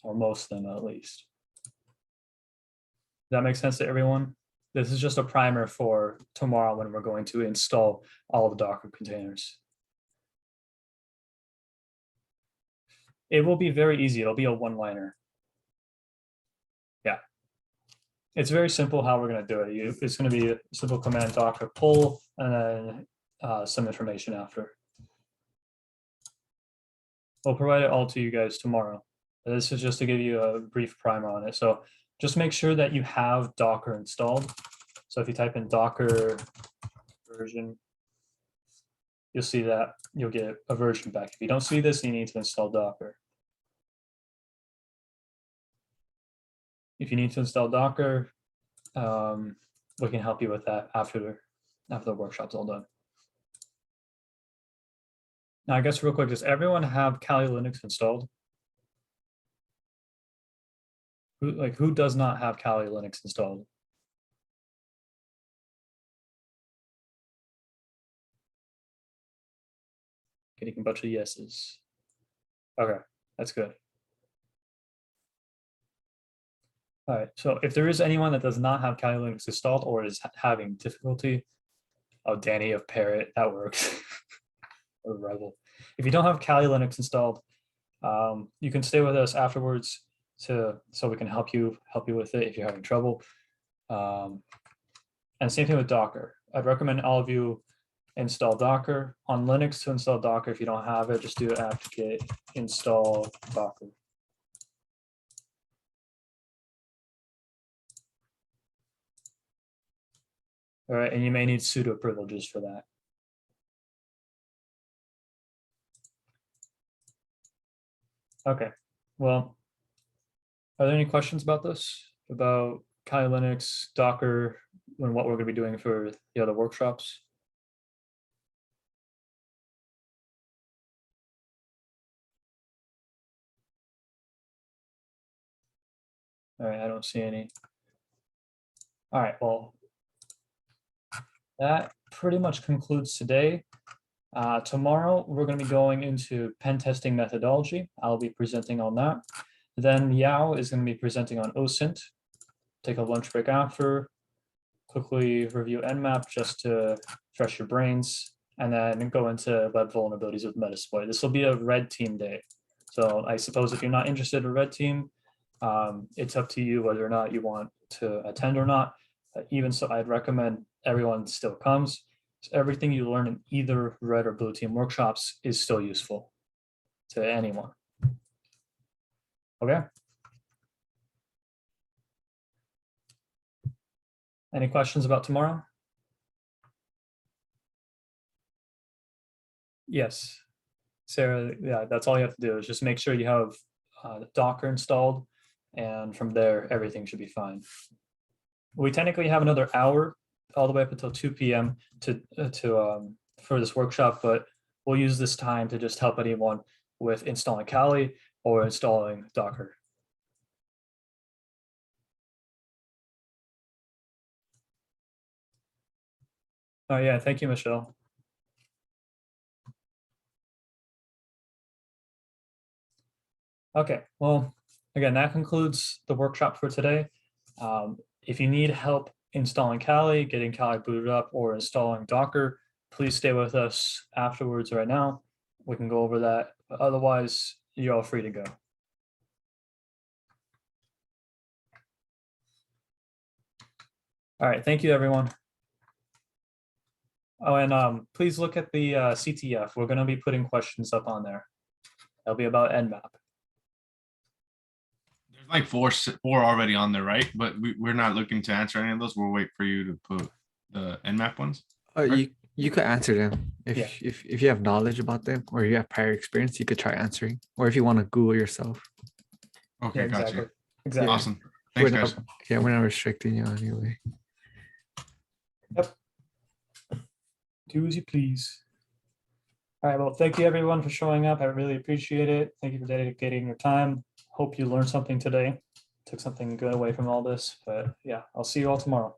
or most of them at least. Does that make sense to everyone? This is just a primer for tomorrow when we're going to install all the Docker containers. It will be very easy. It'll be a one-liner. Yeah. It's very simple how we're going to do it. It's going to be a simple command Docker pull and then some information after. We'll provide it all to you guys tomorrow. This is just to give you a brief primer on it. So just make sure that you have Docker installed. So if you type in Docker version, you'll see that you'll get a version back. If you don't see this, you need to install Docker. If you need to install Docker, we can help you with that after the workshop's all done. Now, I guess real quick, does everyone have Kali Linux installed? Who does not have Kali Linux installed? Getting a bunch of yeses. Okay, that's good. All right, so if there is anyone that does not have Kali Linux installed or is having difficulty, oh, Danny of Parrot, that works. Or Rebel. If you don't have Kali Linux installed, you can stay with us afterwards so we can help you with it if you're having trouble. And same thing with Docker. I'd recommend all of you install Docker on Linux. To install Docker, if you don't have it, just do apt-get install Docker. All right, and you may need sudo privileges for that. Okay, well, are there any questions about this? About Kali Linux, Docker, and what we're going to be doing for the other workshops? All right, I don't see any. All right, well, that pretty much concludes today. Tomorrow, we're going to be going into pen testing methodology. I'll be presenting on that. Then Yao is going to be presenting on OSINT. Take a lunch break after, quickly review Nmap just to fresh your brains, and then go into web vulnerabilities with Metasploit. This will be a red team day. So I suppose if you're not interested in red team, it's up to you whether or not you want to attend or not. Even so, I'd recommend everyone still comes. So everything you learn in either red or blue team workshops is still useful to anyone. Okay. Any questions about tomorrow? Yes, Sarah, yeah, that's all you have to do is just make sure you have Docker installed, and from there, everything should be fine. We technically have another hour all the way up until 2 p.m. for this workshop, but we'll use this time to just help anyone with installing Kali or installing Docker. Oh yeah, thank you, Michelle. Okay, well, again, that concludes the workshop for today. If you need help installing Kali, getting Kali booted up, or installing Docker, please stay with us afterwards right now. We can go over that. But otherwise, you're all free to go. All right, thank you, everyone. Oh, and please look at the CTF. We're going to be putting questions up on there. That'll be about Nmap. There's like four already on there, right? But we're not looking to answer any of those. We'll wait for you to put the Nmap ones. You could answer them if you have knowledge about them or you have prior experience. You could try answering, or if you want to Google yourself. Okay, Yeah, gotcha. Exactly. Awesome. Thanks, We're guys. not, yeah, we're not restricting you anyway. Yep. Do as you please. All right, well, thank you everyone for showing up. I really appreciate it. Thank you for dedicating your time. Hope you learned something today. Took something good away from all this, but yeah, I'll see you all tomorrow.